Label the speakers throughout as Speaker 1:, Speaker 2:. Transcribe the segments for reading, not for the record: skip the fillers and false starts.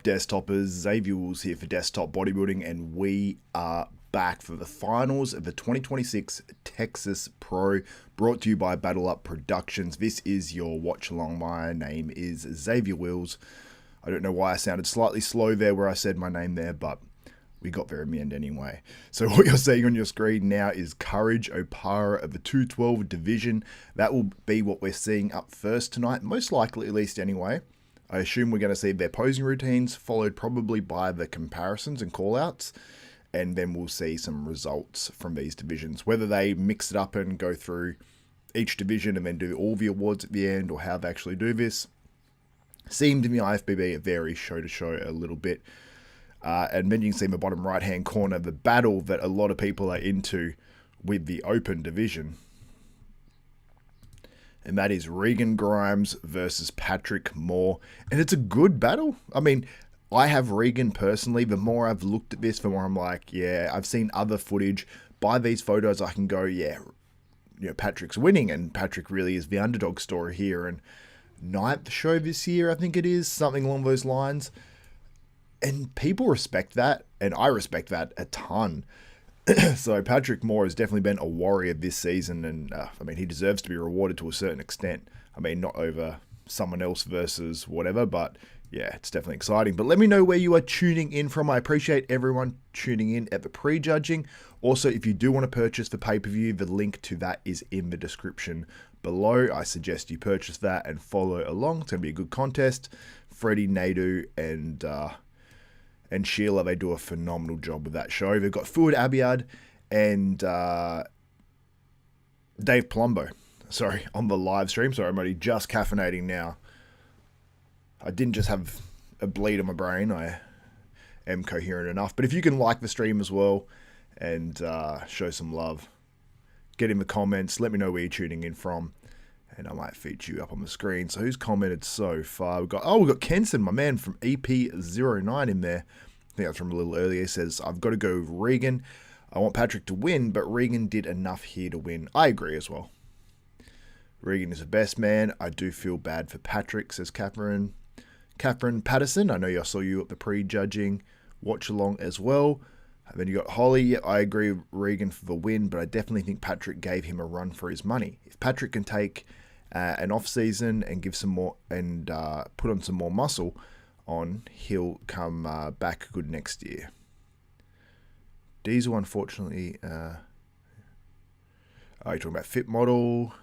Speaker 1: up, Desktopers? Xavier Wills here for Desktop Bodybuilding, and we are back for the finals of the 2026 Texas Pro, brought to you by Battle Up Productions. This is your watch along. My name is Xavier Wills. I don't know why I sounded slightly slow there where I said my name there, but we got there in the end anyway. So what you're seeing on your screen now is Courage Opara of the 212 division. That will be what we're seeing up first tonight, most likely, at least anyway. I assume we're going to see their posing routines, followed probably by the comparisons and callouts, and then we'll see some results from these divisions. Whether they mix it up and go through each division and then do all the awards at the end, or how they actually do this, seemed in the IFBB it varies show to show a little bit. And then you can see in the bottom right hand corner the battle that a lot of people are into with the open division. And that is Regan Grimes versus Patrick Moore. And it's a good battle. I mean, I have Regan personally. The more I've looked at this, the more I'm like, yeah, I've seen other footage. By these photos, I can go, yeah, you know, Patrick's winning. And Patrick really is the underdog story here. And ninth show this year, I think it is, something along those lines. And people respect that, and I respect that a ton. So Patrick Moore has definitely been a warrior this season, and I mean, he deserves to be rewarded to a certain extent. I mean, not over someone else versus whatever, but yeah, it's definitely exciting. But let me know where you are tuning in from. I appreciate everyone tuning in at the prejudging. Also, if you do want to purchase the pay-per-view, the link to that is in the description below. I suggest you purchase that and follow along. It's going to be a good contest. Freddie, Nadu, and Sheila, they do a phenomenal job with that show. They've got Fuad Abiad and Dave Palumbo, sorry, on the live stream. Sorry, I'm only just caffeinating now. I didn't just have a bleed on my brain. I am coherent enough. But if you can like the stream as well and show some love, get in the comments, let me know where you're tuning in from, and I might feature you up on the screen. So who's commented so far? We've got Kenson, my man from EP09 in there. I think that's from a little earlier. He says, I've got to go with Regan. I want Patrick to win, but Regan did enough here to win. I agree as well. Regan is the best man. I do feel bad for Patrick, says Catherine. Catherine Patterson, I know I saw you at the pre-judging watch along as well. And then you got Holly. Yeah, I agree with Regan for the win, but I definitely think Patrick gave him a run for his money. If Patrick can take an off season and give some more and put on some more muscle on, he'll come back good next year. Diesel, unfortunately, you're talking about Fit Model.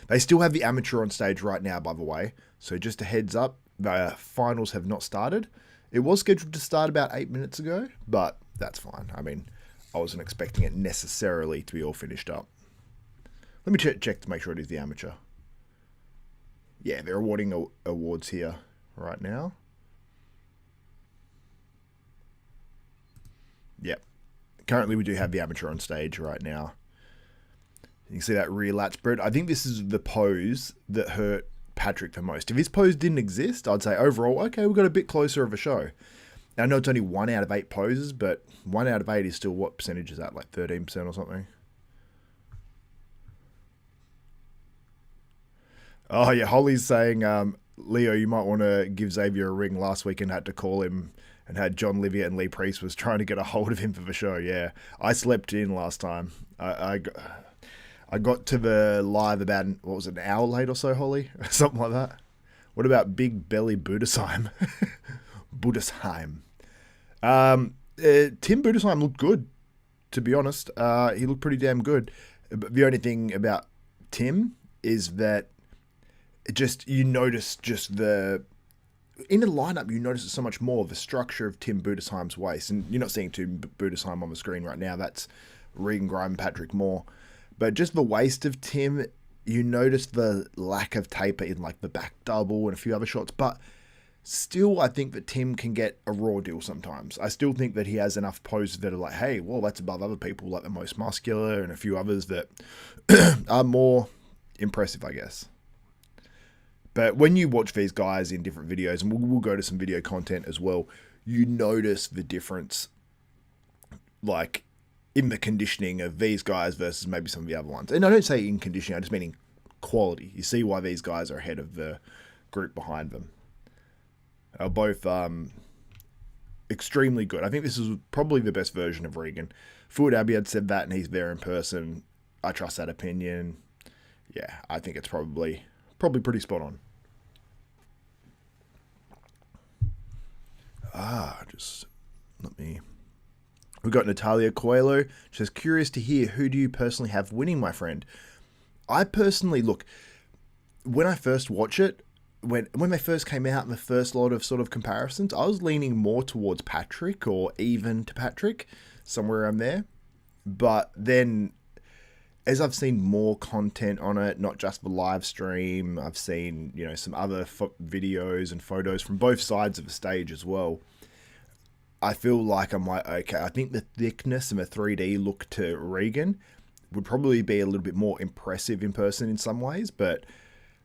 Speaker 1: They still have the amateur on stage right now, by the way. So just a heads up, the finals have not started. It was scheduled to start about 8 minutes ago, but that's fine. I mean, I wasn't expecting it necessarily to be all finished up. Let me check to make sure it is the amateur. Yeah, they're awarding awards here right now. Yep. Currently, we do have the amateur on stage right now. You can see that rear lat spread. I think this is the pose that hurt Patrick the most. If this pose didn't exist, I'd say overall, okay, we got a bit closer of a show. Now, I know it's only 1 out of 8 poses, but 1 out of 8 is still, what percentage is that? Like 13% or something? Oh, yeah, Holly's saying, Leo, you might want to give Xavier a ring. Last weekend had to call him and had John Livier and Lee Priest was trying to get a hold of him for the show. Yeah, I slept in last time. I got to the live about, what was it, an hour late or so, Holly? Something like that. What about Big Belly Budesheim? Budesheim. Tim Budesheim looked good, to be honest. He looked pretty damn good. But the only thing about Tim is that you notice just in the lineup, you notice so much more of the structure of Tim Budesheim's waist. And you're not seeing Tim Budesheim on the screen right now. That's Regan Grimes, Patrick Moore. But just the waist of Tim, you notice the lack of taper in like the back double and a few other shots. But still, I think that Tim can get a raw deal sometimes. I still think that he has enough poses that are like, hey, well, that's above other people, like the most muscular and a few others that are more impressive, I guess. But when you watch these guys in different videos, and we'll go to some video content as well, you notice the difference, like, in the conditioning of these guys versus maybe some of the other ones. And I don't say in conditioning, I just mean in quality. You see why these guys are ahead of the group behind them. are both extremely good. I think this is probably the best version of Regan. Fuad Abiad said that, and he's there in person. I trust that opinion. Yeah, I think it's probably pretty spot on. Just let me... We've got Natalia Coelho. She says, curious to hear, who do you personally have winning, my friend? I personally, look, when I first watch it, when they first came out in the first lot of sort of comparisons, I was leaning more towards Patrick, or even to Patrick, somewhere around there. But then, as I've seen more content on it, not just the live stream, I've seen, you know, some other videos and photos from both sides of the stage as well. I feel like I'm like, okay, I think the thickness and the 3D look to Regan would probably be a little bit more impressive in person in some ways, but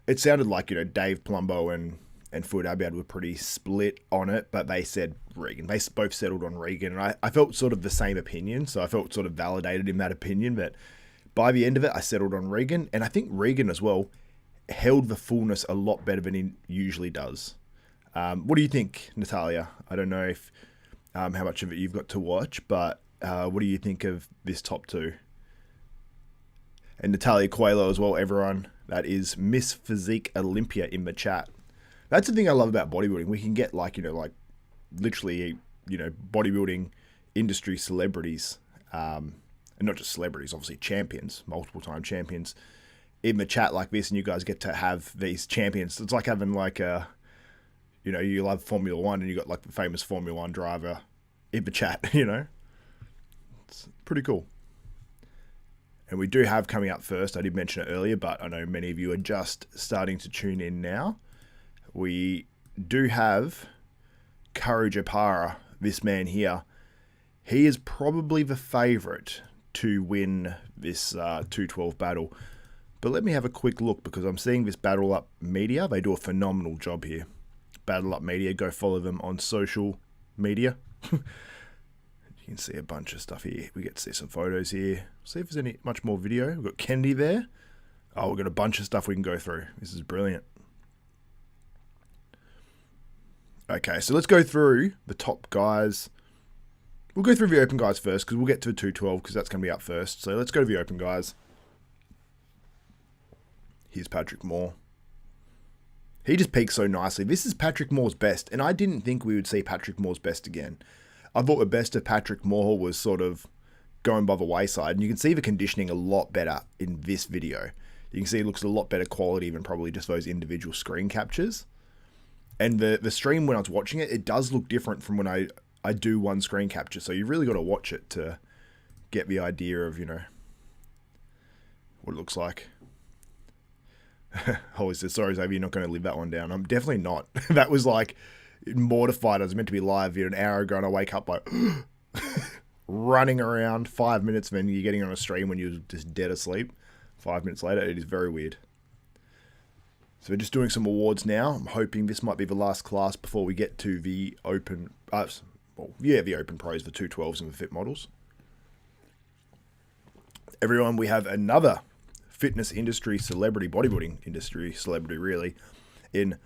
Speaker 1: it sounded like, you know, Dave Palumbo and Fuad Abiad were pretty split on it, but they said Regan. They both settled on Regan, and I felt sort of the same opinion, so I felt sort of validated in that opinion, but by the end of it, I settled on Regan, and I think Regan as well held the fullness a lot better than he usually does. What do you think, Natalia? I don't know if how much of it you've got to watch, but what do you think of this top two? And Natalia Coelho as well, everyone. That is Miss Physique Olympia in the chat. That's the thing I love about bodybuilding. We can get like, you know, like literally, you know, bodybuilding industry celebrities, and not just celebrities, obviously champions, multiple time champions in the chat like this, and you guys get to have these champions. It's like having like a, you know, you love Formula One and you got like the famous Formula One driver in the chat, you know. It's pretty cool. And we do have coming up first, I did mention it earlier, but I know many of you are just starting to tune in now. We do have Courage Opara, this man here. He is probably the favourite to win this 212 battle. But let me have a quick look, because I'm seeing this Battle Up Media. They do a phenomenal job here. Battle Up Media, go follow them on social media. You can see a bunch of stuff here. We get to see some photos here. See if there's any much more video. We've got Kendi there. Oh, we've got a bunch of stuff we can go through. This is brilliant. Okay, so let's go through the top guys. We'll go through the open guys first, because we'll get to the 212, because that's going to be up first. So let's go to the open guys. Here's Patrick Moore. He just peaked so nicely. This is Patrick Moore's best, and I didn't think we would see Patrick Moore's best again. I thought the best of Patrick Moore was sort of going by the wayside, and you can see the conditioning a lot better in this video. You can see it looks a lot better quality than probably just those individual screen captures. And the stream, when I was watching it, it does look different from when I do one screen capture, so you really got to watch it to get the idea of, you know, what it looks like. Holly says, sorry, Xavier, you're not going to live that one down. I'm definitely not. That was like mortified. I was meant to be live here an hour ago, and I wake up like running around 5 minutes, then you're getting on a stream when you're just dead asleep. 5 minutes later, it is very weird. So we're just doing some awards now. I'm hoping this might be the last class before we get to the open, the open pros, the 212s and the fit models. Everyone, we have another fitness industry celebrity, bodybuilding industry celebrity really, in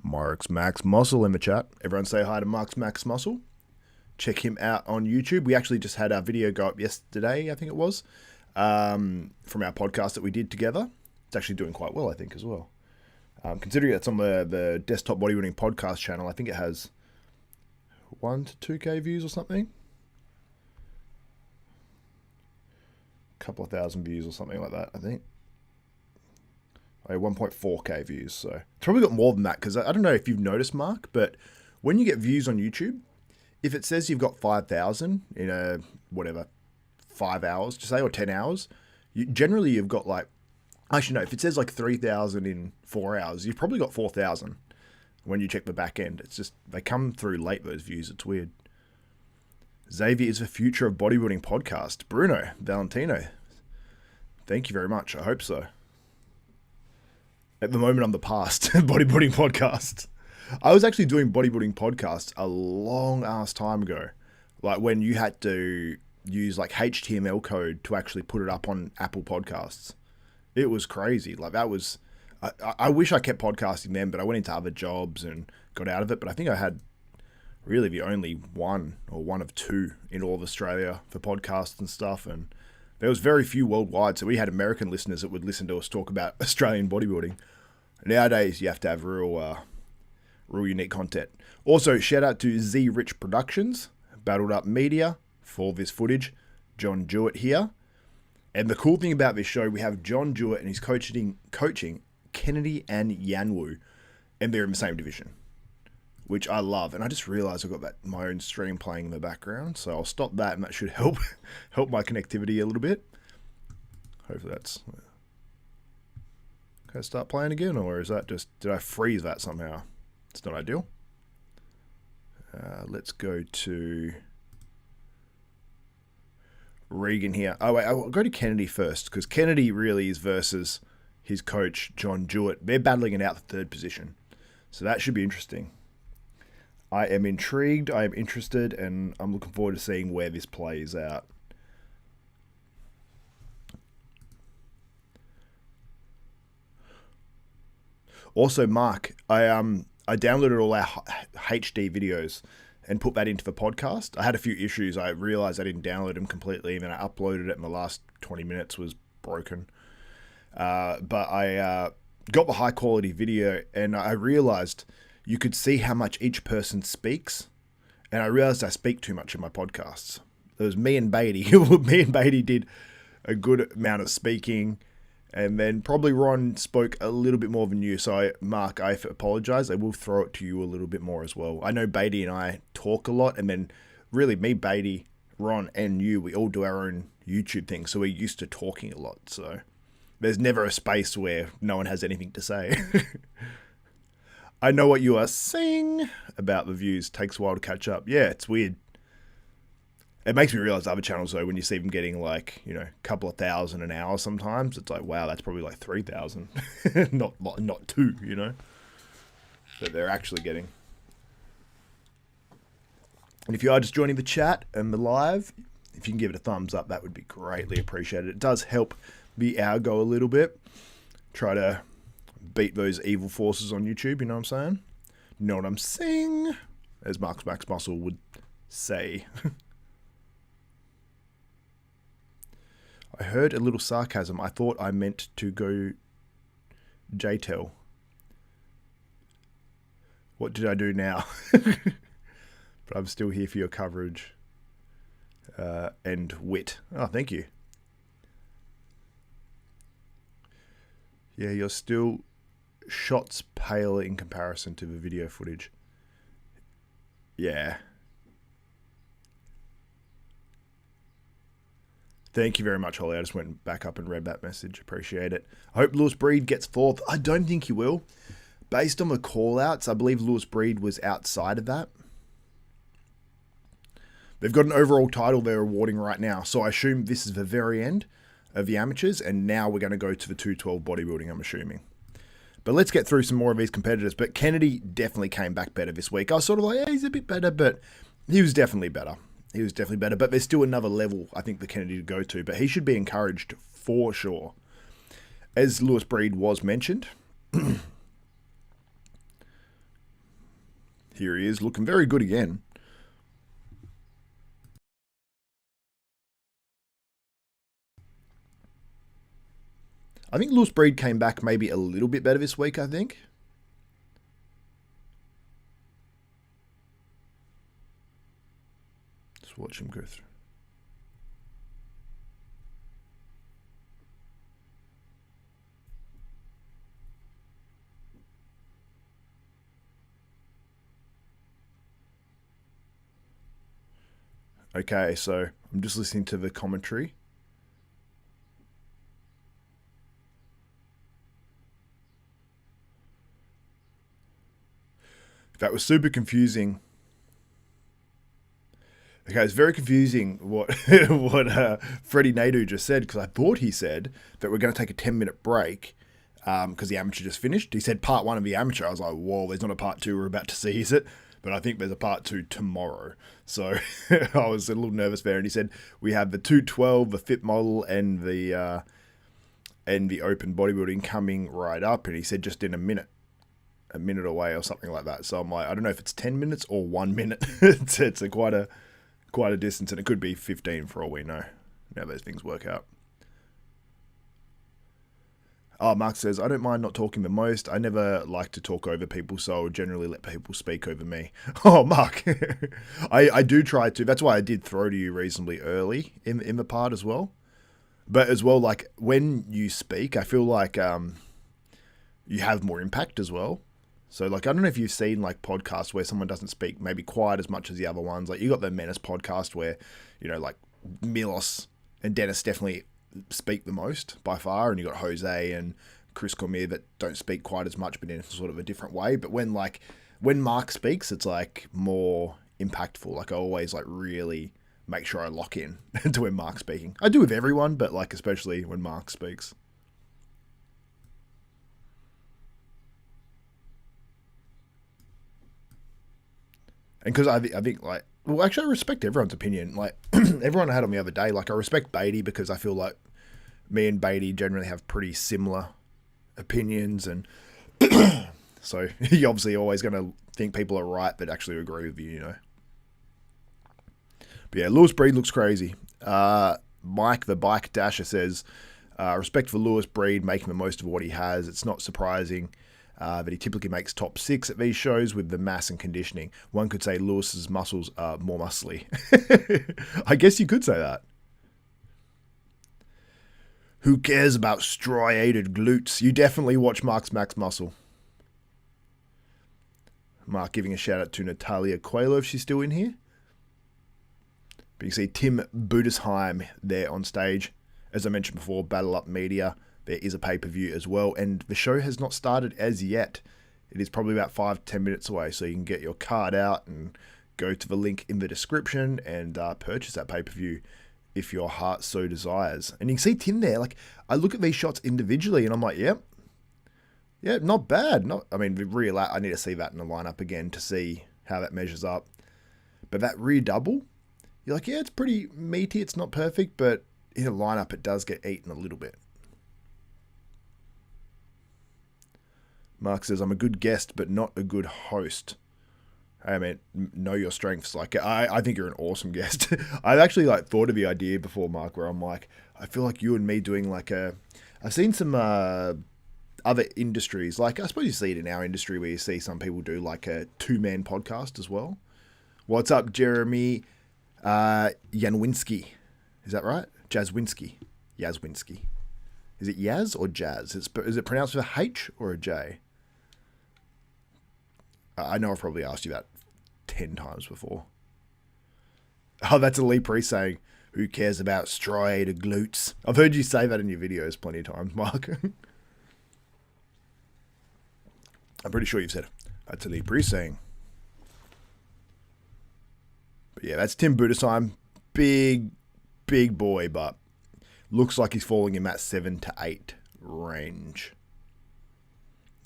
Speaker 1: Mark's Max Muscle in the chat. Everyone say hi to Mark's Max Muscle. Check him out on YouTube. We actually just had our video go up yesterday, I think it was, from our podcast that we did together. It's actually doing quite well, I think, as well. Considering it's on the Desktop Bodybuilding podcast channel, I think it has 1 to 2K views or something. Couple of thousand views or something like that, I think. 1.4k views, so it's probably got more than that, because I don't know if you've noticed, Mark, but when you get views on YouTube, if it says you've got 5,000 in a, whatever, 5 hours, just say, or 10 hours, generally you've got like, actually no, if it says like 3,000 in 4 hours, you've probably got 4,000 when you check the back end. It's just, they come through late, those views, it's weird. Xavier is the future of bodybuilding podcast. Bruno Valentino, thank you very much. I hope so. At the moment, I'm the past bodybuilding podcast. I was actually doing bodybuilding podcasts a long ass time ago. Like when you had to use like HTML code to actually put it up on Apple Podcasts. It was crazy. Like that was, I wish I kept podcasting then, but I went into other jobs and got out of it. But I think I had really the only one or one of two in all of Australia for podcasts and stuff. And there was very few worldwide. So we had American listeners that would listen to us talk about Australian bodybuilding. Nowadays, you have to have real unique content. Also, shout out to Z Rich Productions, Battled Up Media for this footage. John Jewett here. And the cool thing about this show, we have John Jewett and he's coaching Kennedy and Anyanwu, and they're in the same division, which I love. And I just realized I've got my own stream playing in the background, so I'll stop that, and that should help my connectivity a little bit. Hopefully that's... Can I start playing again, or is that just... Did I freeze that somehow? It's not ideal. Let's go to Regan here. Oh, wait, I'll go to Kennedy first, because Kennedy really is versus his coach, John Jewett. They're battling it out the third position. So that should be interesting. I am intrigued, I am interested, and I'm looking forward to seeing where this plays out. Also, Mark, I downloaded all our HD videos and put that into the podcast. I had a few issues. I realized I didn't download them completely, and then I uploaded it, and the last 20 minutes was broken. But I got the high quality video, and I realized you could see how much each person speaks, and I realized I speak too much in my podcasts. It was me and Beatty. Me and Beatty did a good amount of speaking, and then probably Ron spoke a little bit more than you. So, Mark, I apologize. I will throw it to you a little bit more as well. I know Beatty and I talk a lot, and then really me, Beatty, Ron, and you, we all do our own YouTube thing, so we're used to talking a lot. So there's never a space where no one has anything to say. I know what you are saying about the views. Takes a while to catch up. Yeah, it's weird. It makes me realize other channels, though, when you see them getting like, you know, a couple of thousand an hour sometimes, it's like, wow, that's probably like 3,000. not 2, you know, that they're actually getting. And if you are just joining the chat and the live, if you can give it a thumbs up, that would be greatly appreciated. It does help the algo a little bit. Try to beat those evil forces on YouTube, you know what I'm saying? You know what I'm saying? As Max Muscle would say. I heard a little sarcasm. I thought I meant to go JTEL. What did I do now? But I'm still here for your coverage. And wit. Oh, thank you. Yeah, you're still shots pale in comparison to the video footage. Yeah. Thank you very much, Holly. I just went back up and read that message. Appreciate it. I hope Lewis Breed gets fourth. I don't think he will. Based on the call-outs, I believe Lewis Breed was outside of that. They've got an overall title they're awarding right now, so I assume this is the very end of the amateurs, and now we're going to go to the 212 bodybuilding, I'm assuming. But let's get through some more of these competitors. But Kennedy definitely came back better this week. I was sort of like, yeah, he's a bit better, but he was definitely better. He was definitely better, but there's still another level, I think, for Kennedy to go to. But he should be encouraged for sure. As Lewis Breed was mentioned, here he is, looking very good again. I think Lewis Breed came back maybe a little bit better this week, I think. Just watch him go through. Okay, so I'm just listening to the commentary. That was super confusing. Okay, it's very confusing what Freddie Nadeau just said, because I thought he said that we're going to take a 10-minute break because the amateur just finished. He said part 1 of the amateur. I was like, whoa, there's not a part 2 we're about to see, is it? But I think there's a part 2 tomorrow. So I was a little nervous there. And he said we have the 212, the fit model, and the and the open bodybuilding coming right up, and he said just in a minute away or something like that. So I'm like, I don't know if it's 10 minutes or 1 minute. it's quite a distance, and it could be 15 for all we know. How those things work out. Oh, Mark says, I don't mind not talking the most. I never like to talk over people, so I'll generally let people speak over me. Oh, Mark. I do try to. That's why I did throw to you reasonably early in the part as well. But as well, like, when you speak, I feel like you have more impact as well. So, like, I don't know if you've seen, like, podcasts where someone doesn't speak maybe quite as much as the other ones. Like, you got the Menace podcast where, you know, like, Milos and Dennis definitely speak the most by far, and you got Jose and Chris Cormier that don't speak quite as much, but in sort of a different way. But when Mark speaks, it's like more impactful. Like I always like really make sure I lock in to when Mark's speaking. I do with everyone, but like especially when Mark speaks. And because I think like, well, actually I respect everyone's opinion. Like everyone I had on the other day, like I respect Beatty because I feel like me and Beatty generally have pretty similar opinions, and so you're obviously always going to think people are right but actually agree with you, you know. But yeah, Lewis Breed looks crazy. Mike the Bike Dasher says, respect for Lewis Breed making the most of what he has. It's not surprising that he typically makes top 6 at these shows with the mass and conditioning. One could say Lewis's muscles are more muscly. I guess you could say that. Who cares about striated glutes? You definitely watch Mark's Max Muscle. Mark giving a shout out to Natalia Coelho if she's still in here. But you see Tim Budesheim there on stage. As I mentioned before, Battle Up Media. There is a pay-per-view as well. And the show has not started as yet. It is probably about 5-10 minutes away. So you can get your card out and go to the link in the description and purchase that pay-per-view if your heart so desires. And you can see Tim there. Like, I look at these shots individually and I'm like, yep. Yeah, not bad. I mean, the rear lat, I need to see that in the lineup again to see how that measures up. But that rear double, you're like, yeah, it's pretty meaty. It's not perfect, but in a lineup, it does get eaten a little bit. Mark says, I'm a good guest, but not a good host. Hey, man, know your strengths. Like, I think you're an awesome guest. I've actually, like, thought of the idea before, Mark, where I'm like, I feel like you and me doing, like, I've seen some other industries. Like, I suppose you see it in our industry where you see some people do, like, a 2-man podcast as well. What's up, Jeremy Janwinski? Is that right? Yazwinski. Is it Yaz or Jazz? Is it pronounced with a H or a J? I know I've probably asked you that 10 times before. Oh, that's a Lee Priest saying, who cares about striated glutes? I've heard you say that in your videos plenty of times, Mark. I'm pretty sure you've said it. That's a Lee Priest saying. But yeah, that's Tim Budesheim. Big boy, but looks like he's falling in that 7 to 8 range.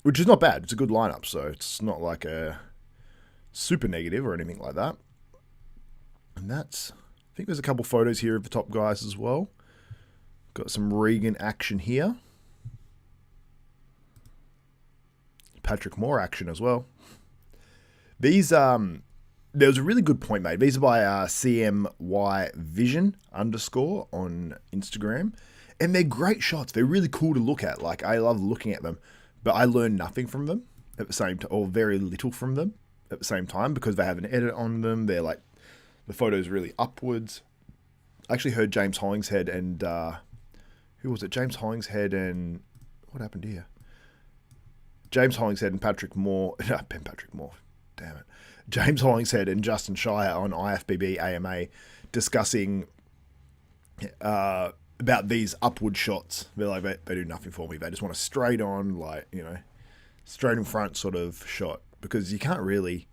Speaker 1: Which is not bad. It's a good lineup, so it's not like a super negative or anything like that. And that's, I think there's a couple photos here of the top guys as well. Got some Regan action here. Patrick Moore action as well. These, there was a really good point made. These are by CMY Vision _ on Instagram. And they're great shots. They're really cool to look at. Like, I love looking at them. But I learned nothing from them at the same time, or very little from them at the same time, because they have an edit on them. They're like, the photo's really upwards. I actually heard James Hollingshead and, who was it? James Hollingshead and, what happened here? James Hollingshead and Patrick Moore, damn it. James Hollingshead and Justin Shire on IFBB AMA discussing about these upward shots. They're like, they do nothing for me. They just want a straight on, like, you know, straight in front sort of shot, because you can't really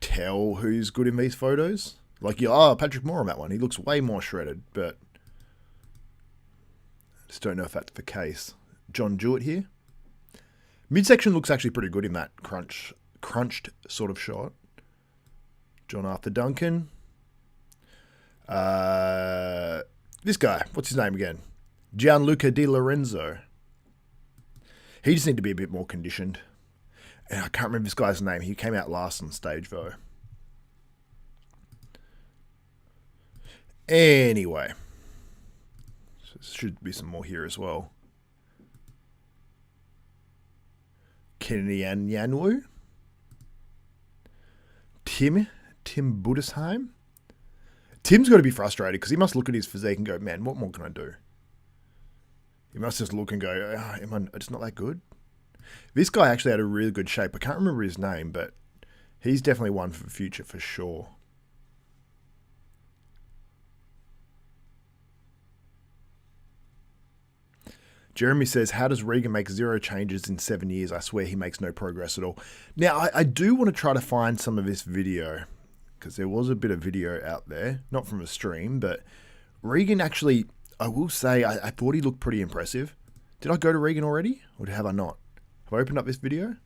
Speaker 1: tell who's good in these photos. Like, Patrick Moore on that one. He looks way more shredded, but I just don't know if that's the case. John Jewett here. Midsection looks actually pretty good in that crunched sort of shot. John Arthur Duncan. This guy, what's his name again? Gianluca Di Lorenzo. He just need to be a bit more conditioned. And I can't remember this guy's name. He came out last on stage, though. Anyway. So there should be some more here as well. Anyanwu. Tim Budesheim. Tim's got to be frustrated because he must look at his physique and go, man, what more can I do? He must just look and go, it's not that good. This guy actually had a really good shape. I can't remember his name, but he's definitely one for the future for sure. Jeremy says, how does Regan make 0 changes in 7 years? I swear he makes no progress at all. Now, I do want to try to find some of this video because there was a bit of video out there, not from a stream, but Regan actually, I will say, I thought he looked pretty impressive. Did I go to Regan already or have I not? Have I opened up this video?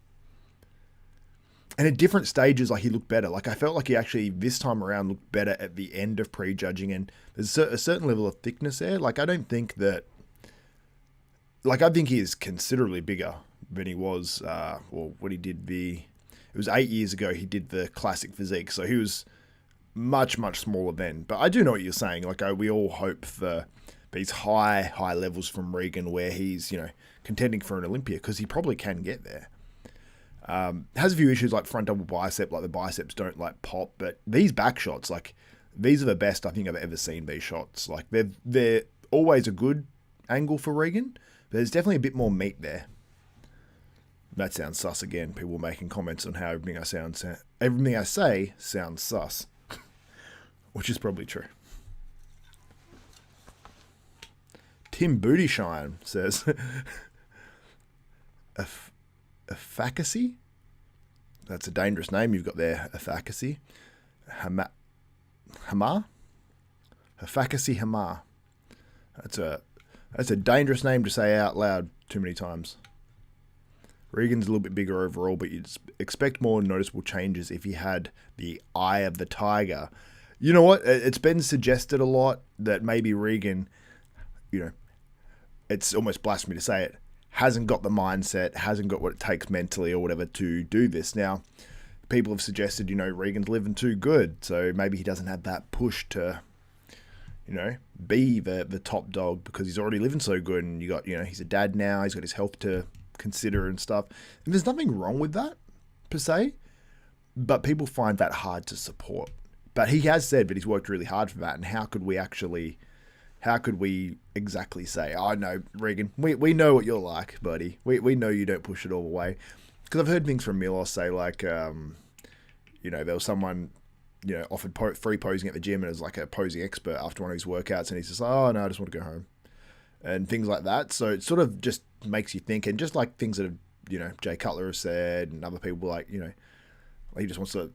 Speaker 1: And at different stages, like he looked better. Like I felt like he actually, this time around, looked better at the end of prejudging. And there's a certain level of thickness there. Like I don't think that, like I think he is considerably bigger than he was, when he did it was 8 years ago, he did the classic physique. So he was much, much smaller then. But I do know what you're saying. Like we all hope for these high levels from Regan where he's, contending for an Olympia because he probably can get there. Has a few issues like front double bicep, like the biceps don't like pop, but these back shots, like these are the best I think I've ever seen these shots. Like they're always a good angle for Regan, but there's definitely a bit more meat there. That sounds sus again. People making comments on how everything I say sounds sus, which is probably true. Tim Bootyshine says, Afakacy? That's a dangerous name you've got there, Afakacy. Hamar? Afakacy Hamar. That's a dangerous name to say out loud too many times. Regan's a little bit bigger overall, but you'd expect more noticeable changes if he had the eye of the tiger. You know what? It's been suggested a lot that maybe Regan, it's almost blasphemy to say it, hasn't got the mindset, hasn't got what it takes mentally or whatever to do this. Now, people have suggested, Regan's living too good, so maybe he doesn't have that push to, be the top dog because he's already living so good and you got, he's a dad now, he's got his health to consider and stuff. And there's nothing wrong with that, per se, but people find that hard to support. But he has said that he's worked really hard for that, and how could we exactly say, oh no, Regan, we know what you're like, buddy. We know you don't push it all the way. Because I've heard things from Milos say like, there was someone, offered free posing at the gym and was like a posing expert after one of his workouts, and he's just like, oh no, I just want to go home. And things like that. So it sort of just makes you think, and just like things that have, Jay Cutler has said, and other people like, he just wants to,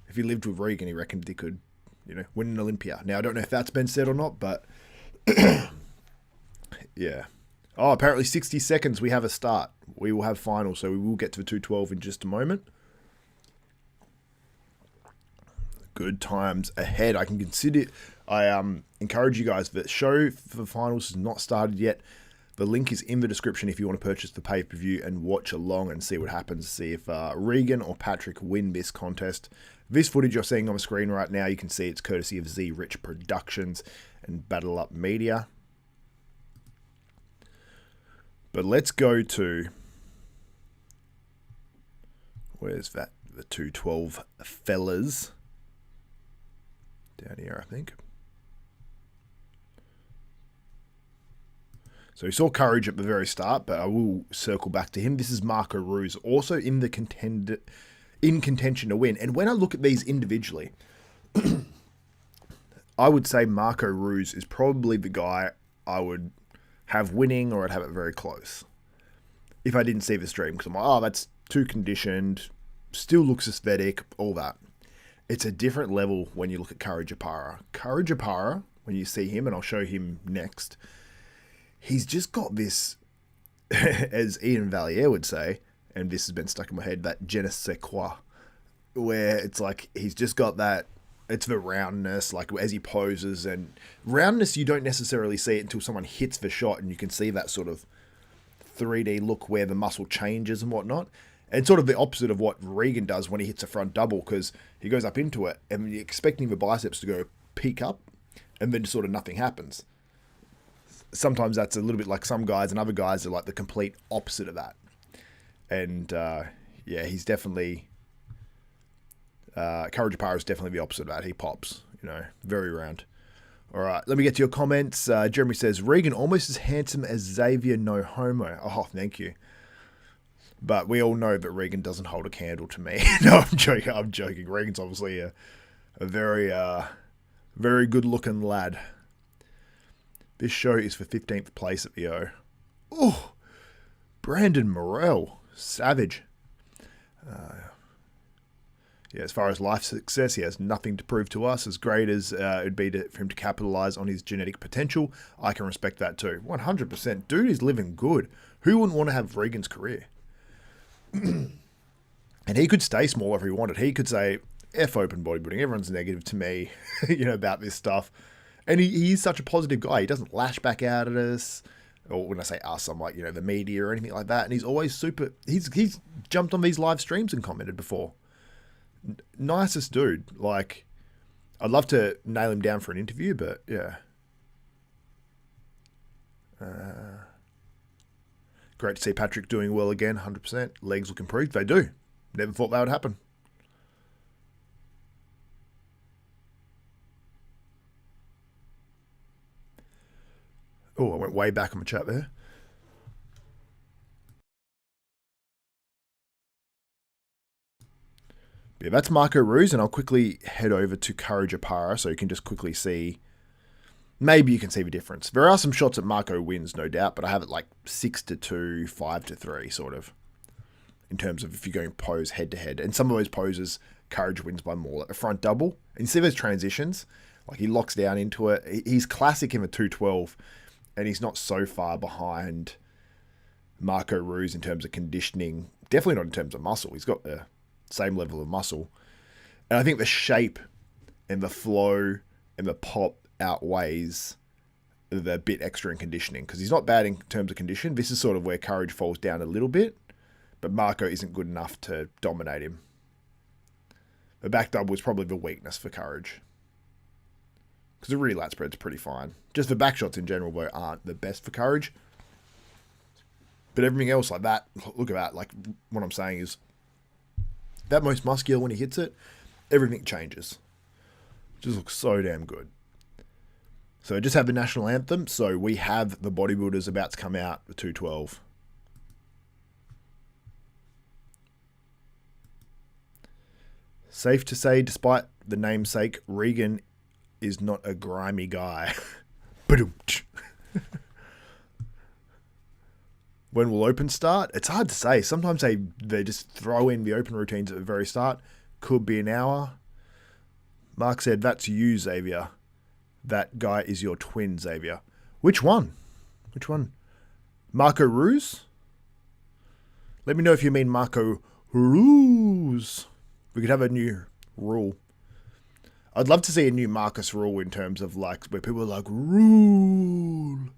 Speaker 1: if he lived with Regan, he reckoned he could, win an Olympia. Now, I don't know if that's been said or not, but yeah. Oh, apparently 60 seconds, we have a start. We will have finals, so we will get to the 212 in just a moment. Good times ahead. I can consider, I encourage you guys, the show for the finals is not started yet. The link is in the description if you want to purchase the pay-per-view and watch along and see what happens. See if Regan or Patrick win this contest. This footage you're seeing on the screen right now, you can see it's courtesy of Z Rich Productions and Battle Up Media. But let's go to, where's that? The 212 fellas. Down here, I think. So we saw Courage at the very start, but I will circle back to him. This is Marco Ruiz, also in contention to win. And when I look at these individually, I would say Marco Ruiz is probably the guy I would have winning, or I'd have it very close if I didn't see the stream, because I'm like, oh, that's too conditioned, still looks aesthetic, all that. It's a different level when you look at Courage Opara. Courage Opara, when you see him, and I'll show him next, he's just got this, as Ian Valier would say, and this has been stuck in my head, that je ne sais quoi, where it's like he's just got that It's the roundness, like as he poses, and roundness you don't necessarily see it until someone hits the shot, and you can see that sort of 3D look where the muscle changes and whatnot. And sort of the opposite of what Regan does when he hits a front double, because he goes up into it and you're expecting the biceps to go peak up, and then sort of nothing happens. Sometimes that's a little bit like some guys, and other guys are like the complete opposite of that. And yeah, he's definitely Courage Opara is definitely the opposite of that. He pops, you know, very round. All right, let me get to your comments. Jeremy says, Regan almost as handsome as Xavier, no homo. Oh, thank you. But we all know that Regan doesn't hold a candle to me. No, I'm joking. I'm joking. Regan's obviously a very, very good-looking lad. This show is for 15th place at the O. Oh, Brandon Morell. Savage. Yeah, as far as life success, he has nothing to prove to us. As great as it would be for him to capitalize on his genetic potential, I can respect that too. 100%. Dude is living good. Who wouldn't want to have Regan's career? And he could stay small if he wanted. He could say, F open bodybuilding. Everyone's negative to me, you know, about this stuff. And he's such a positive guy. He doesn't lash back out at us. Or when I say us, I'm like, you know, the media or anything like that. And he's always super... He's jumped on these live streams and commented before. Nicest dude. Like, I'd love to nail him down for an interview, but yeah. Great to see Patrick doing well again, 100%. Legs look improved. They do. Never thought that would happen. Oh, I went way back on my chat there. Yeah, that's Marco Ruiz, and I'll quickly head over to Courage Opara so you can just quickly see. Maybe you can see the difference. There are some shots that Marco wins, no doubt, but I have it like 6-2, 5-3, sort of, in terms of if you're going pose head-to-head. And some of those poses, Courage wins by more. Like the front double, and you see those transitions? Like he locks down into it. He's classic in the 212, and he's not so far behind Marco Ruiz in terms of conditioning. Definitely not in terms of muscle. He's got the same level of muscle. And I think the shape and the flow and the pop outweighs the bit extra in conditioning, because he's not bad in terms of condition. This is sort of where Courage falls down a little bit, but Marco isn't good enough to dominate him. The back double is probably the weakness for Courage, because the rear lat spread's pretty fine. Just the back shots in general, though, aren't the best for Courage. But everything else like that, look at that. Like, what I'm saying is, that most muscular, when he hits it, everything changes. Just looks so damn good. So just have the national anthem. So we have the bodybuilders about to come out, the 212. Safe to say, despite the namesake, Regan is not a grimy guy. When will open start? It's hard to say. Sometimes they just throw in the open routines at the very start. Could be an hour. Mark said, that's you, Xavier. That guy is your twin, Xavier. Which one? Which one? Marco Ruiz? Let me know if you mean Marco Ruiz. We could have a new rule. I'd love to see a new Marcus rule in terms of like where people are like, rule.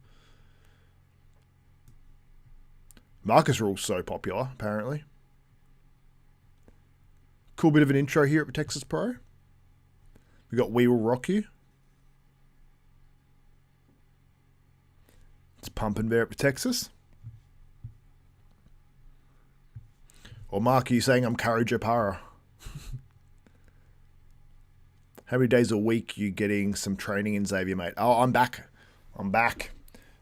Speaker 1: Marcus rule's so popular, apparently. Cool bit of an intro here at the Texas Pro. We got We Will Rock You. It's pumping there at the Texas. Or Mark, are you saying I'm Courage Opara? How many days a week you getting some training in, Xavier, mate? Oh, I'm back. I'm back.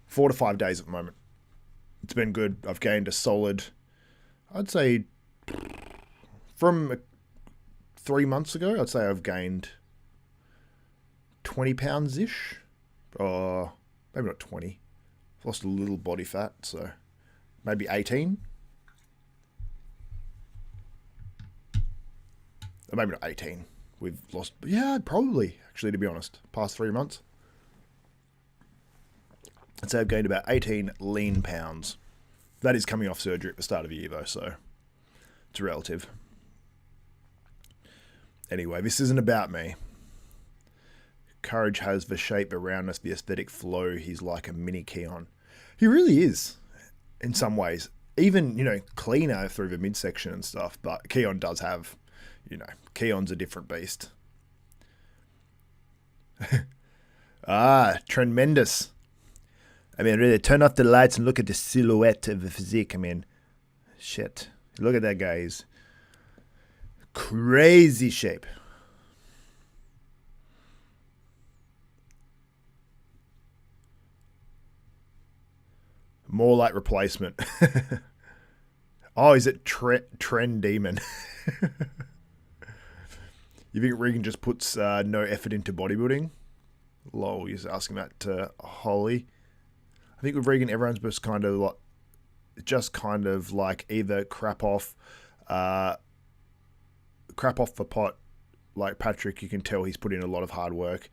Speaker 1: 4 to 5 days at the moment. It's been good. I've gained a solid, I'd say, from 3 months ago, I'd say I've gained 20 pounds-ish. Or maybe not 20. I've lost a little body fat, so maybe 18. Or maybe not 18. We've lost, yeah, probably, actually, to be honest, past 3 months. I'd say I've gained about 18 lean pounds. That is coming off surgery at the start of the year, though, so it's relative. Anyway, this isn't about me. Courage has the shape, the roundness, the aesthetic flow. He's like a mini Keon. He really is, in some ways. Even, cleaner through the midsection and stuff. But Keon does have, Keon's a different beast. Tremendous. I mean, really, turn off the lights and look at the silhouette of the physique. I mean, shit. Look at that guy. He's crazy shape. More like replacement. Oh, is it Trend Demon? You think Regan just puts no effort into bodybuilding? Lol, he's asking that to Holly. I think with Regan, everyone's just kind of like either crap off the pot. Like Patrick, you can tell he's put in a lot of hard work.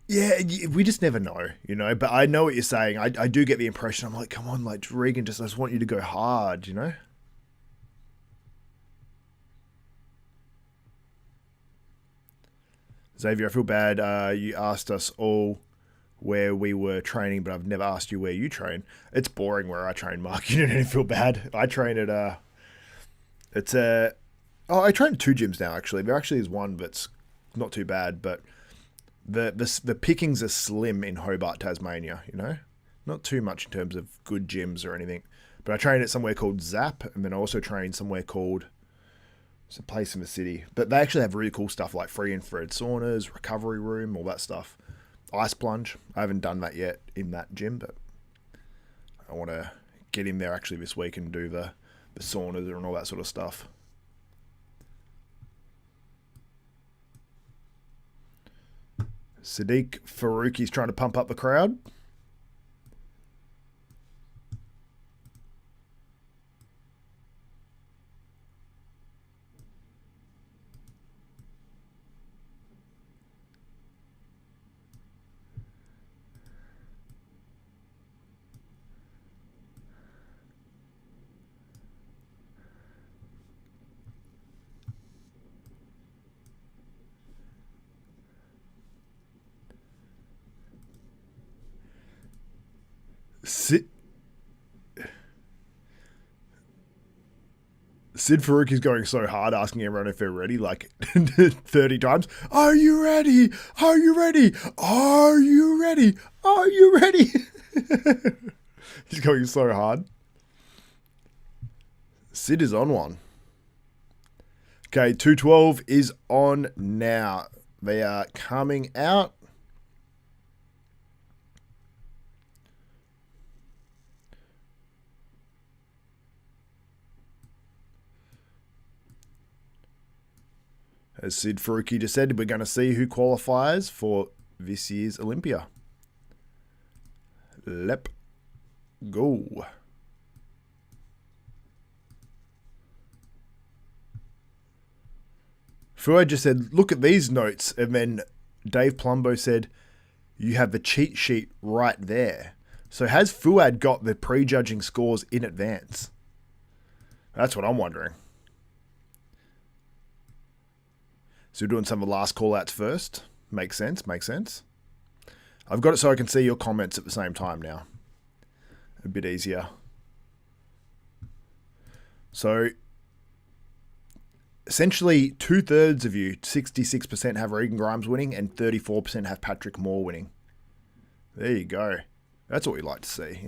Speaker 1: Yeah, we just never know, But I know what you're saying. I do get the impression. I'm like, come on, like Regan, I just want you to go hard, Xavier, I feel bad. You asked us all where we were training, but I've never asked you where you train. It's boring where I train, Mark. You don't need to feel bad. I train at I train at 2 gyms now, actually. There actually is one that's not too bad, but the pickings are slim in Hobart, Tasmania, Not too much in terms of good gyms or anything. But I train at somewhere called Zap, and then I also train somewhere called, it's a place in the city. But they actually have really cool stuff like free infrared saunas, recovery room, all that stuff. Ice plunge. I haven't done that yet in that gym, but I want to get in there actually this week and do the saunas and all that sort of stuff. Sadiq Faruqi's trying to pump up the crowd. Sid Faruqi's going so hard asking everyone if they're ready, like 30 times. Are you ready? Are you ready? Are you ready? Are you ready? He's going so hard. Sid is on one. Okay, 212 is on now. They are coming out. As Sid Faruqi just said, we're going to see who qualifies for this year's Olympia. Let's go. Fuad just said, look at these notes. And then Dave Plumbo said, you have the cheat sheet right there. So has Fuad got the prejudging scores in advance? That's what I'm wondering. So we're doing some of the last call-outs first. Makes sense, makes sense. I've got it so I can see your comments at the same time now. A bit easier. So, essentially, 2/3 of you, 66% have Regan Grimes winning and 34% have Patrick Moore winning. There you go. That's what we like to see,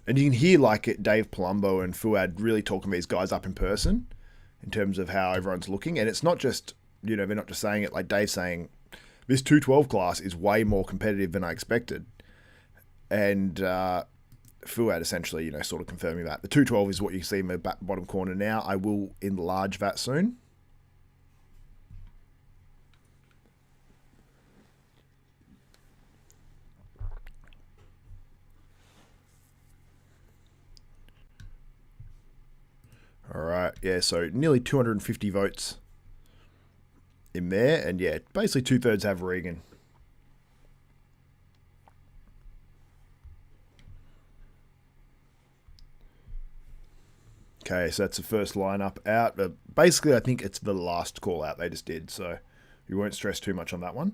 Speaker 1: And you can hear Dave Palumbo and Fuad really talking these guys up in person in terms of how everyone's looking. And it's not just, they're not just saying it like Dave's saying, this 212 class is way more competitive than I expected. And Fuad essentially, sort of confirming that. The 212 is what you see in the bottom corner now. I will enlarge that soon. All right, yeah, so nearly 250 votes in there. And yeah, basically 2/3 have Regan. Okay, so that's the first lineup out. But basically, I think it's the last call out they just did, so you won't stress too much on that one.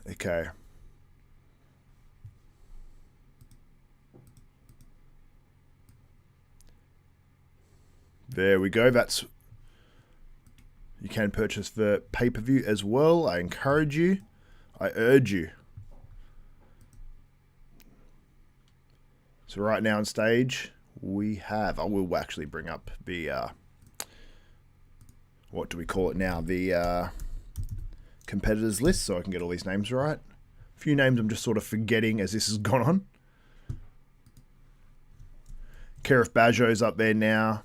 Speaker 1: Okay. There we go. That's... You can purchase the pay-per-view as well. I encourage you. I urge you. So right now on stage, we have... I will actually bring up the... what do we call it now? The competitors list, so I can get all these names right. A few names I'm just sort of forgetting as this has gone on. Kerif Bajo's up there now.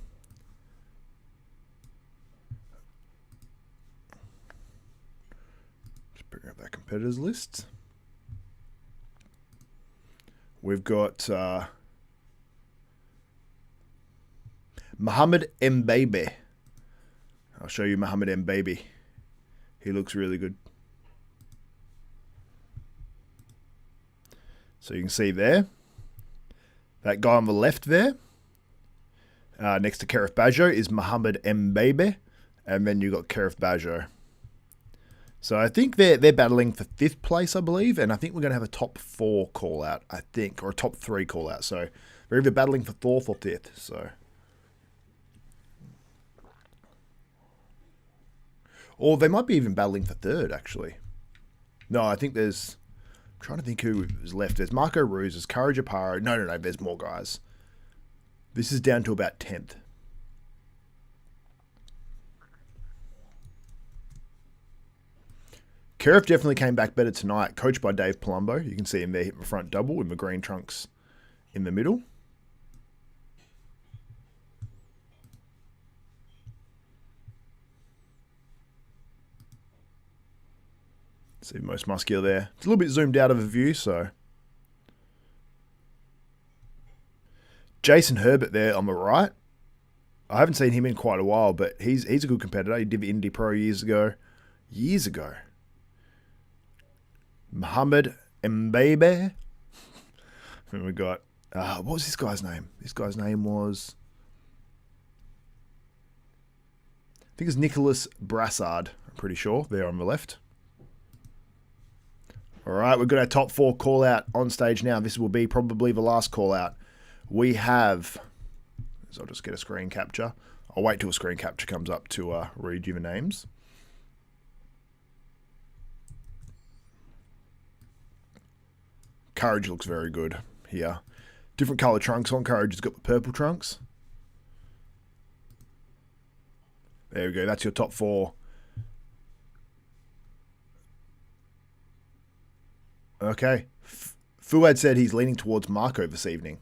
Speaker 1: Bring up that competitors list. We've got Muhammad Mbabe. I'll show you Muhammad Mbabe. He looks really good. So you can see there, that guy on the left there, next to Kerif Bajo is Muhammad Mbabe, and then you got Kerif Bajo. So I think they're battling for 5th place, I believe, and I think we're going to have a top 4 call out, I think, or a top 3 call out. So they're either battling for 4th or 5th. So, or they might be even battling for 3rd, actually. No, I think there's... I'm trying to think who is left. There's Marco Ruz, there's Courage Opara. No, there's more guys. This is down to about 10th. Kerif definitely came back better tonight, coached by Dave Palumbo. You can see him there hitting the front double with the green trunks in the middle. See, most muscular there. It's a little bit zoomed out of the view, so. Jason Herbert there on the right. I haven't seen him in quite a while, but he's a good competitor. He did the Indy Pro years ago. Muhammad Mbabe. And we got, what was this guy's name? This guy's name was, I think it's Nicholas Brassard, I'm pretty sure, there on the left. All right, we've got our top 4 call out on stage now. This will be probably the last call out. We have, so I'll just get a screen capture. I'll wait till a screen capture comes up to read you the names. Courage looks very good here. Different color trunks on. Courage has got the purple trunks. There we go. That's your top 4. Okay. Fuad said he's leaning towards Marco this evening.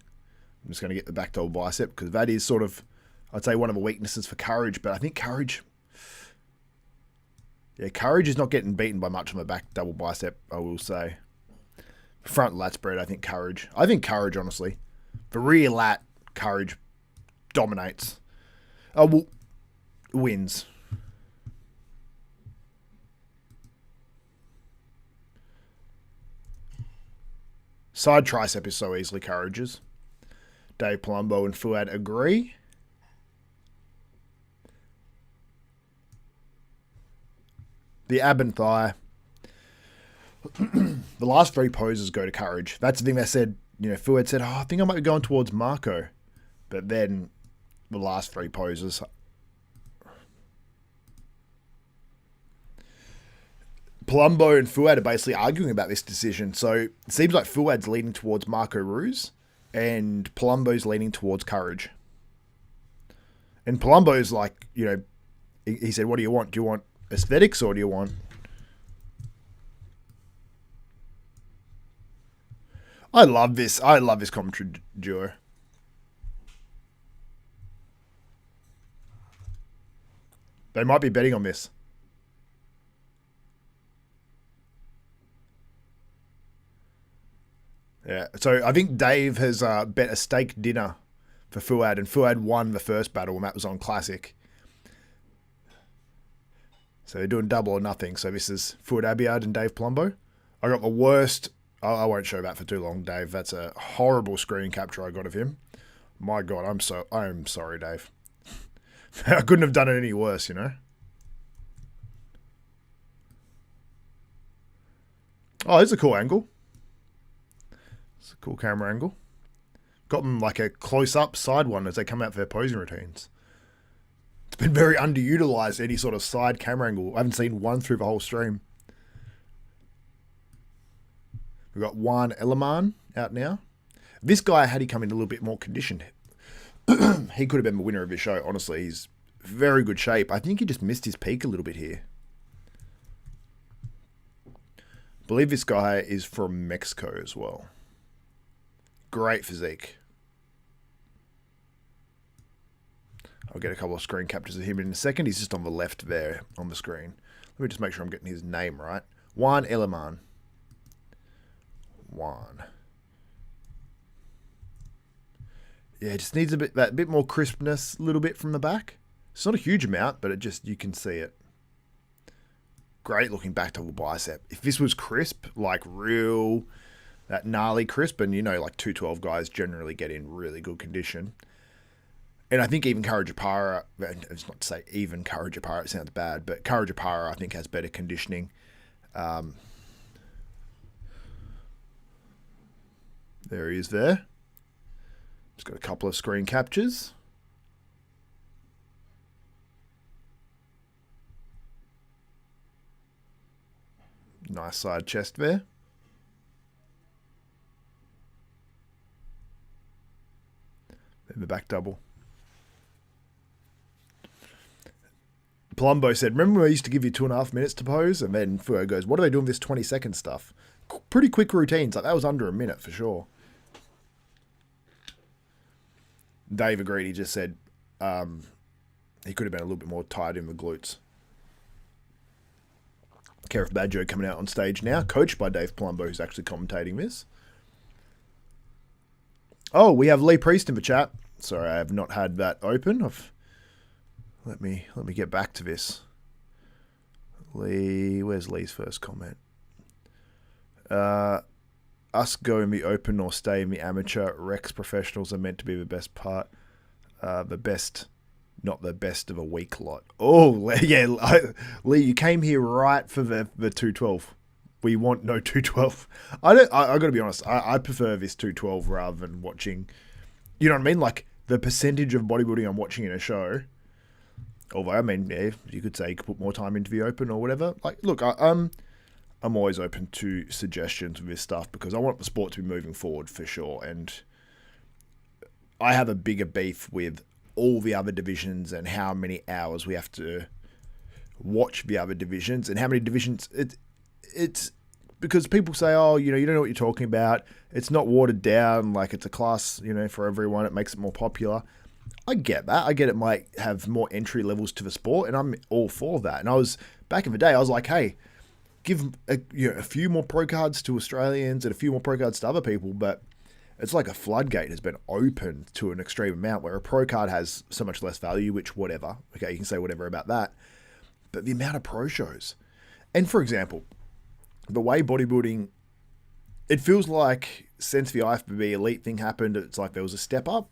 Speaker 1: I'm just going to get the back double bicep because that is sort of, I'd say, one of the weaknesses for Courage. But I think Courage... Yeah, Courage is not getting beaten by much on the back double bicep, I will say. Front lat spread, I think Courage, honestly. The rear lat, Courage dominates. Well, wins. Side tricep is so easily Courage's. Dave Palumbo and Fuad agree. The ab and thigh. The last 3 poses go to Courage. That's the thing they said. Fuad said, I think I might be going towards Marco. But then the last 3 poses. Palumbo and Fuad are basically arguing about this decision. So it seems like Fuad's leaning towards Marco Ruz and Palumbo's leaning towards Courage. And Palumbo's like, he said, what do you want? Do you want aesthetics or do you want... I love this commentary duo. They might be betting on this. Yeah, so I think Dave has bet a steak dinner for Fuad, and Fuad won the first battle, and that was on Classic. So they're doing double or nothing. So this is Fuad Abiad and Dave Palumbo. I got the worst. I won't show that for too long, Dave. That's a horrible screen capture I got of him. My God, I'm sorry, Dave. I couldn't have done it any worse, you know. Oh, it's a cool angle. It's a cool camera angle. Got them like a close-up side one as they come out for their posing routines. It's been very underutilized, any sort of side camera angle. I haven't seen one through the whole stream. We've got Juan Elaman out now. This guy, had he come in a little bit more conditioned, he could have been the winner of his show. Honestly, he's very good shape. I think he just missed his peak a little bit here. I believe this guy is from Mexico as well. Great physique. I'll get a couple of screen captures of him in a second. He's just on the left there on the screen. Let me just make sure I'm getting his name right. Juan Elaman. Juan. Yeah, it just needs that bit more crispness, a little bit from the back. It's not a huge amount, but it just, you can see it. Great looking back double bicep. If this was crisp, like real, that gnarly crisp, and you know, like 212 guys generally get in really good condition. And I think even Courage Opara, it's not to say even Courage Opara, it sounds bad, but Courage Opara I think has better conditioning. There he is there. Just got a couple of screen captures. Nice side chest there. Then the back double. Palumbo said, remember when I used to give you 2.5 minutes to pose? And then Fuo goes, what are they doing with this 20-second stuff? Pretty quick routines. Like, that was under a minute for sure. Dave agreed. He just said he could have been a little bit more tight in the glutes. Kerif Badjo coming out on stage now, coached by Dave Palumbo, who's actually commentating this. Oh, we have Lee Priest in the chat. Sorry, I have not had that open. Let me get back to this. Lee, where's Lee's first comment? Us go in the open or stay in the amateur. Rex professionals are meant to be the best part. The best, not the best of a weak lot. Oh, yeah, Lee, you came here right for the 212. We want no 212. I got to be honest. I prefer this 212 rather than watching. You know what I mean? Like the percentage of bodybuilding I'm watching in a show. Although I mean, yeah, you could say you could put more time into the open or whatever. Like, look, I'm always open to suggestions with this stuff because I want the sport to be moving forward for sure. And I have a bigger beef with all the other divisions and how many hours we have to watch the other divisions and how many divisions. It's because people say, oh, you know, you don't know what you're talking about. It's not watered down. Like it's a class, you know, for everyone. It makes it more popular. I get that. I get it might have more entry levels to the sport, and I'm all for that. And I was, back in the day, I was like, hey, give a few more pro cards to Australians and a few more pro cards to other people, but it's like a floodgate has been opened to an extreme amount where a pro card has so much less value, which whatever. Okay, you can say whatever about that. But the amount of pro shows. And for example, the way bodybuilding, it feels like since the IFBB Elite thing happened, it's like there was a step up.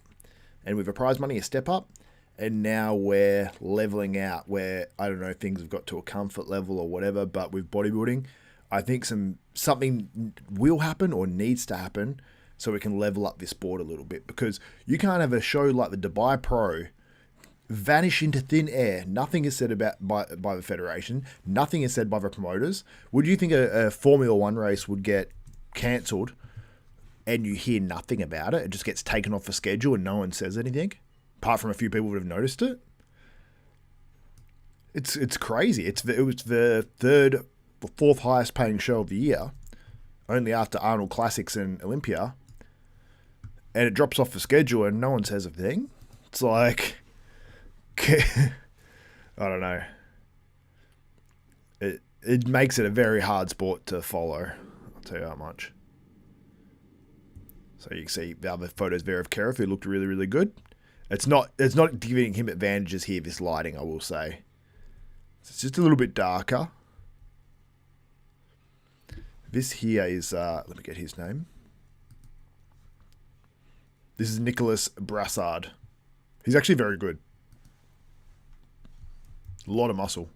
Speaker 1: And with a prize money, a step up. And now we're leveling out where, I don't know, things have got to a comfort level or whatever. But with bodybuilding, I think something will happen or needs to happen so we can level up this sport a little bit. Because you can't have a show like the Dubai Pro vanish into thin air. Nothing is said about by the federation. Nothing is said by the promoters. Would you think a Formula One race would get cancelled and you hear nothing about it? It just gets taken off the schedule and no one says anything, apart from a few people that have noticed it. It's crazy. It was the fourth highest paying show of the year, only after Arnold Classics and Olympia, and it drops off the schedule and no one says a thing. It's like, I don't know. It makes it a very hard sport to follow. I'll tell you how much. So you can see the other photos there of Kerif, who looked really, really good. It's not giving him advantages here, this lighting, I will say. It's just a little bit darker. This here is, let me get his name. This is Nicholas Brassard. He's actually very good. A lot of muscle.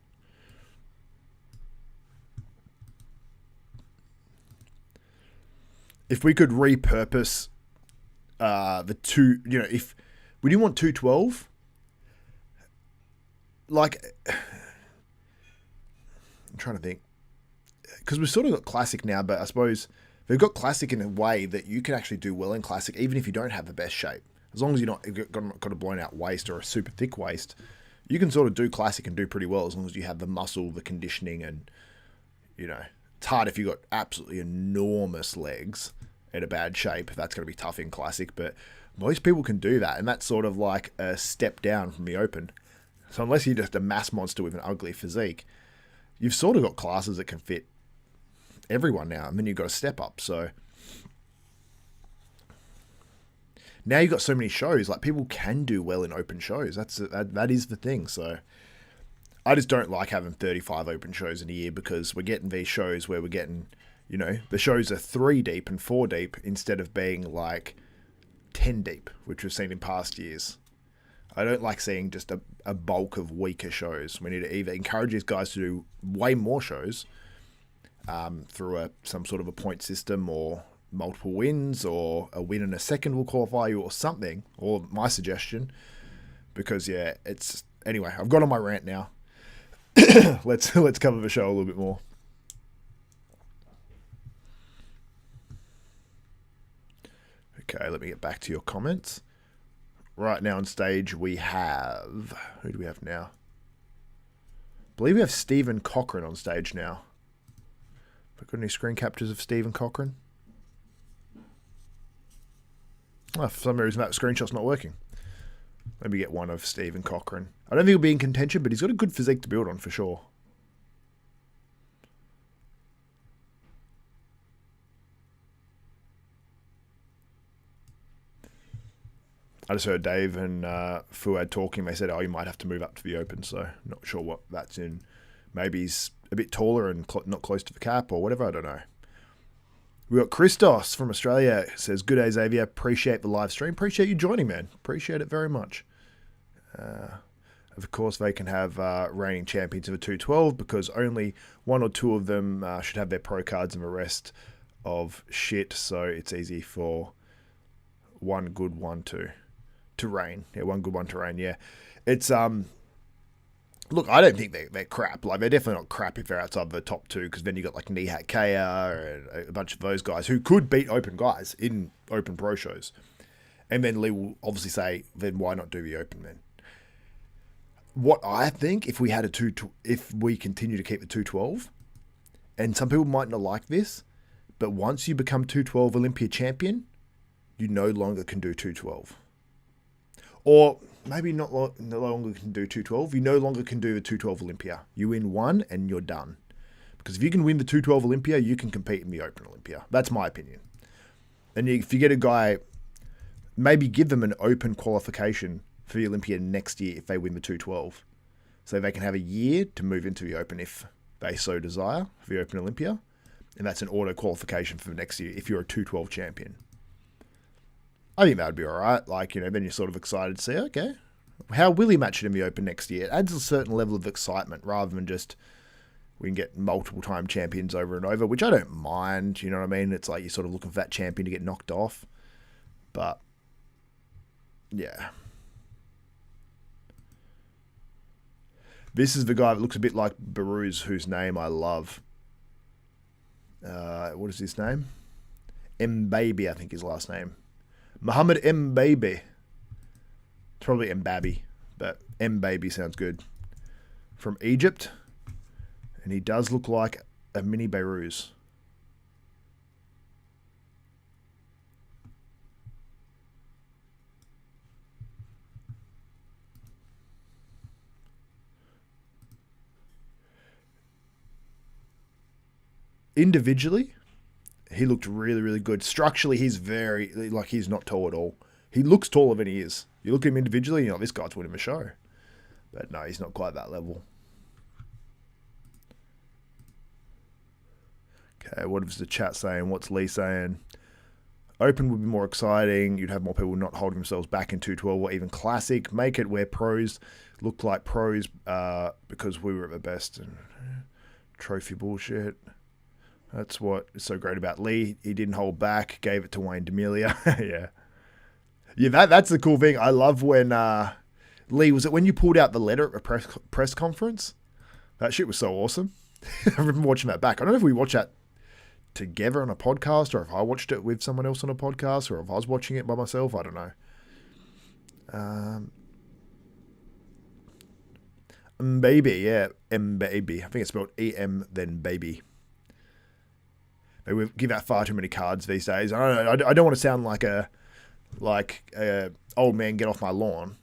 Speaker 1: If we could repurpose the two, if we didn't want 212, like, I'm trying to think. Because we've sort of got Classic now, but I suppose they've got Classic in a way that you can actually do well in Classic, even if you don't have the best shape. As long as you're not got a blown out waist or a super thick waist, you can sort of do Classic and do pretty well as long as you have the muscle, the conditioning, and, it's hard if you've got absolutely enormous legs in a bad shape. That's going to be tough in Classic, but most people can do that, and that's sort of like a step down from the Open. So unless you're just a mass monster with an ugly physique, you've sort of got classes that can fit everyone now, and then you've got to step up. So now you've got so many shows, like people can do well in open shows. That is the thing. So I just don't like having 35 open shows in a year, because we're getting these shows where we're getting, the shows are 3 deep and 4 deep instead of being like 10 deep, which we've seen in past years. I don't like seeing just a bulk of weaker shows. We need to either encourage these guys to do way more shows through some sort of a point system, or multiple wins, or a win and a second will qualify you, or something, or my suggestion. Because anyway, I've got on my rant now. let's cover the show a little bit more. Okay, let me get back to your comments. Right now on stage we have... Who do we have now? I believe we have Stephen Cochran on stage now. Have I got any screen captures of Stephen Cochran? Oh, for some reason that screenshot's not working. Let me get one of Stephen Cochran. I don't think he'll be in contention, but he's got a good physique to build on for sure. I just heard Dave and Fuad talking. They said, you might have to move up to the Open, so not sure what that's in. Maybe he's a bit taller and not close to the cap or whatever, I don't know. We got Christos from Australia. Says, good day, Xavier. Appreciate the live stream. Appreciate you joining, man. Appreciate it very much. Of course, they can have reigning champions of a 212, because only 1 or 2 of them should have their pro cards, and the rest of shit. So it's easy for one good one to reign. Yeah, one good one to reign. Yeah, it's look, I don't think they're crap. Like, they're definitely not crap if they're outside the top 2, because then you got like Nihat Kaya and a bunch of those guys who could beat open guys in open pro shows. And then Lee will obviously say, then why not do the Open then? What I think, if we had if we continue to keep the 212, and some people might not like this, but once you become 212 Olympia champion, you no longer can do 212. Or maybe no longer can do 212. You no longer can do the 212 Olympia. You win one and you're done. Because if you can win the 212 Olympia, you can compete in the Open Olympia. That's my opinion. And if you get a guy, maybe give them an open qualification for the Olympia next year if they win the 212. So they can have a year to move into the Open if they so desire for the Open Olympia. And that's an auto qualification for the next year if you're a 212 champion. I think that would be all right. Like, then you're sort of excited to see, okay, how will he match it in the Open next year? It adds a certain level of excitement rather than just we can get multiple time champions over and over, which I don't mind. You know what I mean? It's like you're sort of looking for that champion to get knocked off. But, yeah. This is the guy that looks a bit like Baruz, whose name I love. What is his name? Mbaby, I think his last name. Muhammad Mbaby. It's probably Mbaby, but Mbaby sounds good. From Egypt. And he does look like a mini Beirut. Individually, he looked really, really good. Structurally, he's he's not tall at all. He looks taller than he is. You look at him individually, this guy's winning the show. But no, he's not quite that level. Okay, what is the chat saying? What's Lee saying? Open would be more exciting. You'd have more people not holding themselves back in 212 or even classic. Make it where pros look like pros because we were at the best. And trophy bullshit. That's what is so great about Lee. He didn't hold back. Gave it to Wayne D'Amelia. Yeah. Yeah, that's the cool thing. I love when Lee, was it when you pulled out the letter at a press conference? That shit was so awesome. I remember watching that back. I don't know if we watched that together on a podcast, or if I watched it with someone else on a podcast, or if I was watching it by myself. I don't know. Baby, yeah, baby. I think it's spelled E-M then baby. They give out far too many cards these days. I don't want to sound like a old man get off my lawn,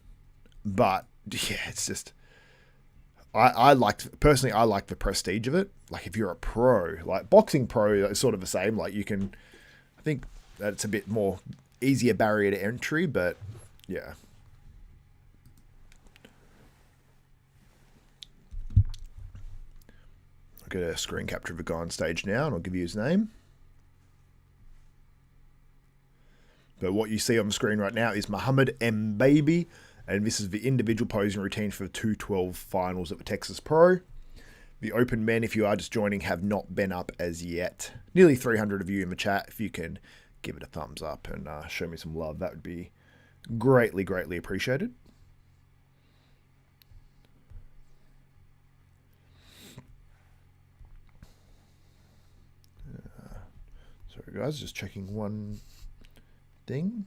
Speaker 1: but yeah, it's just I like the prestige of it. Like if you're a pro, like boxing pro is sort of the same. Like you can, I think that it's a bit more easier barrier to entry, but yeah. I'll get a screen capture of a guy on stage now, and I'll give you his name. But what you see on the screen right now is Muhammad M. Baby, and this is the individual posing routine for the 212 finals at the Texas Pro. The open men, if you are just joining, have not been up as yet. Nearly 300 of you in the chat. If you can give it a thumbs up and show me some love, that would be greatly, greatly appreciated. Sorry guys, just checking one thing.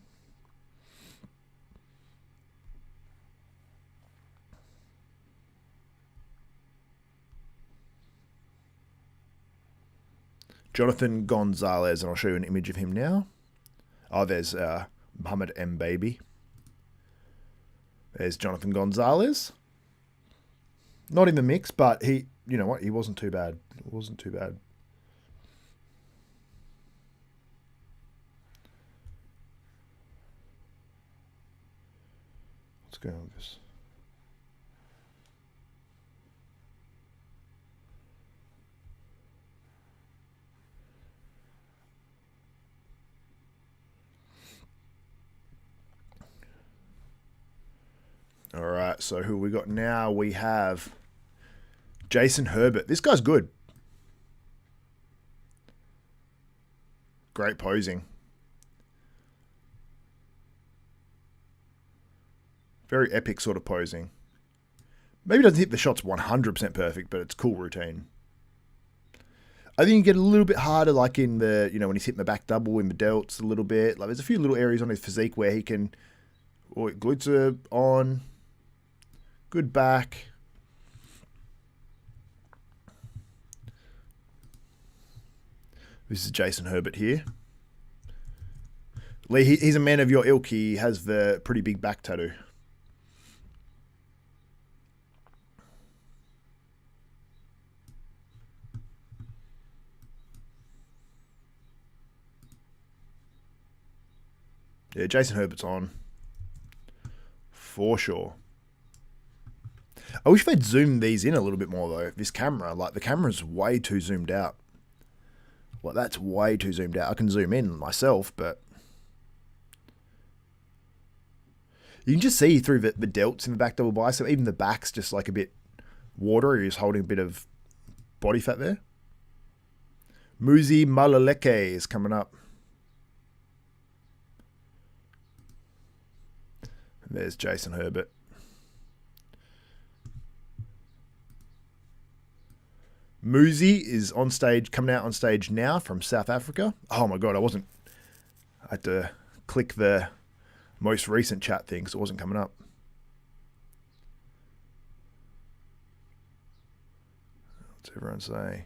Speaker 1: Jonathan Gonzalez, and I'll show you an image of him now. Oh, there's Muhammad M. Baby. There's Jonathan Gonzalez. Not in the mix, but he, you know what, he wasn't too bad. It wasn't too bad. What's going on with this? All right, so who we got now? We have Jason Herbert. This guy's good. Great posing. Very epic sort of posing. Maybe doesn't hit the shots 100% perfect, but it's cool routine. I think you get a little bit harder, like in the, you know, when he's hitting the back double in the delts a little bit. Like there's a few little areas on his physique where he can, glutes are on. Good back. This is Jason Herbert here. Lee, he's a man of your ilk. He has the pretty big back tattoo. Yeah, Jason Herbert's on. For sure. I wish they'd zoom these in a little bit more, though. This camera, like, the camera's way too zoomed out. Well, that's way too zoomed out. I can zoom in myself, but you can just see through the delts in the back double bicep. Even the back's just like a bit watery. He's holding a bit of body fat there. Muzi Malaleke is coming up. And there's Jason Herbert. Muzi is on stage, coming out on stage now from South Africa. Oh my God, I had to click the most recent chat thing because it wasn't coming up. What's everyone say?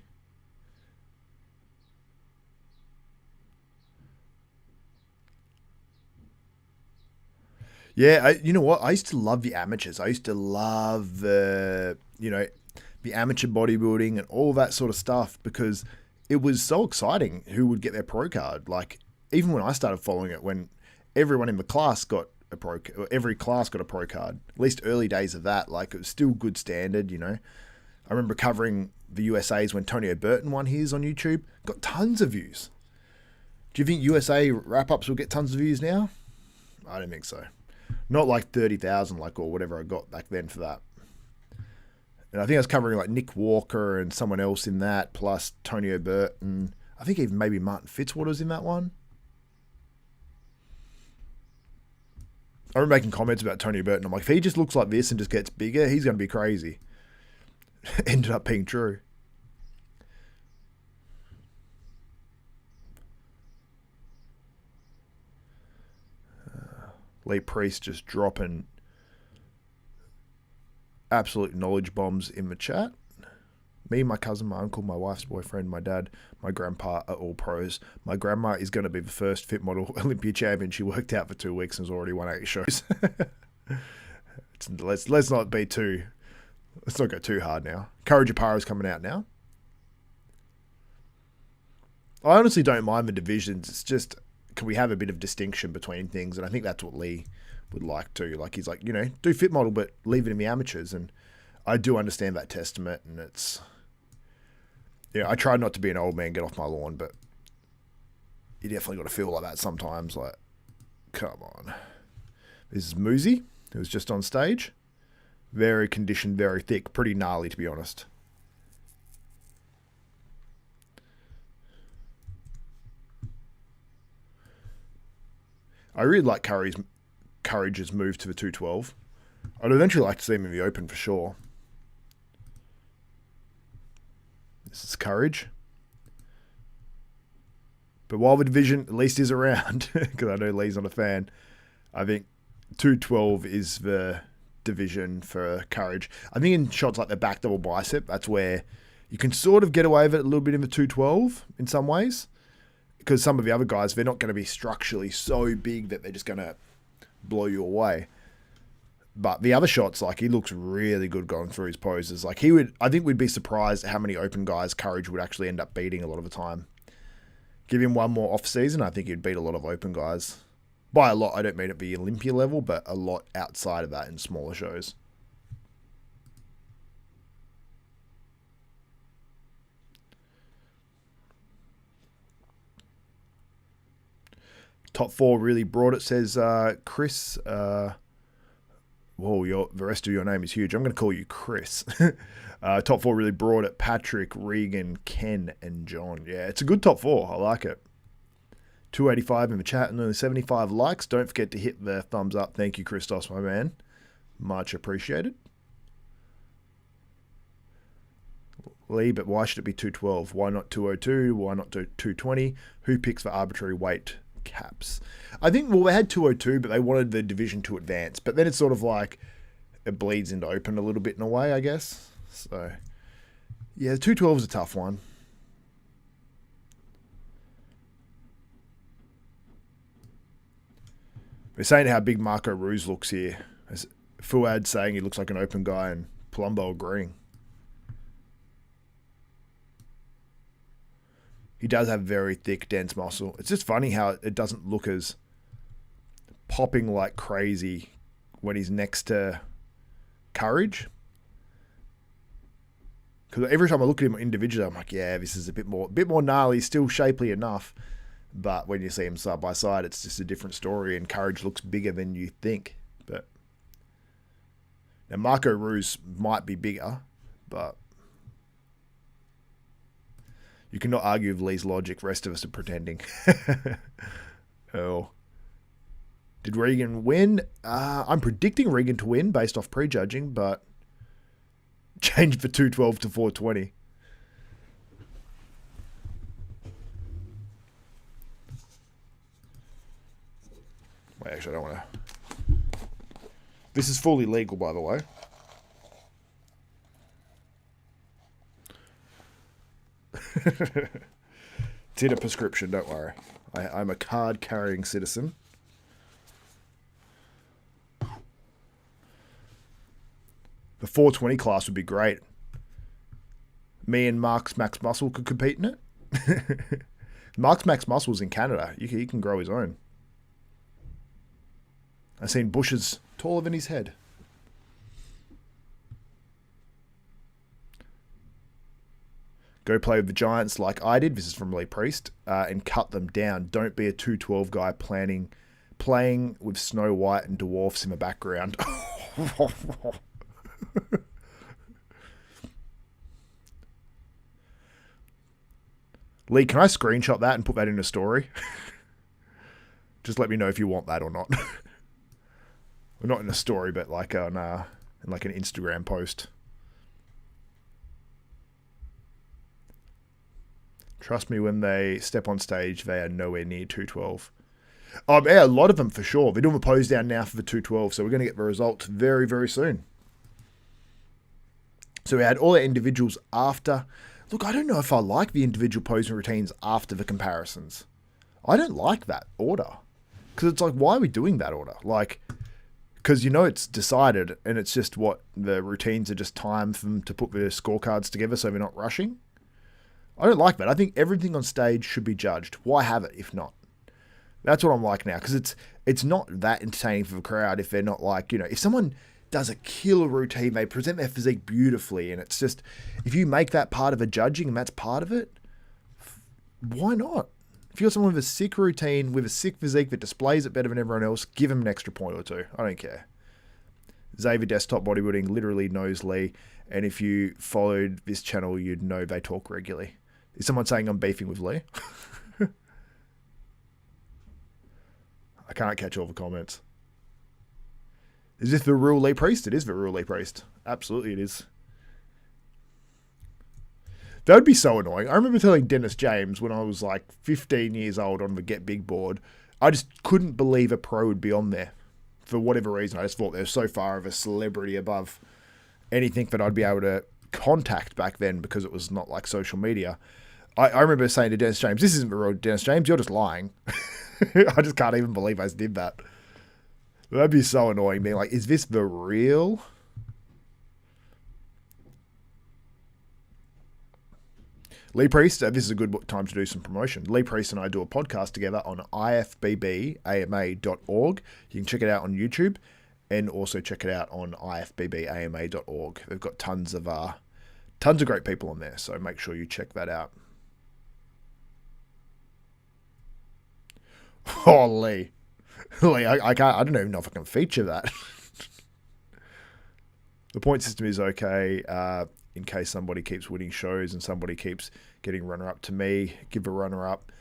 Speaker 1: Yeah, you know what? I used to love the amateurs. I used to love the, the amateur bodybuilding and all that sort of stuff because it was so exciting who would get their pro card. Like, even when I started following it, when everyone in the class got a pro, every class got a pro card, at least early days of that, like it was still good standard, I remember covering the USA's when Tonio Burton won his on YouTube. Got tons of views. Do you think USA wrap-ups will get tons of views now? I don't think so. Not like 30,000 like or whatever I got back then for that. And I think I was covering like Nick Walker and someone else in that, plus Tonio Burton. I think even maybe Martin Fitzwater's in that one. I remember making comments about Tonio Burton. I'm like, if he just looks like this and just gets bigger, he's going to be crazy. Ended up being true. Lee Priest just dropping absolute knowledge bombs in the chat. Me, my cousin, my uncle, my wife's boyfriend, my dad, my grandpa are all pros. My grandma is going to be the first fit model Olympia champion. She worked out for 2 weeks and has already won 8 shows. Let's not be too... Let's not go too hard now. Courage Opara is coming out now. I honestly don't mind the divisions. It's just, can we have a bit of distinction between things? And I think that's what Lee would like too. Like, he's like, you know, do fit model, but leave it in the amateurs. And I do understand that testament. And it's... Yeah, I try not to be an old man, get off my lawn, but you definitely got to feel like that sometimes. Like, come on. This is Moozy, who was just on stage. Very conditioned, very thick. Pretty gnarly, to be honest. I really like Courage's move to the 212. I'd eventually like to see him in the open for sure. This is Courage. But while the division at least is around, because I know Lee's not a fan, I think 212 is the division for Courage. I think in shots like the back double bicep, that's where you can sort of get away with it a little bit in the 212 in some ways. Because some of the other guys, they're not going to be structurally so big that they're just going to blow you away. But the other shots, like, he looks really good going through his poses. Like, I think we'd be surprised at how many open guys Courage would actually end up beating a lot of the time. Give him one more off season, I think he'd beat a lot of open guys. By a lot, I don't mean at the Olympia level, but a lot outside of that in smaller shows. Top 4 really broad, it says Chris. Whoa, the rest of your name is huge. I'm going to call you Chris. Top 4 really broad at Patrick, Regan, Ken, and John. Yeah, it's a good top 4. I like it. 285 in the chat and only 75 likes. Don't forget to hit the thumbs up. Thank you, Christos, my man. Much appreciated. Lee, but why should it be 212? Why not 202? Why not 220? Who picks the arbitrary weight caps? I think, well, they had 202, but they wanted the division to advance. But then it's sort of like it bleeds into open a little bit in a way, I guess. So, yeah, 212 is a tough one. We're saying how big Marco Ruse looks here. Fuad saying he looks like an open guy and Palumbo agreeing. He does have very thick, dense muscle. It's just funny how it doesn't look as popping like crazy when he's next to Courage. Because every time I look at him individually, I'm like, yeah, this is a bit more gnarly, still shapely enough. But when you see him side by side, it's just a different story, and Courage looks bigger than you think. But now Marco Ruse might be bigger, but you cannot argue with Lee's logic. The rest of us are pretending. Oh. Did Regan win? I'm predicting Regan to win based off prejudging, but changed for 212 to 420. Wait, actually, I don't want to. This is fully legal, by the way. It's in a prescription, don't worry. I'm a card-carrying citizen. The 420 class would be great. Me and Mark's Max Muscle could compete in it. Mark's Max Muscle's in Canada. He can grow his own. I've seen bushes taller than his head. Go play with the Giants like I did. This is from Lee Priest. And cut them down. Don't be a 212 guy playing with Snow White and dwarfs in the background. Lee, can I screenshot that and put that in a story? Just let me know if you want that or not. Well, not in a story, but like on in like an Instagram post. Trust me, when they step on stage, they are nowhere near 212. Yeah, a lot of them for sure. They're doing the pose down now for the 212, so we're going to get the results very, very soon. So we had all the individuals after. Look, I don't know if I like the individual posing routines after the comparisons. I don't like that order. Because it's like, why are we doing that order? Like, because you know it's decided, and it's just what the routines are just time for them to put the scorecards together so they're not rushing. I don't like that. I think everything on stage should be judged. Why have it if not? That's what I'm like now, because it's not that entertaining for the crowd if they're not like, you know, if someone does a killer routine, they present their physique beautifully, and it's just, if you make that part of a judging and that's part of it, why not? If you're someone with a sick routine, with a sick physique that displays it better than everyone else, give them an extra point or two. I don't care. Xavier Desktop Bodybuilding literally knows Lee, and if you followed this channel, you'd know they talk regularly. Is someone saying I'm beefing with Lee? I can't catch all the comments. Is this the real Lee Priest? It is the real Lee Priest. Absolutely it is. That would be so annoying. I remember telling Dennis James when I was like 15 years old on the Get Big board, I just couldn't believe a pro would be on there. For whatever reason, I just thought they were so far of a celebrity above anything that I'd be able to contact back then, because it was not like social media. I remember saying to Dennis James, this isn't the real Dennis James, you're just lying. I just can't even believe I did that. That'd be so annoying, being like, is this the real? Lee Priest, this is a good time to do some promotion. Lee Priest and I do a podcast together on ifbbama.org. You can check it out on YouTube and also check it out on ifbbama.org. They've got tons of great people on there, so make sure you check that out. Oh, Lee, I can't. I don't even know if I can feature that. The point system is okay in case somebody keeps winning shows and somebody keeps getting runner-up to me. Give a runner-up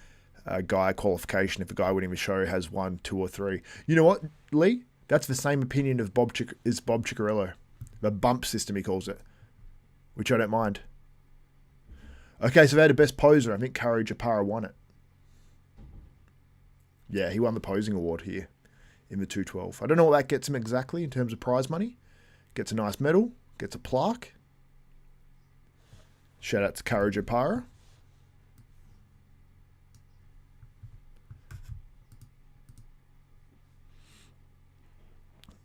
Speaker 1: guy qualification if a guy winning the show has 1, 2, or 3. You know what, Lee? That's the same opinion of Bob Ciccarello. The bump system, he calls it, which I don't mind. Okay, so they had a best poser. I think Courage Opara won it. Yeah, he won the posing award here in the 212. I don't know what that gets him exactly in terms of prize money. Gets a nice medal, gets a plaque. Shout out to Courage Opara.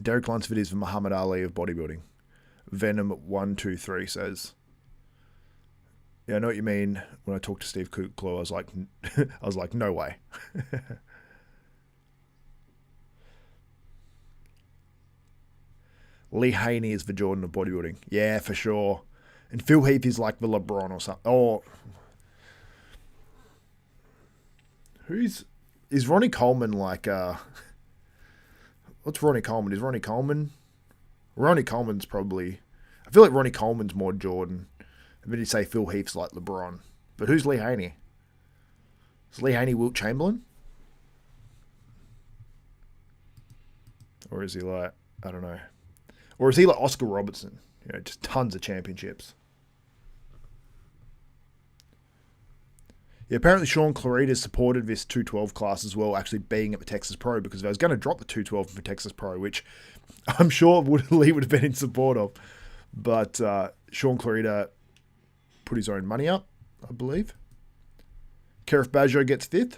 Speaker 1: Derek Lunsford is the Muhammad Ali of bodybuilding. Venom123 says, yeah, I know what you mean. When I talked to Steve Kuklo, I was like, no way. Lee Haney is the Jordan of bodybuilding. Yeah, for sure. And Phil Heath is like the LeBron or something. Oh, is Ronnie Coleman like? What's Ronnie Coleman? Is Ronnie Coleman? Ronnie Coleman's probably. I feel like Ronnie Coleman's more Jordan. And then you say Phil Heath's like LeBron. But who's Lee Haney? Is Lee Haney Wilt Chamberlain? Or is he like, I don't know. Or is he like Oscar Robertson? You know, just tons of championships. Yeah, apparently Sean Clarita supported this 212 class as well, actually being at the Texas Pro, because if I was going to drop the 212 for Texas Pro, which I'm sure Lee would have been in support of. But Sean Clarita put his own money up, I believe. Kerif Bajo gets 5th.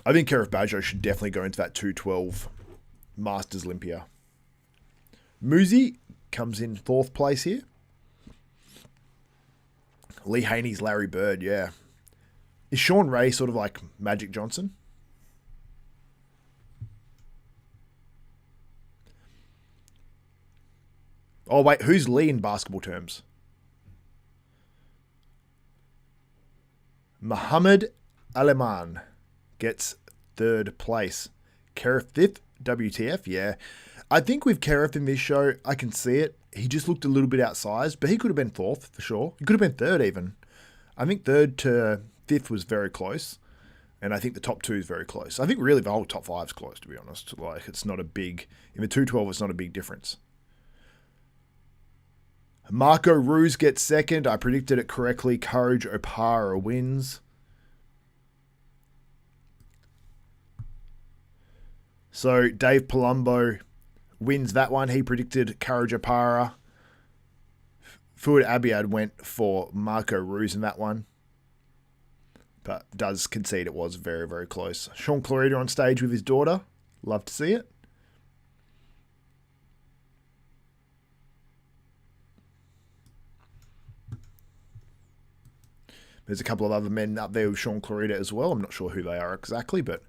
Speaker 1: I think Kerif Bajo should definitely go into that 212 Masters Olympia. Muzi comes in 4th place here. Lee Haney's Larry Bird, yeah. Is Sean Ray sort of like Magic Johnson? Oh, wait, who's Lee in basketball terms? Muhammad Aleman gets 3rd place. Kerif 5th, WTF, yeah. I think with Kerif in this show, I can see it. He just looked a little bit outsized, but he could have been 4th for sure. He could have been 3rd even. I think 3rd to 5th was very close. And I think the top 2 is very close. I think really the whole top 5 is close, to be honest. Like, it's not a big... In the 212, it's not a big difference. Marco Ruse gets 2nd. I predicted it correctly. Courage Opara wins. So, Dave Palumbo wins that one. He predicted Courage Opara. Fuad Abiad went for Marco Ruse in that one. But does concede it was very, very close. Sean Clarita on stage with his daughter. Love to see it. There's a couple of other men up there with Sean Clarita as well. I'm not sure who they are exactly, but...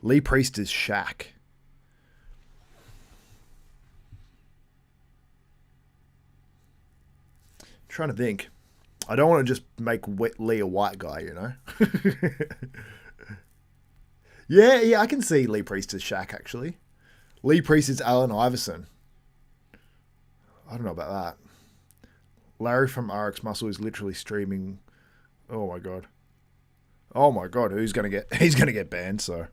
Speaker 1: Lee Priest is Shaq. Trying to think. I don't want to just make Lee a white guy, you know? yeah, I can see Lee Priest as Shaq, actually. Lee Priest is Allen Iverson. I don't know about that. Larry from RX Muscle is literally streaming. Oh my god. Oh my god, he's gonna get banned, so.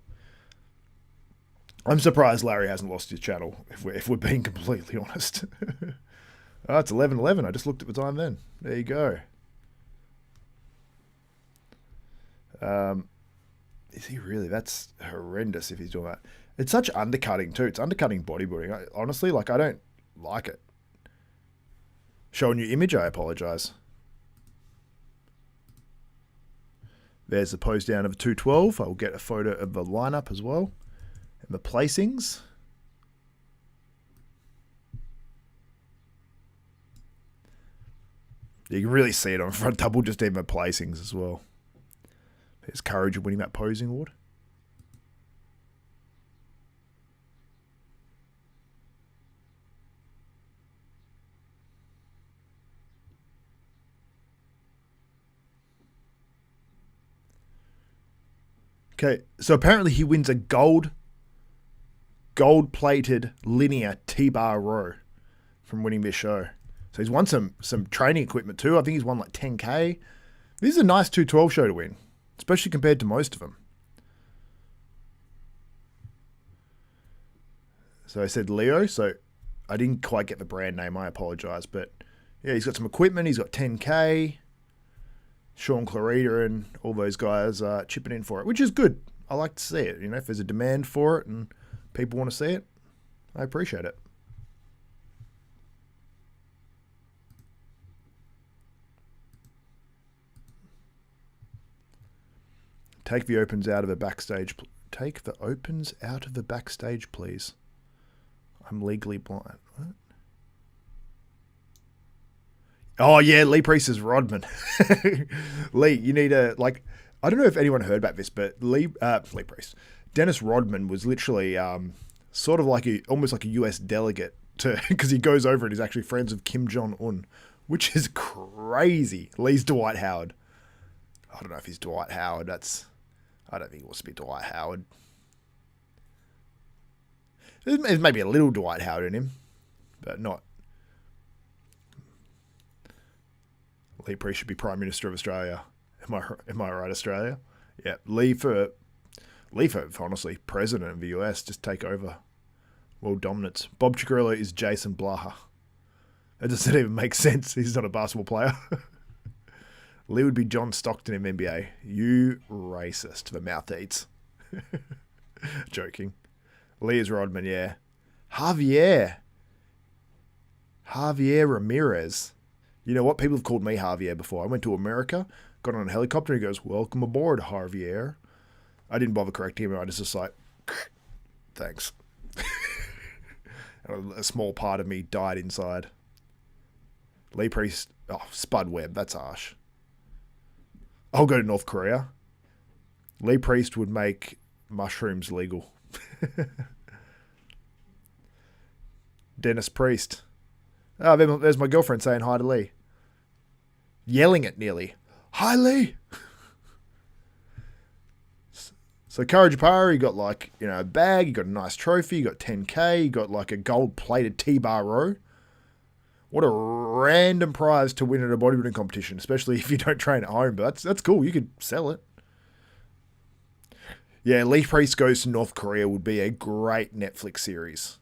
Speaker 1: I'm surprised Larry hasn't lost his channel, if we're being completely honest. Oh, it's 11:11. I just looked at the time then. There you go. Is he really? That's horrendous if he's doing that. It's such undercutting too. It's undercutting bodybuilding. Honestly, like, I don't like it. Showing you image, I apologize. There's the pose down of a 212. I'll get a photo of the lineup as well. And the placings. You can really see it on front double, just even the placings as well. There's Courage of winning that posing award. Okay, so apparently he wins a gold-plated linear T-bar row from winning this show. So he's won some training equipment too. I think he's won like 10K. This is a nice 212 show to win, especially compared to most of them. So I said Leo, so I didn't quite get the brand name. I apologize. But yeah, he's got some equipment. He's got 10K. Sean Clarita and all those guys chipping in for it, which is good. I like to see it. You know, if there's a demand for it and people want to see it, I appreciate it. Take the opens out of the backstage. Take the opens out of the backstage, please. I'm legally blind. What? Oh, yeah, Lee Priest is Rodman. Lee, you need a, like, I don't know if anyone heard about this, but Lee Priest. Dennis Rodman was literally sort of like almost like a US delegate to, because he goes over and he's actually friends with Kim Jong-un, which is crazy. Lee's Dwight Howard. I don't know if he's Dwight Howard. I don't think he wants to be Dwight Howard. There's maybe a little Dwight Howard in him, but not. Lee Priest should be Prime Minister of Australia. Am I right, Australia? Yeah, Lee for honestly President of the US. Just take over world dominance. Bob Chicarillo is Jason Blaha. That doesn't even make sense. He's not a basketball player. Lee would be John Stockton in NBA. You racist. The mouth eats. Joking. Lee is Rodman, yeah. Javier Ramirez. You know what? People have called me Javier before. I went to America, got on a helicopter, and he goes, "Welcome aboard, Javier." I didn't bother correcting him. I just like, thanks. A small part of me died inside. Lee Priest. Oh, Spud Webb. That's harsh. I'll go to North Korea. Lee Priest would make mushrooms legal. Dennis Priest. Oh, there's my girlfriend saying hi to Lee. Yelling it nearly. Hi, Lee. So Courage Opara, you got like, a bag, you got a nice trophy, you got 10K, you got like a gold-plated T-bar row. What a random prize to win at a bodybuilding competition, especially if you don't train at home. But that's cool. You could sell it. Yeah, Lee Priest Goes to North Korea would be a great Netflix series.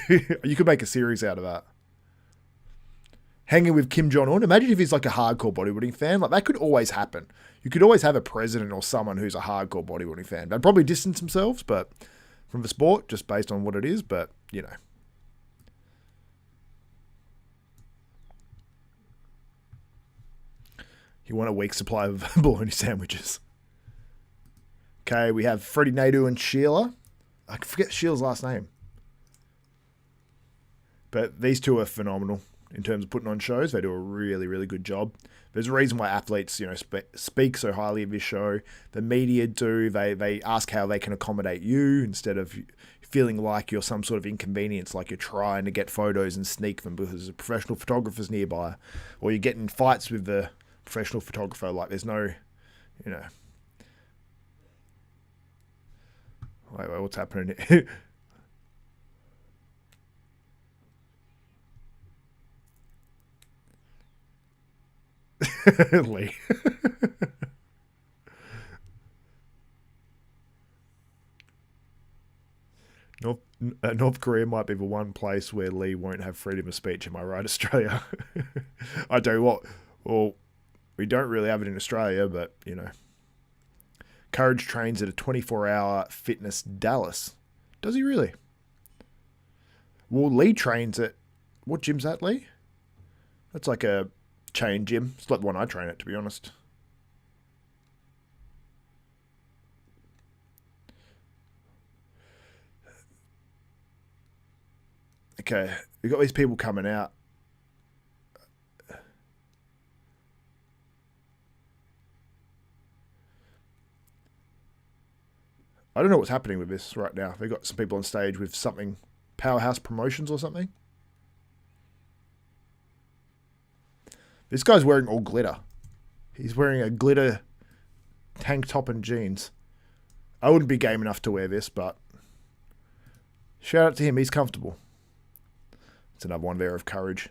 Speaker 1: You could make a series out of that. Hanging with Kim Jong-un. Imagine if he's like a hardcore bodybuilding fan. Like, that could always happen. You could always have a president or someone who's a hardcore bodybuilding fan. They'd probably distance themselves, but from the sport, just based on what it is. But, You want a week's supply of bologna sandwiches. Okay, we have Freddie Nadeau and Sheila. I forget Sheila's last name. But these two are phenomenal in terms of putting on shows. They do a really, really good job. There's a reason why athletes, speak so highly of this show. The media do. They ask how they can accommodate you instead of feeling like you're some sort of inconvenience, like you're trying to get photos and sneak them because there's professional photographers nearby, or you're getting fights with the professional photographer. Like, there's no, Wait, what's happening here? Lee. North Korea might be the one place where Lee won't have freedom of speech. Am I right, Australia? I tell you what. Well, we don't really have it in Australia, but, Courage trains at a 24-hour fitness Dallas. Does he really? Well, Lee trains at... What gym's that, Lee? That's like a chain gym. It's like the one I train at, to be honest. Okay, we got these people coming out. I don't know what's happening with this right now. They've got some people on stage with something, Powerhouse Promotions or something. This guy's wearing all glitter. He's wearing a glitter tank top and jeans. I wouldn't be game enough to wear this, but shout out to him. He's comfortable. It's another one there of courage.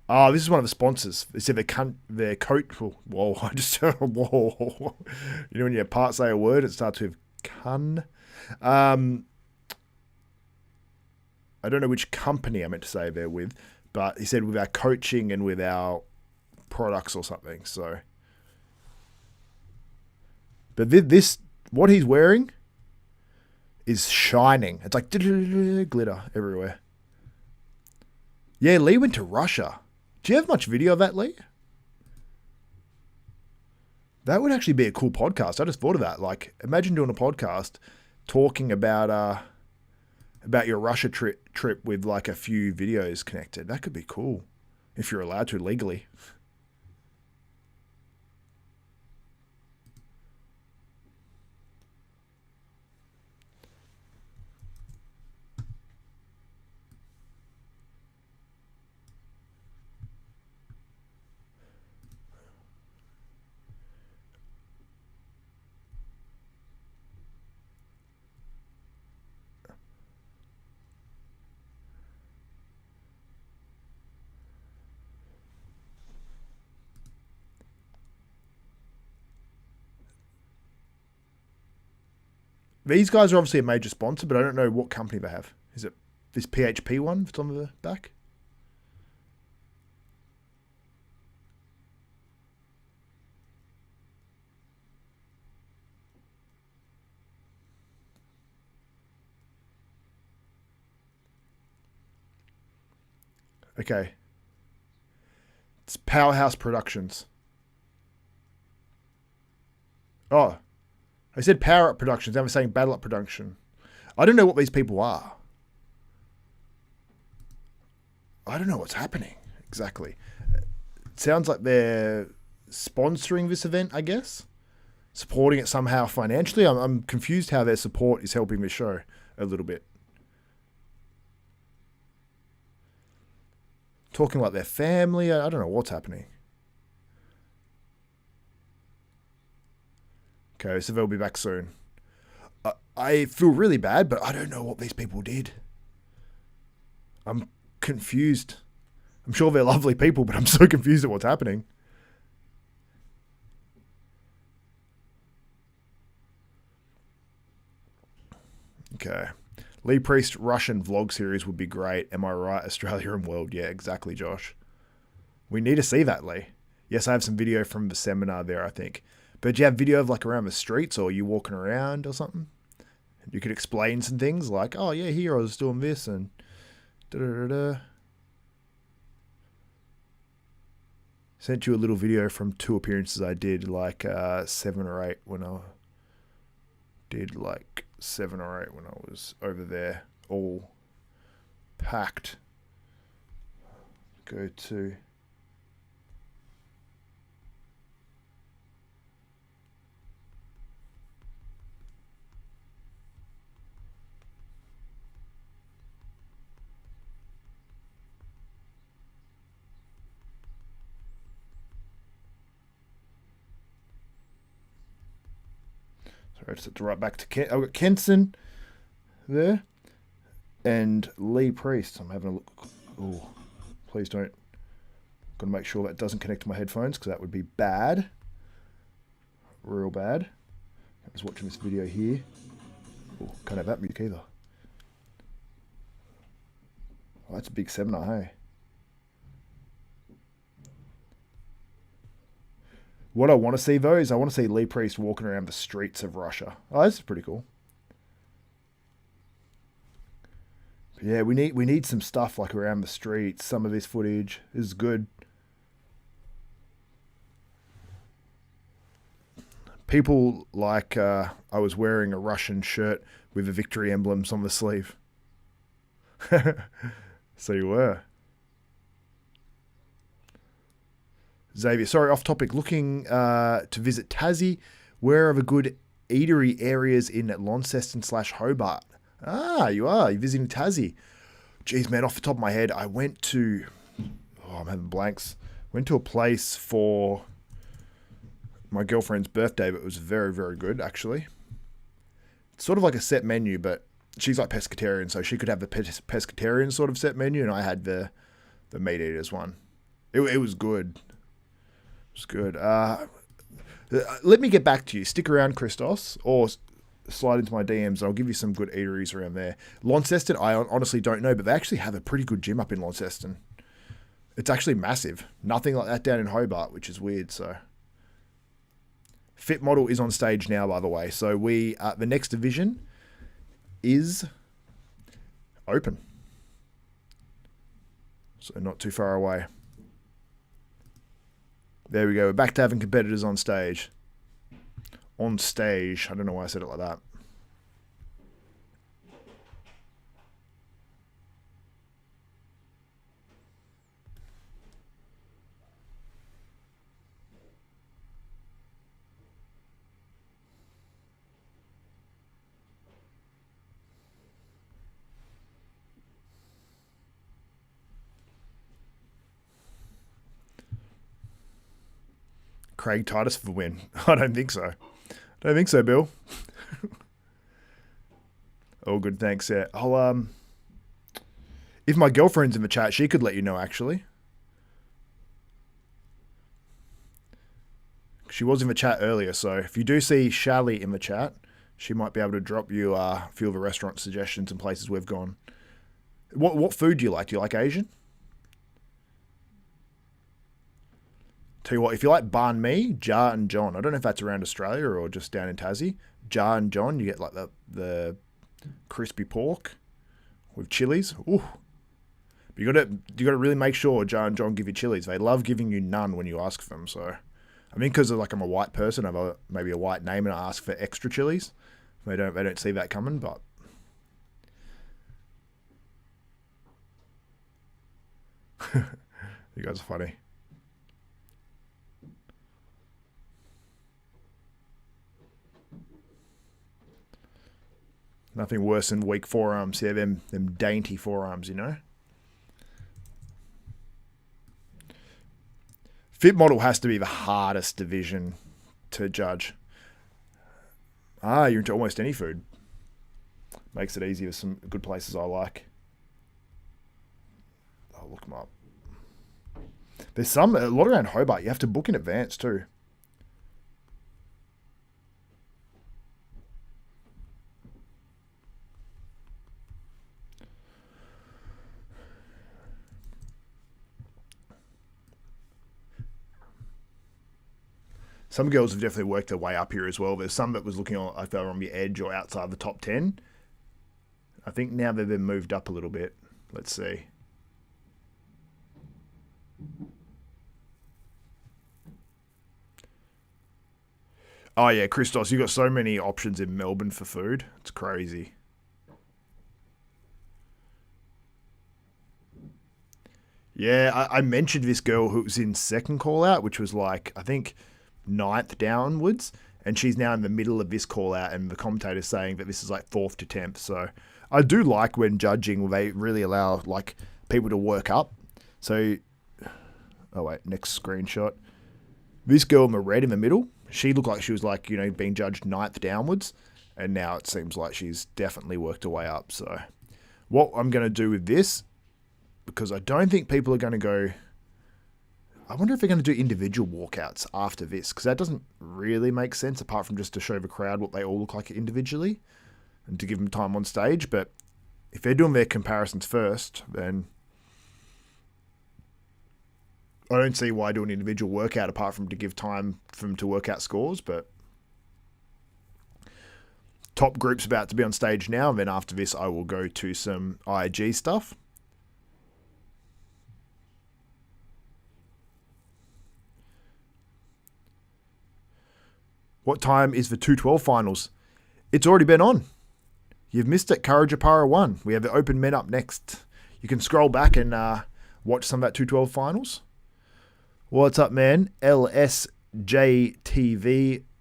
Speaker 1: Oh, this is one of the sponsors. They said their coat. Whoa, I just whoa. When you say a word, it starts with "cun." I don't know which company I meant to say they're with, but he said with our coaching and with our products or something. So, but this what he's wearing is shining. It's like glitter everywhere. Yeah, Lee went to Russia. Do you have much video of that, Lee? That would actually be a cool podcast. I just thought of that. Like, imagine doing a podcast talking about your Russia trip with like a few videos connected. That could be cool if you're allowed to legally. These guys are obviously a major sponsor, but I don't know what company they have. Is it this PHP one that's on the back? Okay. It's Powerhouse Productions. Oh. I said Power Up Productions. Now I'm saying Battle Up Production. I don't know what these people are. I don't know what's happening exactly. It sounds like they're sponsoring this event, I guess. Supporting it somehow financially. I'm confused how their support is helping this show a little bit. Talking like their family. I don't know what's happening. Okay, so they'll be back soon. I feel really bad, but I don't know what these people did. I'm confused. I'm sure they're lovely people, but I'm so confused at what's happening. Okay. Lee Priest Russian vlog series would be great. Am I right? Australia and world. Yeah, exactly, Josh. We need to see that, Lee. Yes, I have some video from the seminar there, I think. But do you have video of like around the streets or you walking around or something? You could explain some things like, oh yeah, here I was doing this and da-da-da-da. Sent you a little video from 2 appearances I did, like 7 or 8 when I did like 7 or 8 when I was over there, all packed. Go to I just have to write back to Ken. I've got Kenson there and Lee Priest. I'm having a look. Oh, please don't. Got to make sure that doesn't connect to my headphones because that would be bad. Real bad. I was watching this video here. Oh, can't have that music either. Oh, that's a big seminar, hey? What I want to see, though, is I want to see Lee Priest walking around the streets of Russia. Oh, this is pretty cool. But yeah, we need some stuff like around the streets. Some of this footage is good. People like I was wearing a Russian shirt with the victory emblems on the sleeve. So you were. Xavier, sorry, off topic. Looking to visit Tassie. Where are the good eatery areas in Launceston / Hobart? Ah, you are. You're visiting Tassie. Jeez, man, off the top of my head, I went to... Oh, I'm having blanks. Went to a place for my girlfriend's birthday, but it was very, very good, actually. It's sort of like a set menu, but she's like pescatarian, so she could have the pescatarian sort of set menu, and I had the meat eaters one. It was good. It's good. Let me get back to you. Stick around, Christos, or slide into my DMs. I'll give you some good eateries around there. Launceston, I honestly don't know, but they actually have a pretty good gym up in Launceston. It's actually massive. Nothing like that down in Hobart, which is weird. So, Fit Model is on stage now, by the way. So we the next division is open. So not too far away. There we go. We're back to having competitors on stage. On stage. I don't know why I said it like that. Craig Titus for the win. I don't think so. Don't think so, Bill. Oh, good. Thanks. Yeah. I'll if my girlfriend's in the chat, she could let you know. Actually, she was in the chat earlier. So if you do see Shally in the chat, she might be able to drop you a few of the restaurant suggestions and places we've gone. What food do you like? Do you like Asian? Tell you what, if you like banh mi, Jar and John. I don't know if that's around Australia or just down in Tassie. Jar and John, you get like the crispy pork with chilies. Ooh. But you gotta really make sure Jar and John give you chilies. They love giving you none when you ask for them. So I mean, because like I'm a white person, I have maybe a white name, and I ask for extra chilies. They don't see that coming, but you guys are funny. Nothing worse than weak forearms. Yeah, them dainty forearms, you know. Fit model has to be the hardest division to judge. You're into almost any food. Makes it easy with some good places I like. I'll look them up. There's a lot around Hobart. You have to book in advance too. Some girls have definitely worked their way up here as well. There's some that was looking like they were on the edge or outside the top 10. I think now they've been moved up a little bit. Let's see. Oh yeah, Christos, you've got so many options in Melbourne for food. It's crazy. Yeah, I mentioned this girl who was in second call out, which was like, I think, 9th downwards, and she's now in the middle of this call out, and the commentator's saying that this is like 4th to 10th. So I do like when judging, they really allow like people to work up. So, oh wait, next screenshot. This girl in the red in the middle, she looked like she was like, you know, being judged 9th downwards, and now it seems like she's definitely worked her way up. So what I'm going to do with this, because I don't think people are going to go, I wonder if they're going to do individual walkouts after this, because that doesn't really make sense apart from just to show the crowd what they all look like individually and to give them time on stage. But if they're doing their comparisons first, then I don't see why do an individual workout apart from to give time for them to work out scores. But top group's about to be on stage now, and then after this I will go to some IG stuff. What time is the 212 finals? It's already been on. You've missed it. Courage Opara 1. We have the open men up next. You can scroll back and watch some of that 212 finals. What's up, man? LSJTV.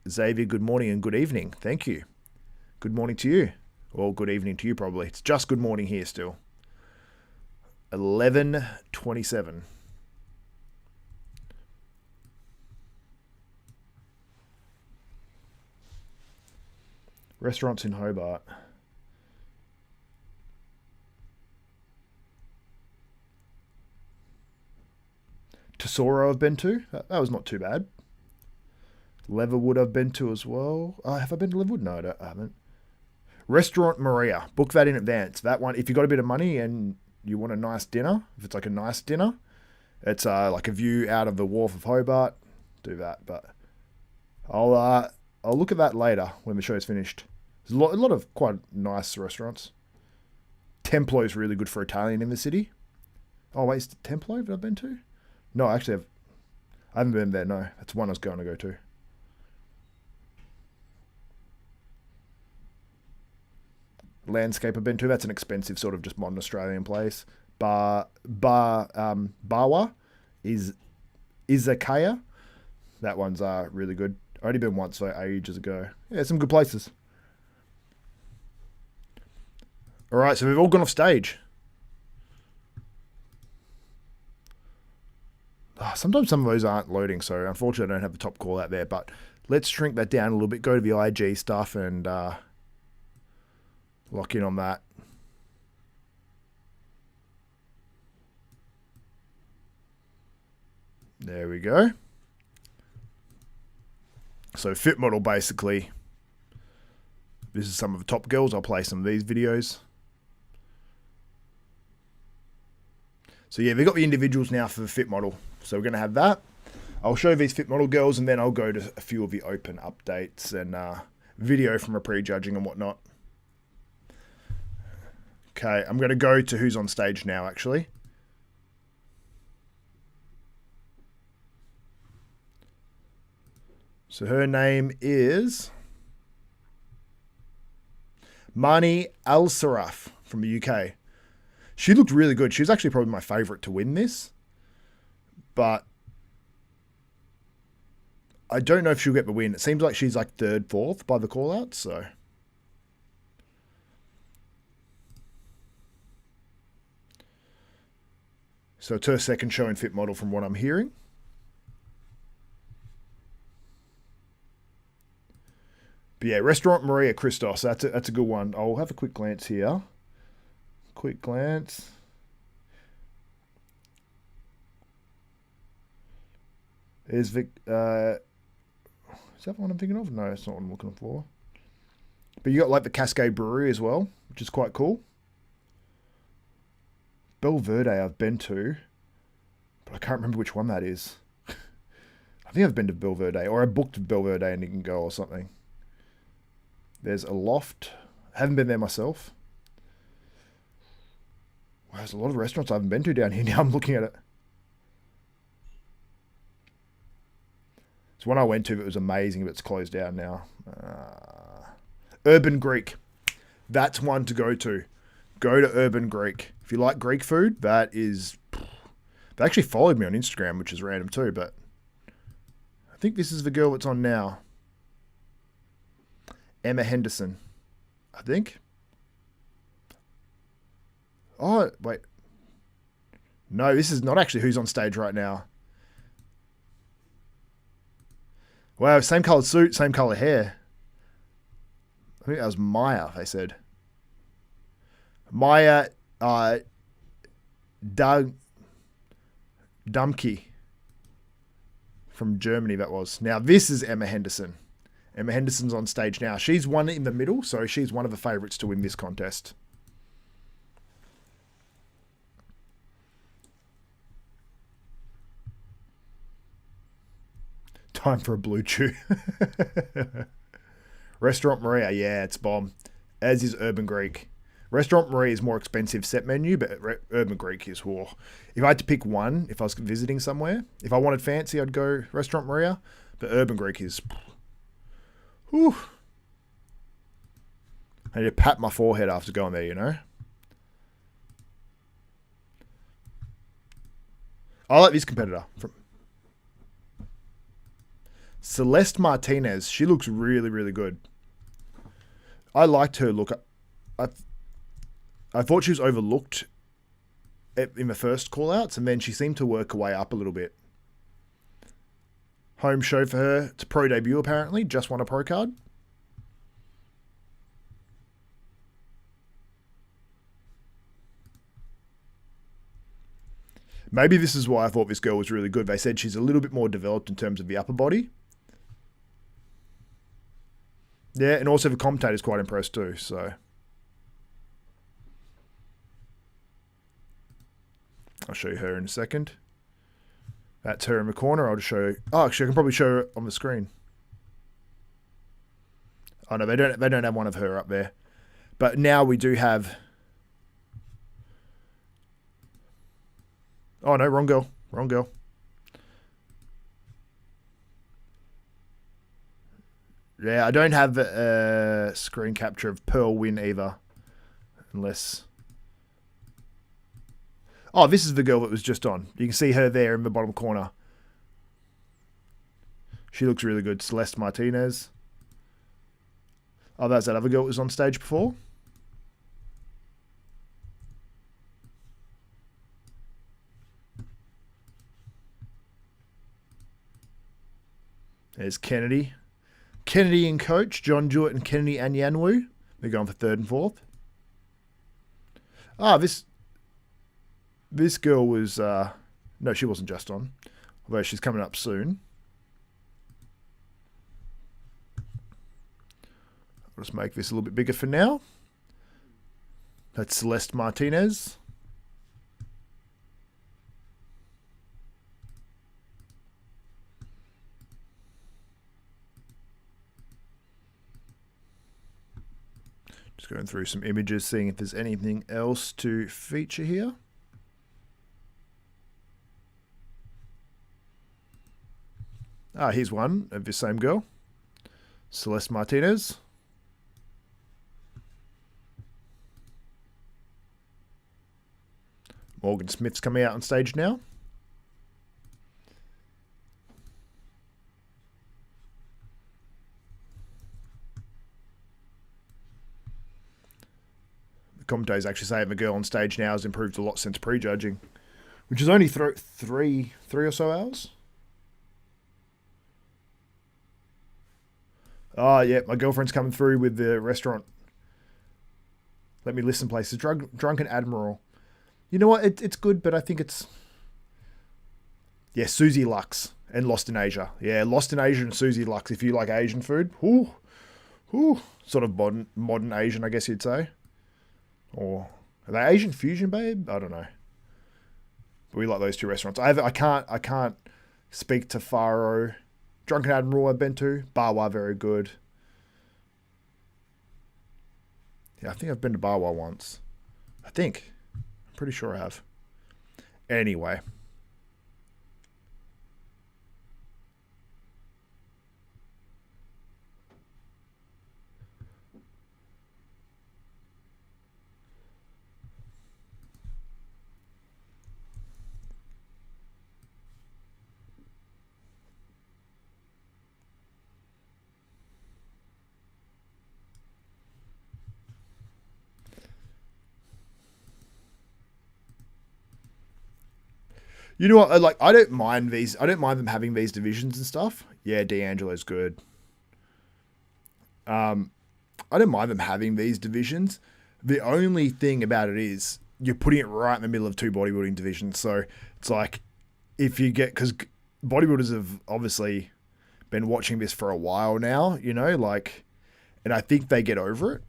Speaker 1: Xavier, good morning and good evening. Thank you. Good morning to you. Or good evening to you, probably. It's just good morning here still. 11:27. Restaurants in Hobart. Tesoro I've been to. That was not too bad. Leverwood I've been to as well. Have I been to Leverwood? No, I haven't. Restaurant Maria. Book that in advance. That one, if you got a bit of money and you want a nice dinner, if it's like a nice dinner, it's like a view out of the Wharf of Hobart, do that. But I'll look at that later when the show's finished. There's a lot of quite nice restaurants. Templo is really good for Italian in the city. Oh wait, is it Templo that I've been to? No, actually I haven't been there, no. That's one I was going to go to. Landscape I've been to. That's an expensive sort of just modern Australian place. Bawa is Izakaya. That one's really good. I only been once, so ages ago. Yeah, some good places. All right, so we've all gone off stage. Sometimes some of those aren't loading, so unfortunately I don't have the top call out there, but let's shrink that down a little bit, go to the IG stuff and lock in on that. There we go. So fit model basically. This is some of the top girls. I'll play some of these videos. So yeah, we've got the individuals now for the fit model. So we're going to have that. I'll show these fit model girls and then I'll go to a few of the open updates and video from a pre-judging and whatnot. Okay, I'm going to go to who's on stage now actually. So her name is Mani Al-Saraf from the UK. She looked really good. She was actually probably my favourite to win this. But I don't know if she'll get the win. It seems like she's like 3rd, 4th by the call-outs, so... So it's her second show in Fit Model from what I'm hearing. But yeah, Restaurant Maria Christos. That's a good one. I'll have a quick glance here. Quick glance. There's Vic. Is that the one I'm thinking of? No, it's not what I'm looking for. But you got like the Cascade Brewery as well, which is quite cool. Belverde I've been to, but I can't remember which one that is. I think I've been to Belverde, or I booked Belverde and didn't go or something. There's a Loft. Haven't been there myself. Wow, there's a lot of restaurants I haven't been to down here now. I'm looking at it. It's one I went to that was amazing, but it's closed down now. Urban Greek. That's one to go to. Go to Urban Greek. If you like Greek food, that is... They actually followed me on Instagram, which is random too, but... I think this is the girl that's on now. Emma Henderson, I think. Oh, wait. No, this is not actually who's on stage right now. Wow, same coloured suit, same colour hair. I think that was Maya, they said. Maya Dumke from Germany, that was. Now, this is Emma Henderson. Emma Henderson's on stage now. She's one in the middle, so she's one of the favourites to win this contest. Time for a blue chew. Restaurant Maria, yeah, it's bomb. As is Urban Greek. Restaurant Maria is more expensive set menu, but Urban Greek is war. If I had to pick one, if I was visiting somewhere, if I wanted fancy, I'd go Restaurant Maria, but Urban Greek is... Whew. I need to pat my forehead after going there, you know? I like this competitor. From Celeste Martinez. She looks really, really good. I liked her look. I thought she was overlooked in the first call-outs, and then she seemed to work her way up a little bit. Home show for her. It's a pro debut, apparently. Just won a pro card. Maybe this is why I thought this girl was really good. They said she's a little bit more developed in terms of the upper body. Yeah, and also the commentator's quite impressed too, so... I'll show you her in a second. That's her in the corner. I'll just show you. Oh, actually, I can probably show her on the screen. Oh no, they don't have one of her up there. But now we do have... Oh no, wrong girl. Wrong girl. Yeah, I don't have a screen capture of Pearl Wynn either. Unless... Oh, this is the girl that was just on. You can see her there in the bottom corner. She looks really good. Celeste Martinez. Oh, that's that other girl that was on stage before. There's Kennedy. Kennedy and coach, John Jewett and Kennedy Anyanwu. They're going for 3rd and 4th. Ah, this girl was... no, she wasn't just on. Although she's coming up soon. I'll just make this a little bit bigger for now. That's Celeste Martinez. Just going through some images, seeing if there's anything else to feature here. Here's one of this same girl. Celeste Martinez. Morgan Smith's coming out on stage now. The commentators actually say the girl on stage now has improved a lot since prejudging, which is only three or so hours. Oh, yeah, my girlfriend's coming through with the restaurant. Let me listen places. Drunken Admiral. You know what? It's good, but I think it's... Yeah, Susie Lux and Lost in Asia. Yeah, Lost in Asia and Susie Lux, if you like Asian food. Ooh. Sort of modern Asian, I guess you'd say. Or are they Asian fusion, babe? I don't know. But we like those two restaurants. I can't speak to Faro. Drunken Admiral I've been to. Bawa, very good. Yeah, I think I've been to Bawa once. I think. I'm pretty sure I have. Anyway. You know what? Like, I don't mind these. I don't mind them having these divisions and stuff. Yeah, D'Angelo's good. I don't mind them having these divisions. The only thing about it is you're putting it right in the middle of two bodybuilding divisions. So it's like if you get, because bodybuilders have obviously been watching this for a while now, you know, like, and I think they get over it,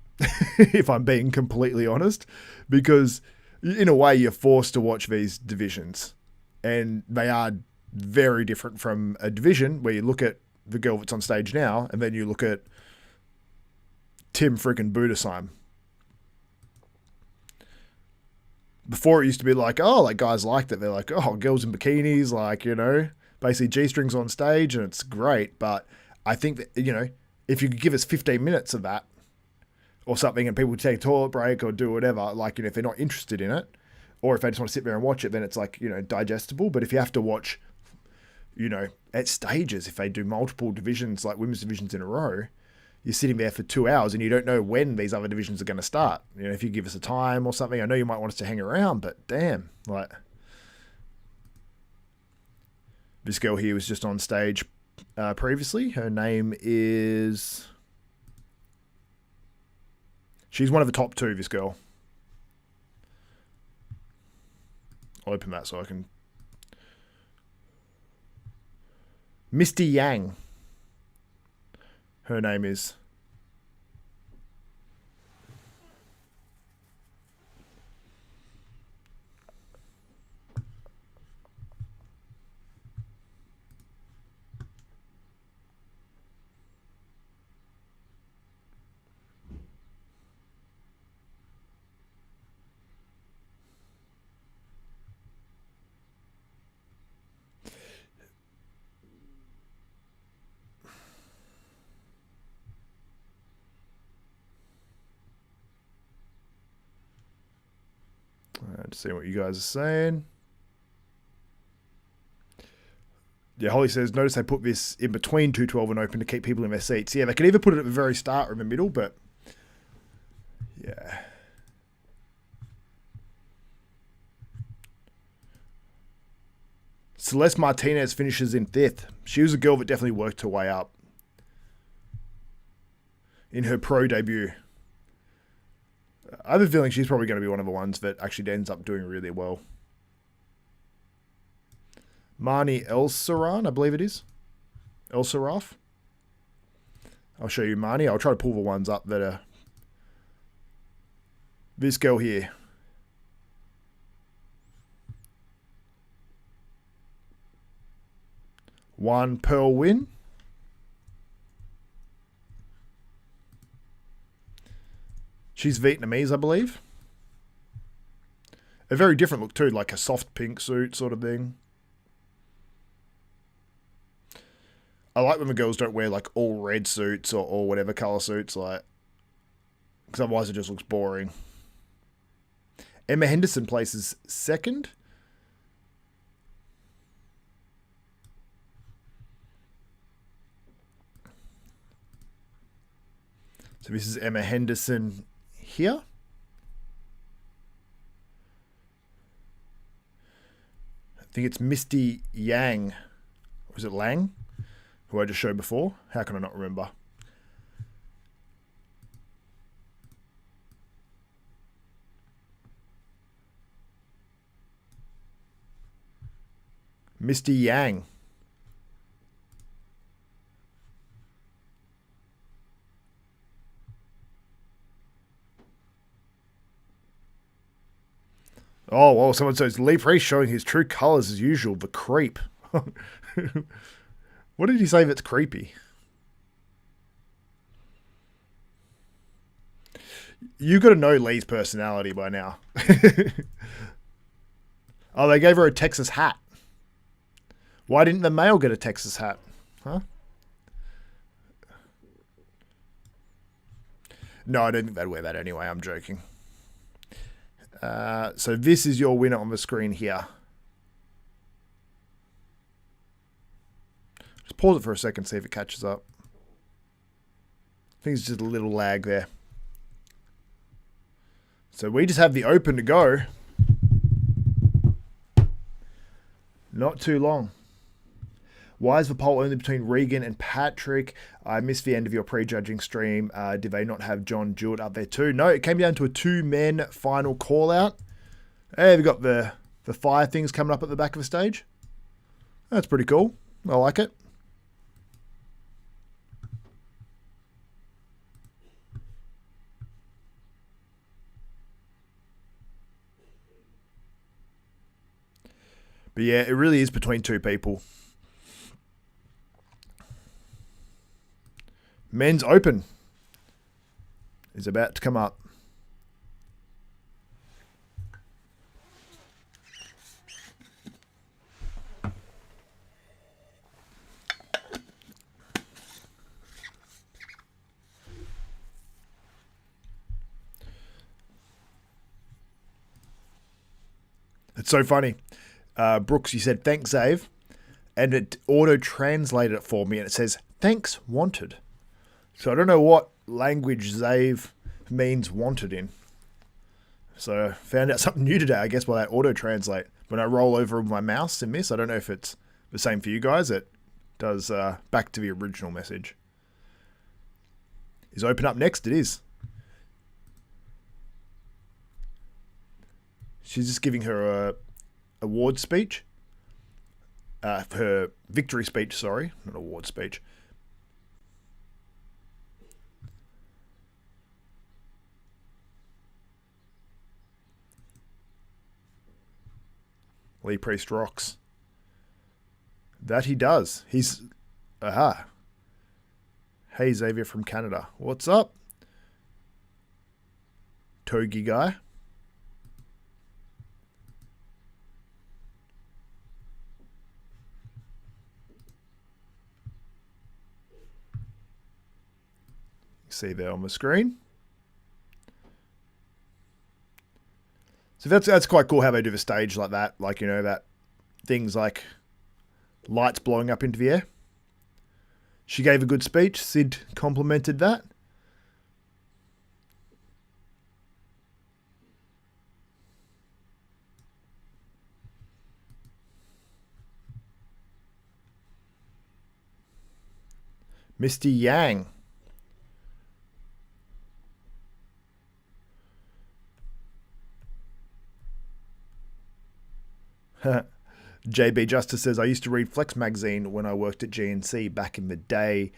Speaker 1: if I'm being completely honest, because in a way you're forced to watch these divisions. And they are very different from a division where you look at the girl that's on stage now and then you look at Tim freaking Budesheim. Before it used to be like, oh, like guys liked it. They're like, oh, girls in bikinis, like, you know, basically G-strings on stage and it's great. But I think that, you know, if you could give us 15 minutes of that or something and people take a toilet break or do whatever, like, you know, if they're not interested in it, or if they just want to sit there and watch it, then it's like, you know, digestible. But if you have to watch, you know, at stages, if they do multiple divisions, like women's divisions in a row, you're sitting there for 2 hours and you don't know when these other divisions are going to start. You know, if you give us a time or something, I know you might want us to hang around, but damn, like, this girl here was just on stage previously. Her name is... She's one of the top two, this girl. I'll open that so I can... Misty Yang. Her name is... to see what you guys are saying. Yeah, Holly says, notice they put this in between 212 and open to keep people in their seats. Yeah, they could either put it at the very start or in the middle, but yeah. Celeste Martinez finishes in 5th. She was a girl that definitely worked her way up in her pro debut. I have a feeling she's probably going to be one of the ones that actually ends up doing really well. Marnie El-Saran, I believe it is. El-Saraf. I'll show you Marnie. I'll try to pull the ones up that are... This girl here. One Pearl win. She's Vietnamese, I believe. A very different look too, like a soft pink suit sort of thing. I like when the girls don't wear like all red suits or whatever color suits, like, because otherwise it just looks boring. Emma Henderson places second. So this is Emma Henderson here. I think it's Misty Yang. Was it Lang? Who I just showed before. How can I not remember? Misty Yang. Oh, well, someone says Lee Priest showing his true colours as usual. The creep. What did he say that's creepy? You got to know Lee's personality by now. Oh, they gave her a Texas hat. Why didn't the male get a Texas hat? Huh? No, I don't think they'd wear that anyway. I'm joking. So this is your winner on the screen here. Just pause it for a second, see if it catches up. I think it's just a little lag there. So we just have the open to go. Not too long. Why is the poll only between Regan and Patrick? I missed the end of your prejudging stream. Did they not have John Jewett up there too? No, it came down to a 2-men final call out. Hey, we've got the fire things coming up at the back of the stage. That's pretty cool. I like it. But yeah, it really is between two people. Men's Open is about to come up. It's so funny. Brooks, you said, thanks, Zave. And it auto-translated it for me, and it says, thanks, wanted. So I don't know what language Zave means wanted in. So I found out something new today, I guess, by that auto-translate. When I roll over my mouse in this, I don't know if it's the same for you guys. It does back to the original message. Is Open up next? It is. She's just giving her a award speech. Her victory speech, sorry. Not award speech. Lee Priest rocks. That he does. He's... Aha. Hey, Xavier from Canada. What's up? Togi guy. See there on the screen. So that's quite cool how they do the stage like that. Like, you know, that things like lights blowing up into the air. She gave a good speech. Sid complimented that. Misty Yang. JB Justice says, I used to read Flex magazine when I worked at GNC back in the day.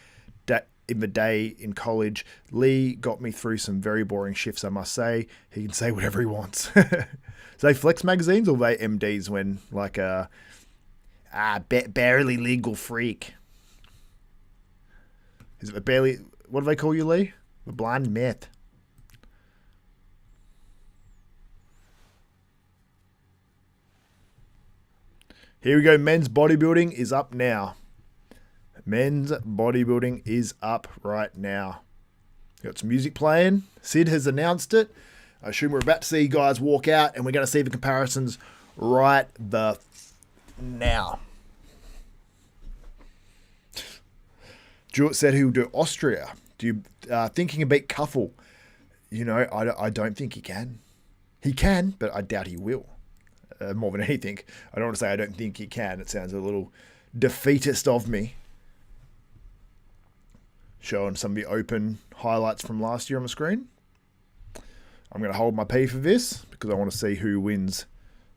Speaker 1: In college, Lee got me through some very boring shifts, I must say. He can say whatever he wants. So they Flex magazines or they MDs when like barely legal freak? Is it barely, what do they call you, Lee? The blind myth. Here we go. Men's bodybuilding is up now. Men's bodybuilding is up right now. Got some music playing. Sid has announced it. I assume we're about to see guys walk out, and we're going to see the comparisons right now. Jewett said he'll do Austria. Do you thinking of beat Cuffle? You know, I don't think he can. He can, but I doubt he will. More than anything, I don't want to say I don't think he can. It sounds a little defeatist of me. Showing some of the open highlights from last year on the screen. I'm going to hold my pee for this because I want to see who wins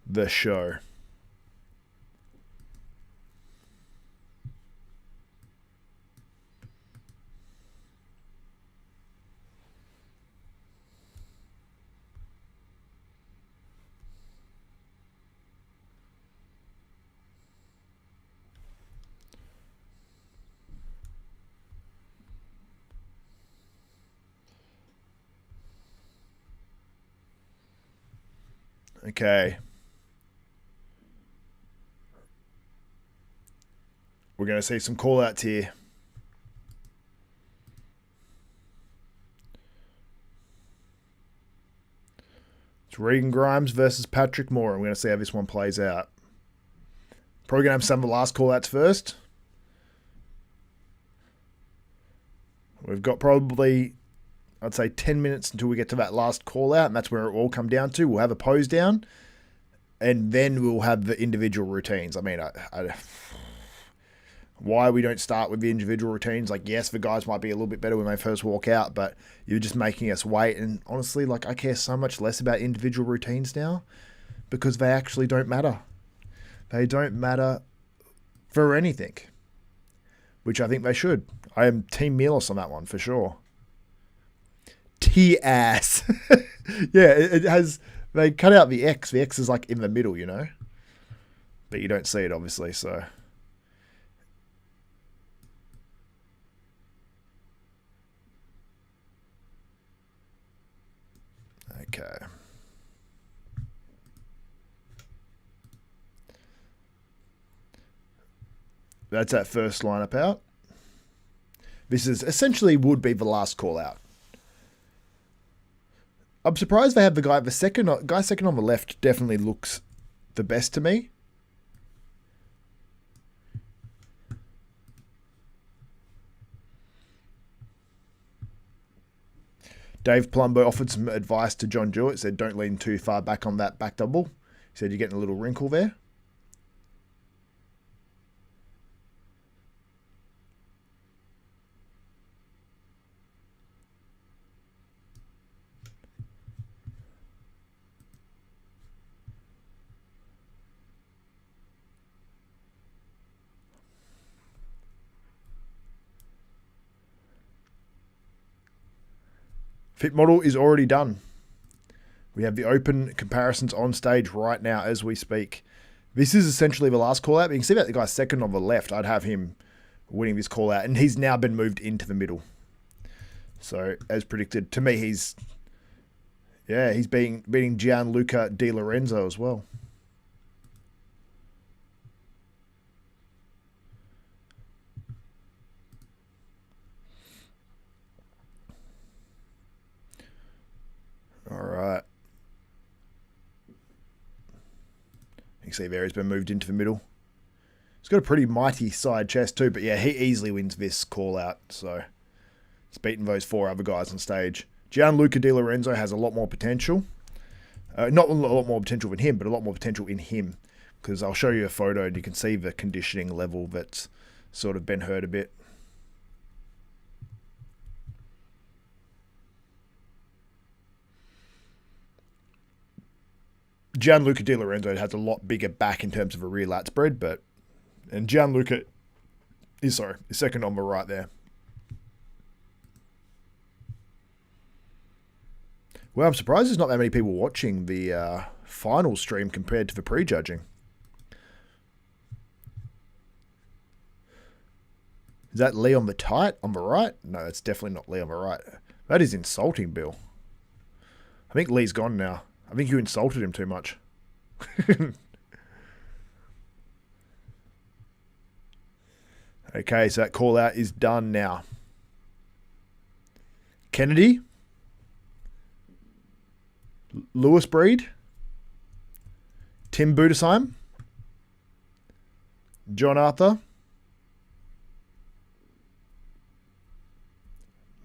Speaker 1: the show. Okay. We're going to see some call-outs here. It's Regan Grimes versus Patrick Moore. We're going to see how this one plays out. Probably going to have some of the last call-outs first. We've got probably, I'd say, 10 minutes until we get to that last call-out, and that's where it will all come down to. We'll have a pose down, and then we'll have the individual routines. I mean, why we don't start with the individual routines? Like, yes, the guys might be a little bit better when they first walk out, but you're just making us wait. And honestly, like, I care so much less about individual routines now because they actually don't matter. They don't matter for anything, which I think they should. I am Team Milos on that one for sure. T-ass. Yeah, it has, they cut out the X. The X is like in the middle, you know? But you don't see it, obviously, so. Okay. That's that first lineup out. This is essentially would be the last call out. I'm surprised they have the guy second on the left definitely looks the best to me. Dave Palumbo offered some advice to John Jewett, said don't lean too far back on that back double. He said you're getting a little wrinkle there. Fit model is already done. We have the open comparisons on stage right now as we speak. This is essentially the last call out. But you can see that the guy second on the left, I'd have him winning this call out. And he's now been moved into the middle. So as predicted, to me, he's beating Gianluca Di Lorenzo as well. All right. Xavier has been moved into the middle. He's got a pretty mighty side chest too, but yeah, he easily wins this call out. So he's beaten those four other guys on stage. Gianluca Di Lorenzo has a lot more potential. Not a lot more potential than him, but a lot more potential in him. Because I'll show you a photo and you can see the conditioning level that's sort of been hurt a bit. Gianluca Di Lorenzo has a lot bigger back in terms of a rear lat spread, and Gianluca is second on the right there. Well, I'm surprised there's not that many people watching the final stream compared to the prejudging. Is that Lee on the tight on the right? No, that's definitely not Lee on the right. That is insulting, Bill. I think Lee's gone now. I think you insulted him too much. Okay, so that call out is done now. Kennedy. Lewis Breed. Tim Budesheim. John Arthur.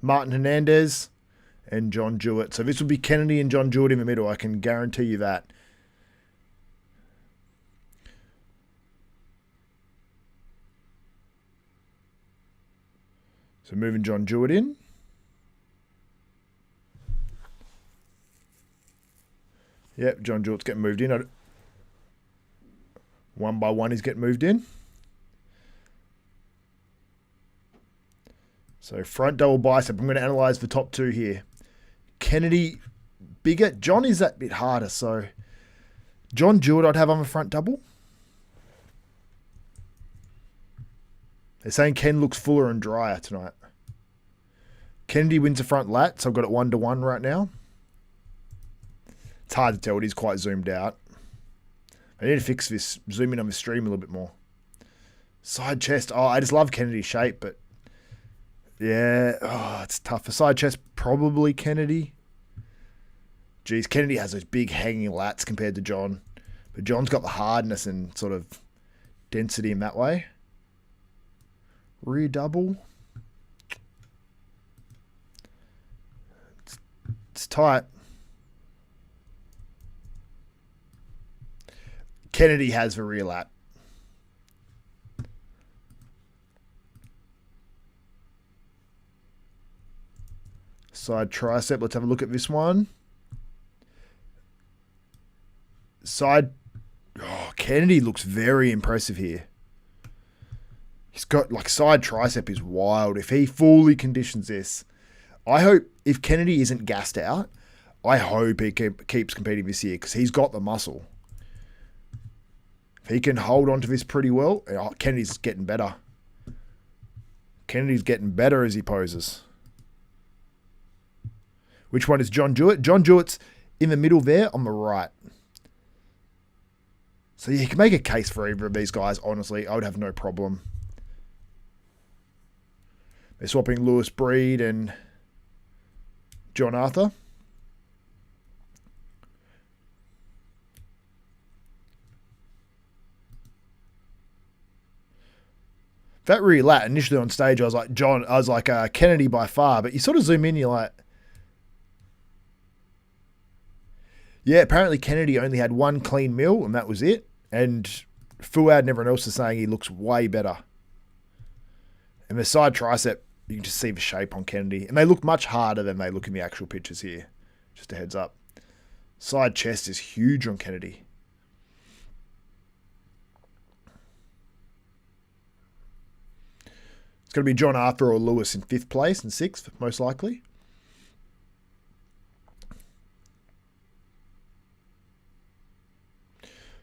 Speaker 1: Martin Hernandez. And John Jewett. So this will be Kennedy and John Jewett in the middle. I can guarantee you that. So moving John Jewett in. Yep, John Jewett's getting moved in. One by one, he's getting moved in. So front double bicep. I'm going to analyze the top two here. Kennedy, bigger. John is that bit harder. So John Jewett, I'd have on the front double. They're saying Ken looks fuller and drier tonight. Kennedy wins the front lat, so I've got it 1-to-1 right now. It's hard to tell. It is quite zoomed out. I need to fix this, zoom in on the stream a little bit more. Side chest. Oh, I just love Kennedy's shape, but yeah, it's tough. For side chest, probably Kennedy. Geez, Kennedy has those big hanging lats compared to John. But John's got the hardness and sort of density in that way. Rear double. It's tight. Kennedy has the rear lat. Side tricep. Let's have a look at this one. Side. Oh, Kennedy looks very impressive here. He's got, like, side tricep is wild. If he fully conditions this, I hope, if Kennedy isn't gassed out, I hope he keeps competing this year because he's got the muscle. If he can hold on to this pretty well, Kennedy's getting better. Kennedy's getting better as he poses. Which one is John Jewett? John Jewett's in the middle there on the right. So you can make a case for either of these guys, honestly. I would have no problem. They're swapping Lewis Breed and John Arthur. That rear lat, initially on stage, I was like Kennedy by far, but you sort of zoom in, you're like, yeah, apparently Kennedy only had one clean meal, and that was it. And Fuad and everyone else is saying he looks way better. And the side tricep, you can just see the shape on Kennedy. And they look much harder than they look in the actual pictures here. Just a heads up. Side chest is huge on Kennedy. It's going to be John Arthur or Lewis in 5th place and 6th, most likely.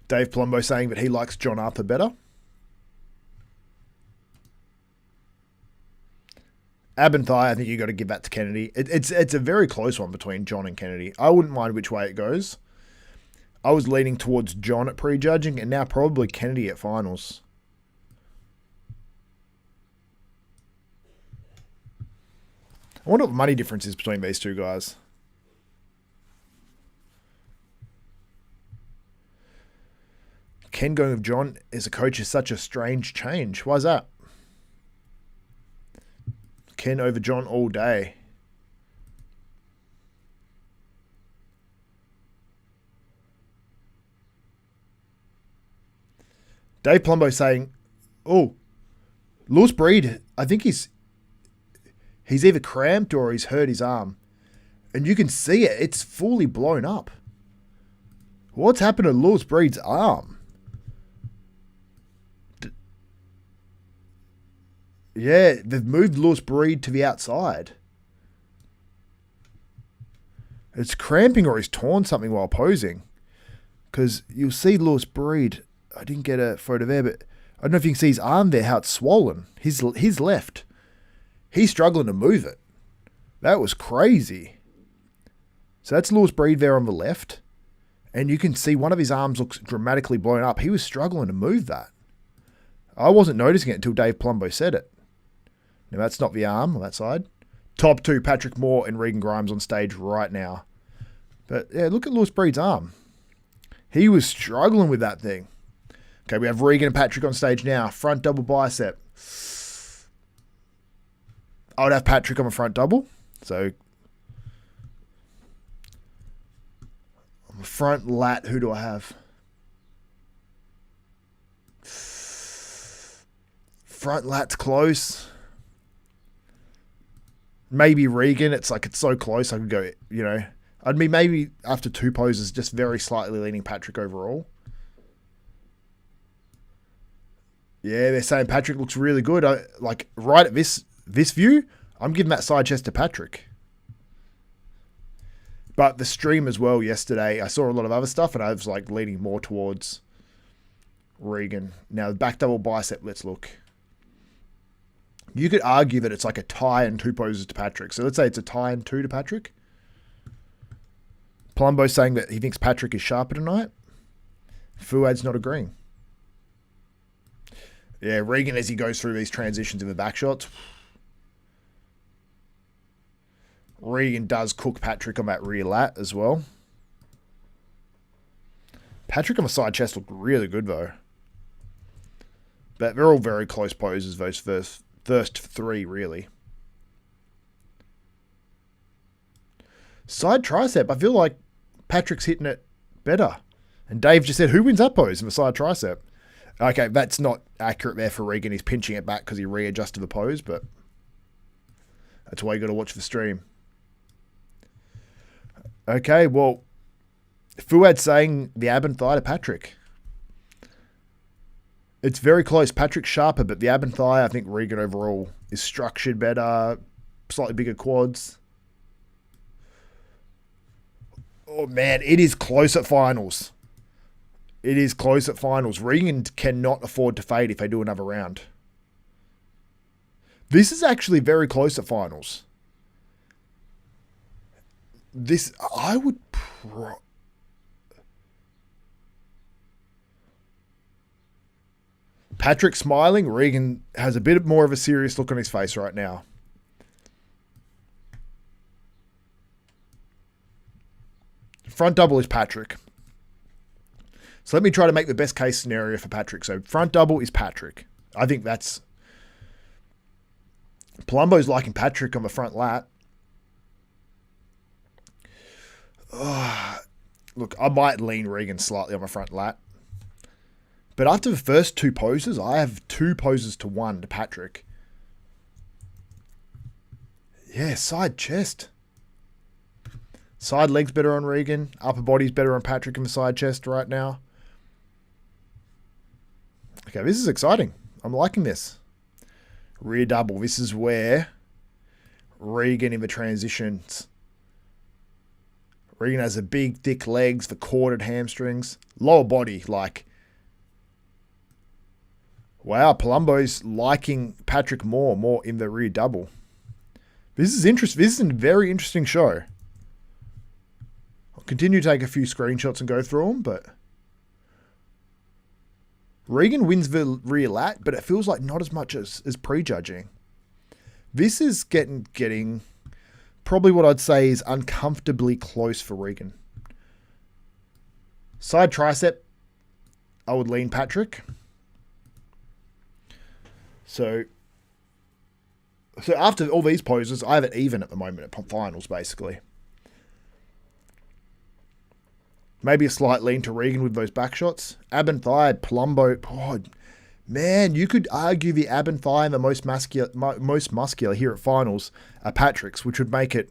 Speaker 1: Dave Palumbo saying that he likes John Arthur better. Ab and thigh, I think you got to give that to Kennedy. It's a very close one between John and Kennedy. I wouldn't mind which way it goes. I was leaning towards John at prejudging, and now probably Kennedy at finals. I wonder what the money difference is between these two guys. Ken going with John as a coach is such a strange change. Why is that? Ken over John all day. Dave Palumbo saying, oh, Lewis Breed, I think he's either cramped or he's hurt his arm. And you can see it. It's fully blown up. What's happened to Lewis Breed's arm? Yeah, they've moved Lewis Breed to the outside. It's cramping or he's torn something while posing. Because you'll see Lewis Breed. I didn't get a photo there, but I don't know if you can see his arm there, how it's swollen. His left. He's struggling to move it. That was crazy. So that's Lewis Breed there on the left. And you can see one of his arms looks dramatically blown up. He was struggling to move that. I wasn't noticing it until Dave Palumbo said it. Now, that's not the arm on that side. Top 2, Patrick Moore and Regan Grimes on stage right now. But, yeah, look at Lewis Breed's arm. He was struggling with that thing. Okay, we have Regan and Patrick on stage now. Front double bicep. I would have Patrick on the front double. So, on the front lat, who do I have? Front lat's close. Maybe Regan. It's so close. I could go, I'd be maybe after 2 poses, just very slightly leaning Patrick overall. Yeah, they're saying Patrick looks really good. Right at this view, I'm giving that side chest to Patrick. But the stream as well yesterday, I saw a lot of other stuff, and I was leaning more towards Regan. Now, the back double bicep, let's look. You could argue that it's a tie and 2 poses to Patrick. So let's say it's a tie and 2 to Patrick. Palumbo's saying that he thinks Patrick is sharper tonight. Fuad's not agreeing. Yeah, Regan, as he goes through these transitions in the back shots, Regan does cook Patrick on that rear lat as well. Patrick on the side chest looked really good, though. But they're all very close poses, those first 3, really. Side tricep, I feel like Patrick's hitting it better. And Dave just said, who wins that pose in the side tricep? Okay, that's not accurate there for Regan. He's pinching it back because he readjusted the pose, but that's why you got to watch the stream. Okay, well, Fuad's saying the ab and thigh to Patrick. It's very close. Patrick's sharper, but the ab and thigh, I think Regan overall is structured better, slightly bigger quads. Oh, man, it is close at finals. It is close at finals. Regan cannot afford to fade if they do another round. This is actually very close at finals. This, I would... Patrick smiling. Regan has a bit more of a serious look on his face right now. Front double is Patrick. So let me try to make the best case scenario for Patrick. So front double is Patrick. I think that's... Palumbo's liking Patrick on the front lat. Look, I might lean Regan slightly on my front lat. But after the first 2 poses, I have 2 poses to 1 to Patrick. Yeah, side chest. Side legs better on Regan. Upper body's better on Patrick in the side chest right now. Okay, this is exciting. I'm liking this. Rear double. This is where Regan in the transitions. Regan has the big, thick legs, the corded hamstrings. Lower body, wow, Palumbo's liking Patrick more in the rear double. This is interesting. This is a very interesting show. I'll continue to take a few screenshots and go through them, but Regan wins the rear lat, but it feels like not as much as prejudging. This is getting probably what I'd say is uncomfortably close for Regan. Side tricep, I would lean Patrick. So after all these poses, I have it even at the moment at finals, basically. Maybe a slight lean to Regan with those back shots. Ab and thigh, Palumbo. Oh, man, you could argue the ab and thigh and the most muscular here at finals are Patrick's, which would make it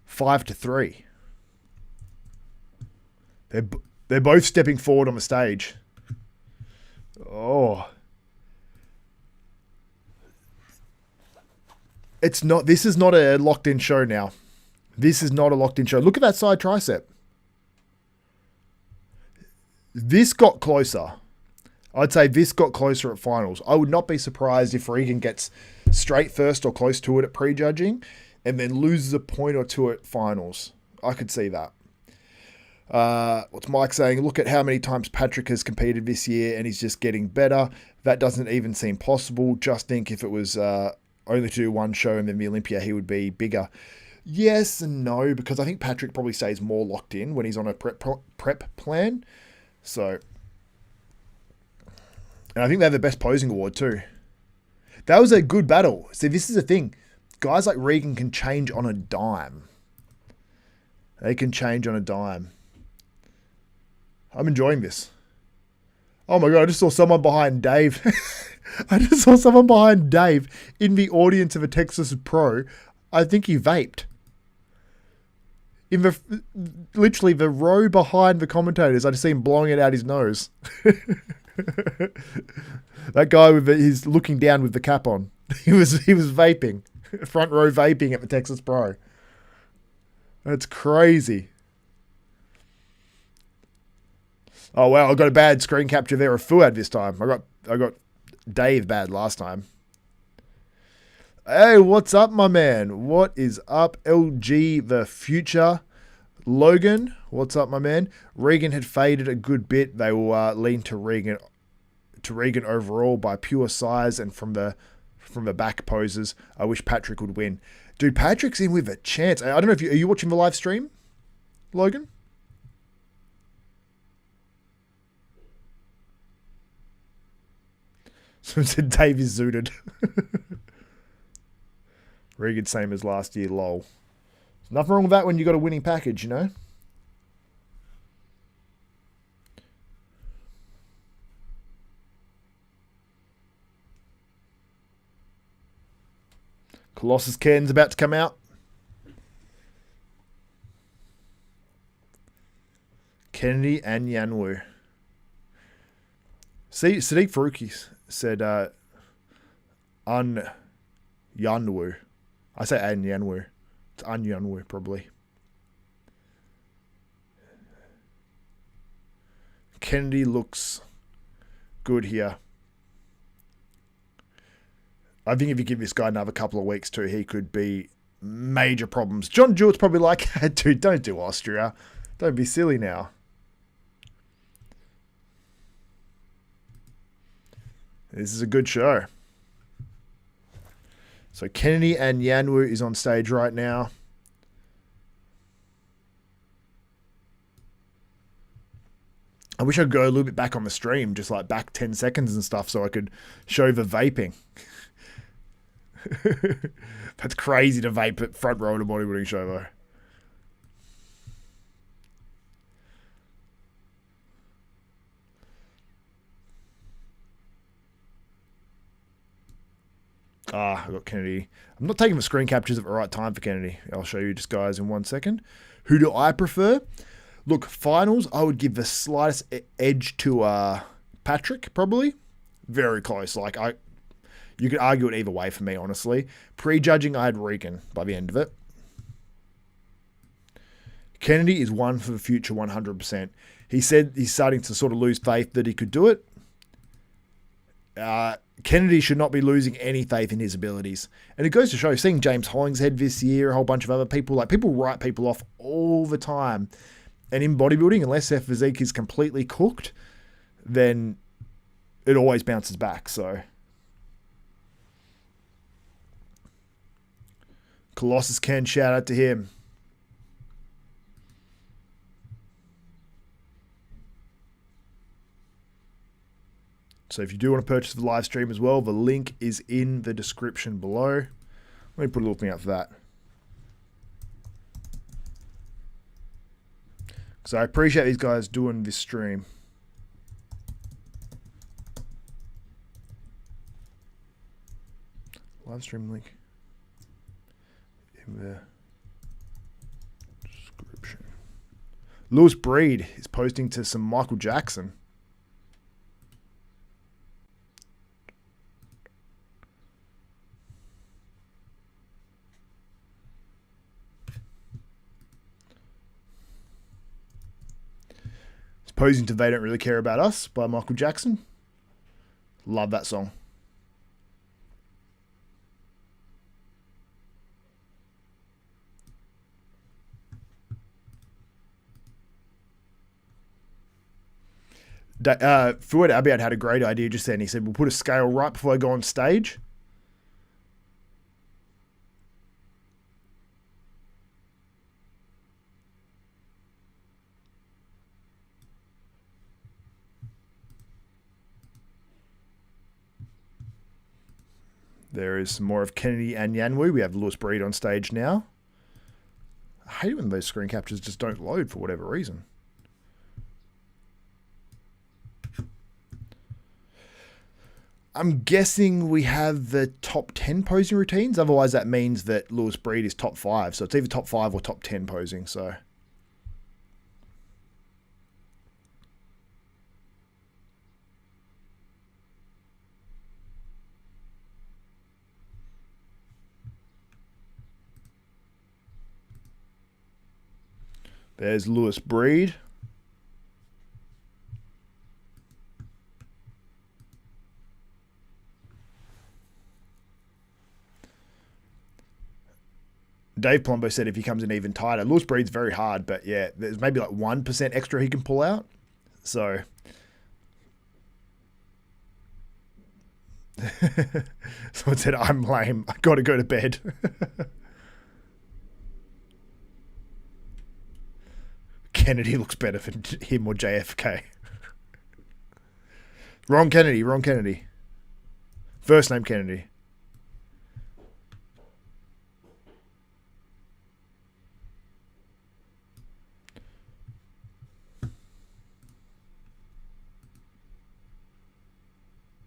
Speaker 1: 5-3. They're both stepping forward on the stage. Oh. This is not a locked-in show now. This is not a locked-in show. Look at that side tricep. This got closer. I'd say this got closer at finals. I would not be surprised if Regan gets straight first or close to it at prejudging and then loses a point or 2 at finals. I could see that. What's Mike saying? Look at how many times Patrick has competed this year and he's just getting better. That doesn't even seem possible. Just think if it was only to do one show and then the Olympia, he would be bigger. Yes and no, because I think Patrick probably stays more locked in when he's on a prep plan. So, and I think they have the best posing award too. That was a good battle. See, this is the thing. Guys like Regan can change on a dime. They can change on a dime. I'm enjoying this. Oh my God, I just saw someone behind Dave. I just saw someone behind Dave in the audience of a Texas Pro. I think he vaped. In the literally the row behind the commentators, I just see him blowing it out his nose. That guy with he's looking down with the cap on. He was vaping, front row vaping at the Texas Pro. That's crazy. Oh wow, I got a bad screen capture there of Fuad this time. I got Dave bad last time. Hey, what's up, my man? What is up, LG the Future? Logan, what's up, my man? Regan had faded a good bit. They will lean to Regan overall by pure size and from the back poses. I wish Patrick would win. Dude, Patrick's in with a chance. I don't know if are you watching the live stream, Logan? Someone said Dave is zooted. Regan same as last year, lol. There's nothing wrong with that when you got a winning package, you know? Colossus Ken's about to come out. Kennedy and Anyanwu. See, Sadiq Faruqi said Anyanwu. I say Anyanwu. It's Anyanwu, probably. Kennedy looks good here. I think if you give this guy another couple of weeks too, he could be major problems. John Jewett's probably like, dude, don't do Austria. Don't be silly now. This is a good show. So Kennedy and Anyanwu is on stage right now. I wish I could go a little bit back on the stream, just like back 10 seconds and stuff so I could show the vaping. That's crazy to vape at front row of a bodybuilding show though. I got Kennedy. I'm not taking the screen captures at the right time for Kennedy. I'll show you just guys in 1 second. Who do I prefer? Look, finals, I would give the slightest edge to Patrick, probably. Very close. Like, you could argue it either way for me, honestly. Prejudging, I had Regan by the end of it. Kennedy is one for the future 100%. He said he's starting to sort of lose faith that he could do it. Kennedy should not be losing any faith in his abilities. And it goes to show, seeing James Hollingshead this year, a whole bunch of other people, like people write people off all the time. And in bodybuilding, unless their physique is completely cooked, then it always bounces back. So Colossus Ken, shout out to him. So if you do want to purchase the live stream as well, the link is in the description below. Let me put a little thing up for that. So I appreciate these guys doing this stream. Live stream link in the description. Lewis Breed is posting to some Michael Jackson. Posing to They Don't Really Care About Us by Michael Jackson. Love that song. Fuad Abiad had a great idea just then. He said, we'll put a scale right before I go on stage. There is some more of Kennedy and Anyanwu. We have Lewis Breed on stage now. I hate it when those screen captures just don't load for whatever reason. I'm guessing we have the top 10 posing routines. Otherwise, that means that Lewis Breed is top 5. So it's either top 5 or top 10 posing. So there's Lewis Breed. Dave Plumbo said if he comes in even tighter, Lewis Breed's very hard, but yeah, there's maybe like 1% extra he can pull out. So someone said, I'm lame. I got to go to bed. Kennedy looks better for him or JFK. Wrong Kennedy. First name Kennedy.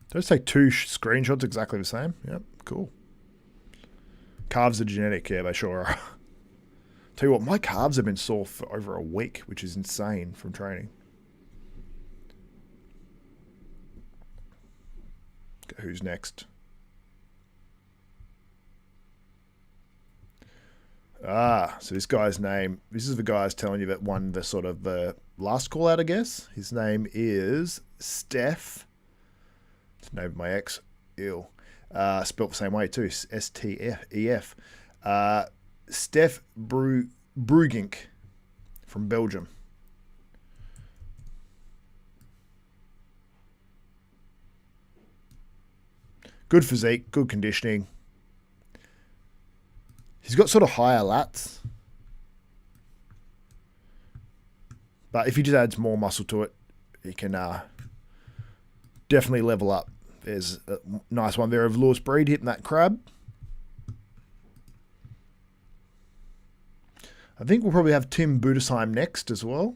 Speaker 1: Those take 2 screenshots exactly the same. Yep, cool. Calves are genetic, yeah, they sure are. Tell you what, my calves have been sore for over a week, which is insane from training. Okay, who's next? So this guy's name, this is the guy I was telling you that won the sort of the last call out, I guess. His name is Steph. It's the name of my ex. Ew. Spelt the same way too. S-T-F-E-F. Steph Brugink from Belgium. Good physique, good conditioning. He's got sort of higher lats. But if he just adds more muscle to it, he can definitely level up. There's a nice one there of Lewis Breed hitting that crab. I think we'll probably have Tim Budesheim next as well.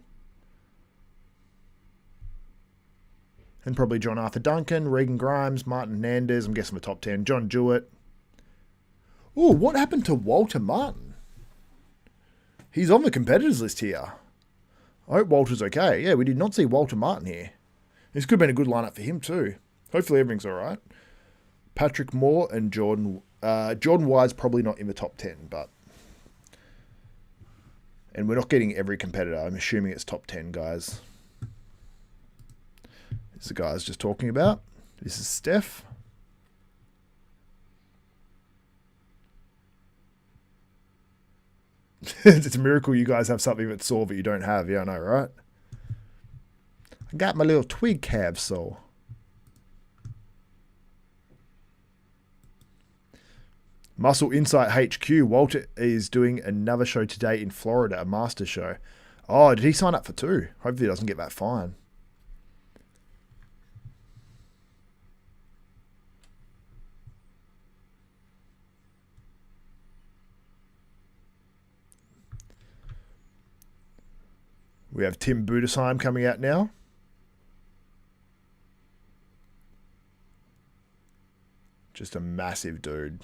Speaker 1: And probably John Arthur Duncan, Regan Grimes, Martin Hernandez. I'm guessing the top 10. John Jewett. Oh, what happened to Walter Martin? He's on the competitors list here. I hope Walter's okay. Yeah, we did not see Walter Martin here. This could have been a good lineup for him too. Hopefully everything's all right. Patrick Moore and Jordan. Jordan Wise probably not in the top 10, but... And we're not getting every competitor. I'm assuming it's top 10, guys. This is the guy I was just talking about. This is Steph. It's a miracle you guys have something that's sore that you don't have. Yeah, I know, right? I got my little twig calf sore. Muscle Insight HQ. Walter is doing another show today in Florida, a master show. Oh, did he sign up for 2? Hopefully he doesn't get that fine. We have Tim Budesheim coming out now. Just a massive dude.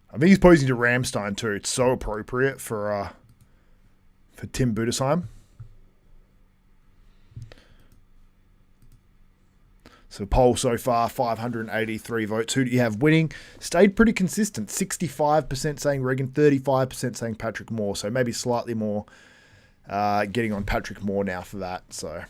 Speaker 1: I think he's posing to Ramstein too. It's so appropriate for Tim Budesheim. So poll so far, 583 votes. Who do you have winning? Stayed pretty consistent. 65% saying Regan, 35% saying Patrick Moore. So maybe slightly more getting on Patrick Moore now for that. So.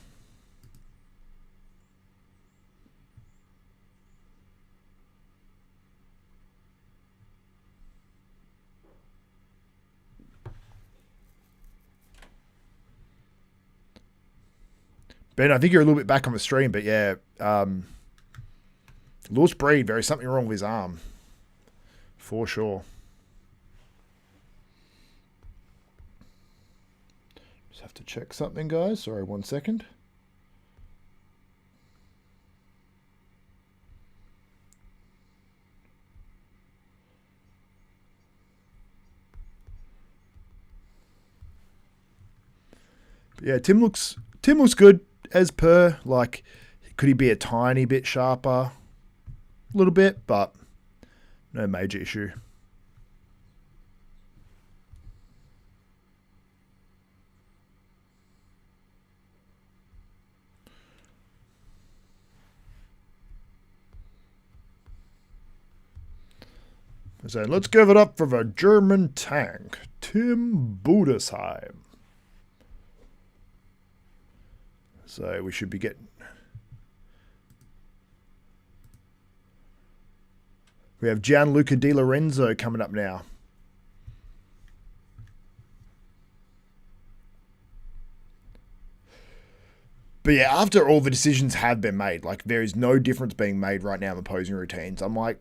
Speaker 1: Ben, I think you're a little bit back on the stream, but yeah, Lewis Breed, there is something wrong with his arm. For sure. Just have to check something, guys. Sorry, 1 second. But yeah, Tim looks good as per. Like, could he be a tiny bit sharper? A little bit, but no major issue. So let's give it up for the German tank, Tim Budesheim. So we should be getting... We have Gianluca Di Lorenzo coming up now. But yeah, after all the decisions have been made, like there is no difference being made right now in the posing routines. I'm like,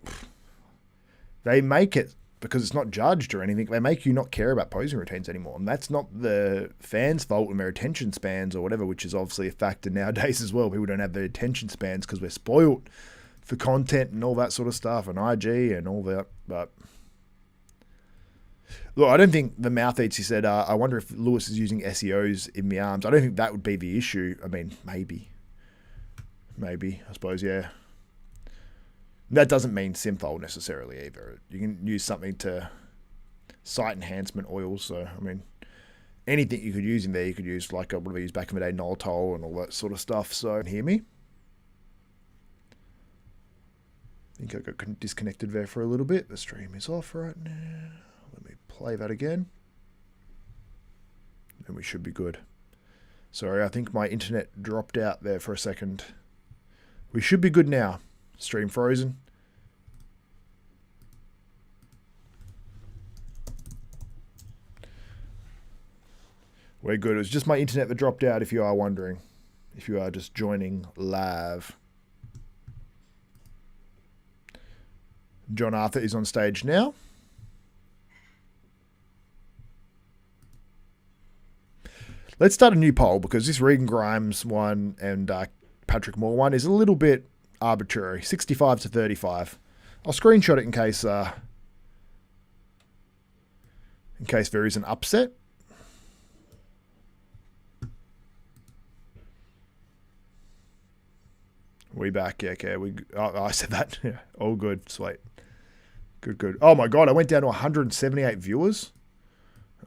Speaker 1: they make it because it's not judged or anything. They make you not care about posing routines anymore. And that's not the fans' fault and their attention spans or whatever, which is obviously a factor nowadays as well. People don't have their attention spans because we're spoiled for content and all that sort of stuff and IG and all that. But look, I don't think the mouth eats, he said, I wonder if Lewis is using SEOs in the arms. I don't think that would be the issue. I mean, maybe, I suppose, yeah. That doesn't mean synthol necessarily either. You can use something to site enhancement oils. So, I mean, anything you could use in there, you could use like what we used back in the day, Nolotol and all that sort of stuff. So, hear me? I think I got disconnected there for a little bit. The stream is off right now. Let me play that again. And we should be good. Sorry, I think my internet dropped out there for a second. We should be good now. Stream frozen. We're good. It was just my internet that dropped out, if you are wondering. If you are just joining live. John Arthur is on stage now. Let's start a new poll because this Regan Grimes one and Patrick Moore one is a little bit arbitrary. 65 to 35. I'll screenshot it in case there is an upset. We back, yeah, okay. I said that. Yeah, all good, sweet. Good. Oh my God, I went down to 178 viewers.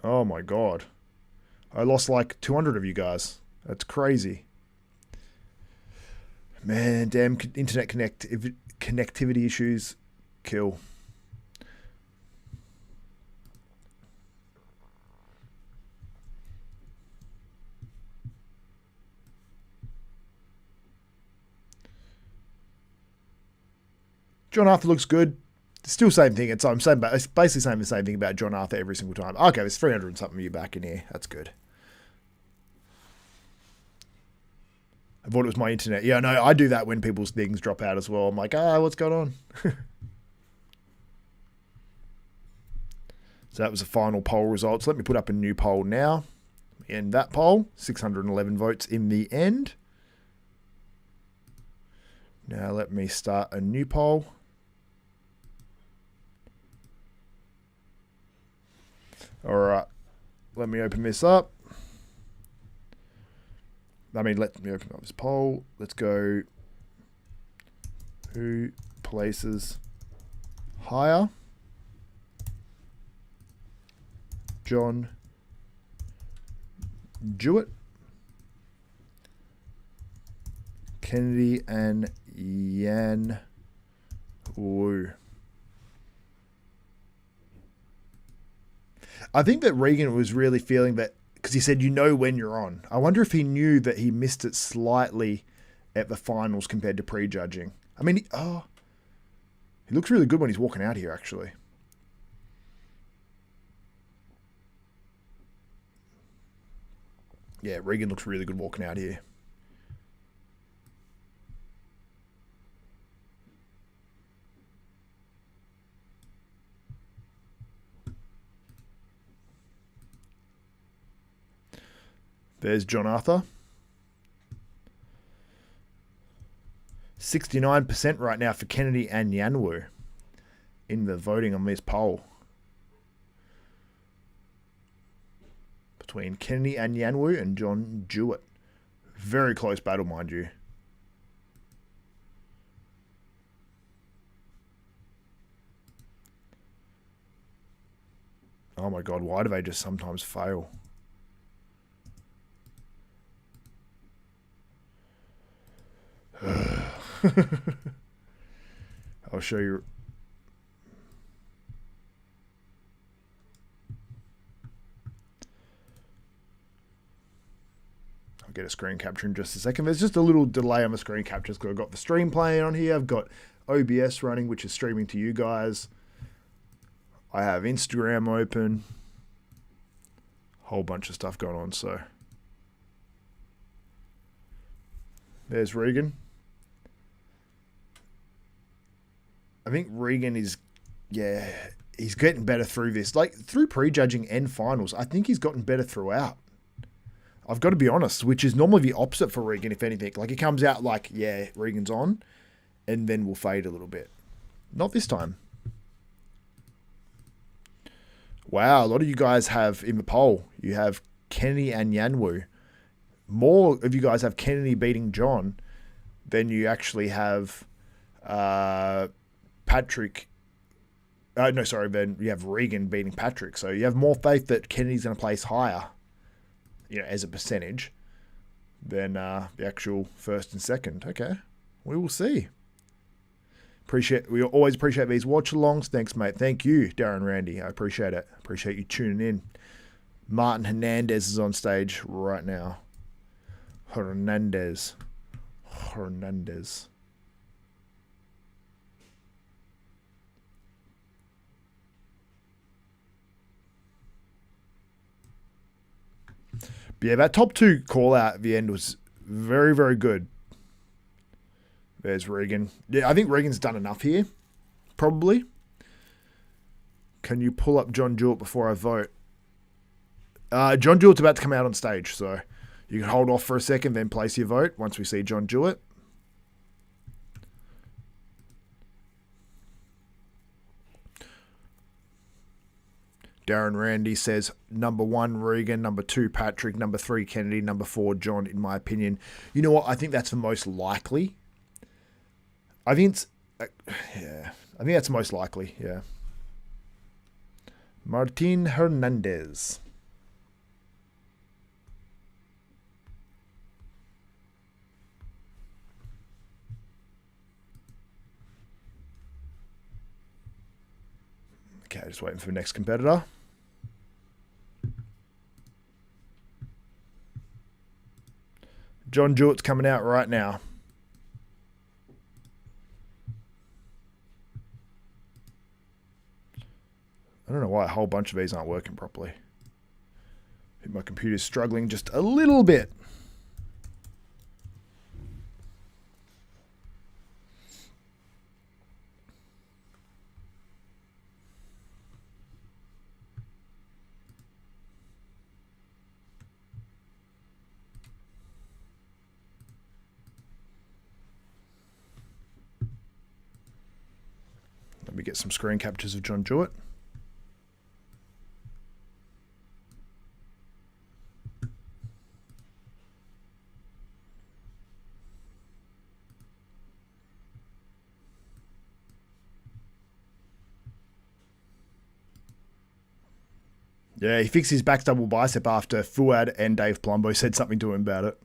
Speaker 1: Oh my God. I lost like 200 of you guys. That's crazy. Man, damn internet connectivity issues. Kill. John Arthur looks good. Still same thing. It's basically saying the same thing about John Arthur every single time. Okay, there's 300 and something of you back in here. That's good. I thought it was my internet. Yeah, no, I do that when people's things drop out as well. I'm like, what's going on? So that was the final poll results. Let me put up a new poll now. In that poll, 611 votes in the end. Now let me start a new poll. All right, let me open this up. Let me open up this poll. Let's go. Who places higher? John Jewett, Kennedy, and Anyanwu. I think that Regan was really feeling that because he said, you know when you're on. I wonder if he knew that he missed it slightly at the finals compared to prejudging. I mean, he looks really good when he's walking out here, actually. Yeah, Regan looks really good walking out here. There's John Arthur. 69% right now for Kennedy and Anyanwu in the voting on this poll. Between Kennedy and Anyanwu and John Jewett. Very close battle, mind you. Oh my god, why do they just sometimes fail? I'll show you. I'll get a screen capture in just a second. There's just a little delay on the screen capture because I've got the stream playing on here. I've got OBS running, which is streaming to you guys. I have Instagram open. Whole bunch of stuff going on, so. There's Regan. I think Regan is, yeah, he's getting better through this. Like, through prejudging and finals, I think he's gotten better throughout. I've got to be honest, which is normally the opposite for Regan, if anything. Like, he comes out like, yeah, Regan's on, and then will fade a little bit. Not this time. Wow, a lot of you guys have, in the poll, you have Kennedy and Anyanwu. More of you guys have Kennedy beating John than you actually have Patrick. No, sorry, then you have Regan beating Patrick. So you have more faith that Kennedy's going to place higher, you know, as a percentage than the actual first and second. Okay, we will see. We always appreciate these watch-alongs. Thanks, mate. Thank you, Darren Randy. I appreciate it. Appreciate you tuning in. Martin Hernandez is on stage right now. Hernandez. But yeah, that top two call out at the end was very, very good. There's Regan. Yeah, I think Regan's done enough here. Probably. Can you pull up John Jewett before I vote? John Jewett's about to come out on stage, so you can hold off for a second, then place your vote once we see John Jewett. Darren Randy says, number 1, Regan, number 2, Patrick, number 3, Kennedy, number 4, John, in my opinion. You know what? I think that's the most likely. I think that's most likely, yeah. Martin Hernandez. Okay, just waiting for the next competitor. John Jewett's coming out right now. I don't know why a whole bunch of these aren't working properly. I think my computer's struggling just a little bit. Let me get some screen captures of John Jewett. Yeah, he fixed his back double bicep after Fuad and Dave Plumbo said something to him about it.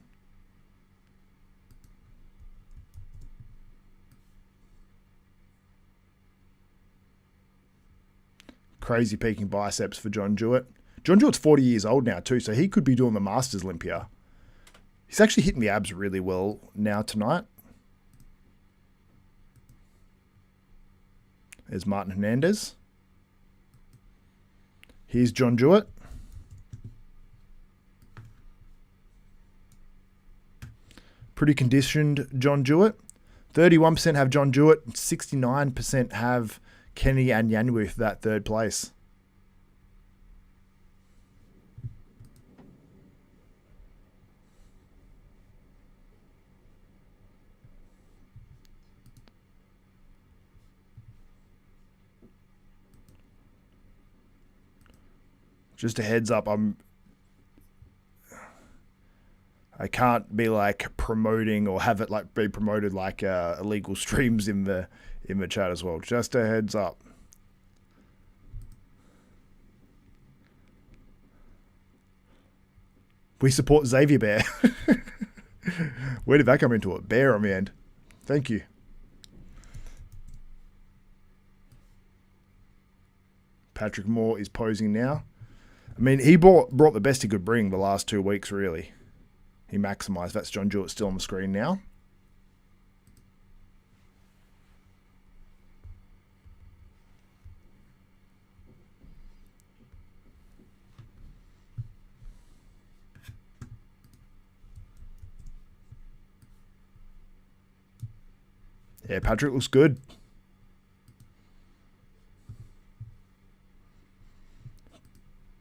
Speaker 1: Crazy peaking biceps for John Jewett. John Jewett's 40 years old now too, so he could be doing the Masters Olympia. He's actually hitting the abs really well now tonight. There's Martin Hernandez. Here's John Jewett. Pretty conditioned John Jewett. 31% have John Jewett. 69% have Kenny Anyanwu for that third place. Just a heads up, I can't be like promoting or have it like be promoted like illegal streams in the chat as well. Just a heads up. We support Xavier Bear. Where did that come into it? Bear on the end. Thank you. Patrick Moore is posing now. I mean, he brought the best he could bring the last 2 weeks, really. He maximised. That's John Jewett still on the screen now. Yeah, Patrick looks good.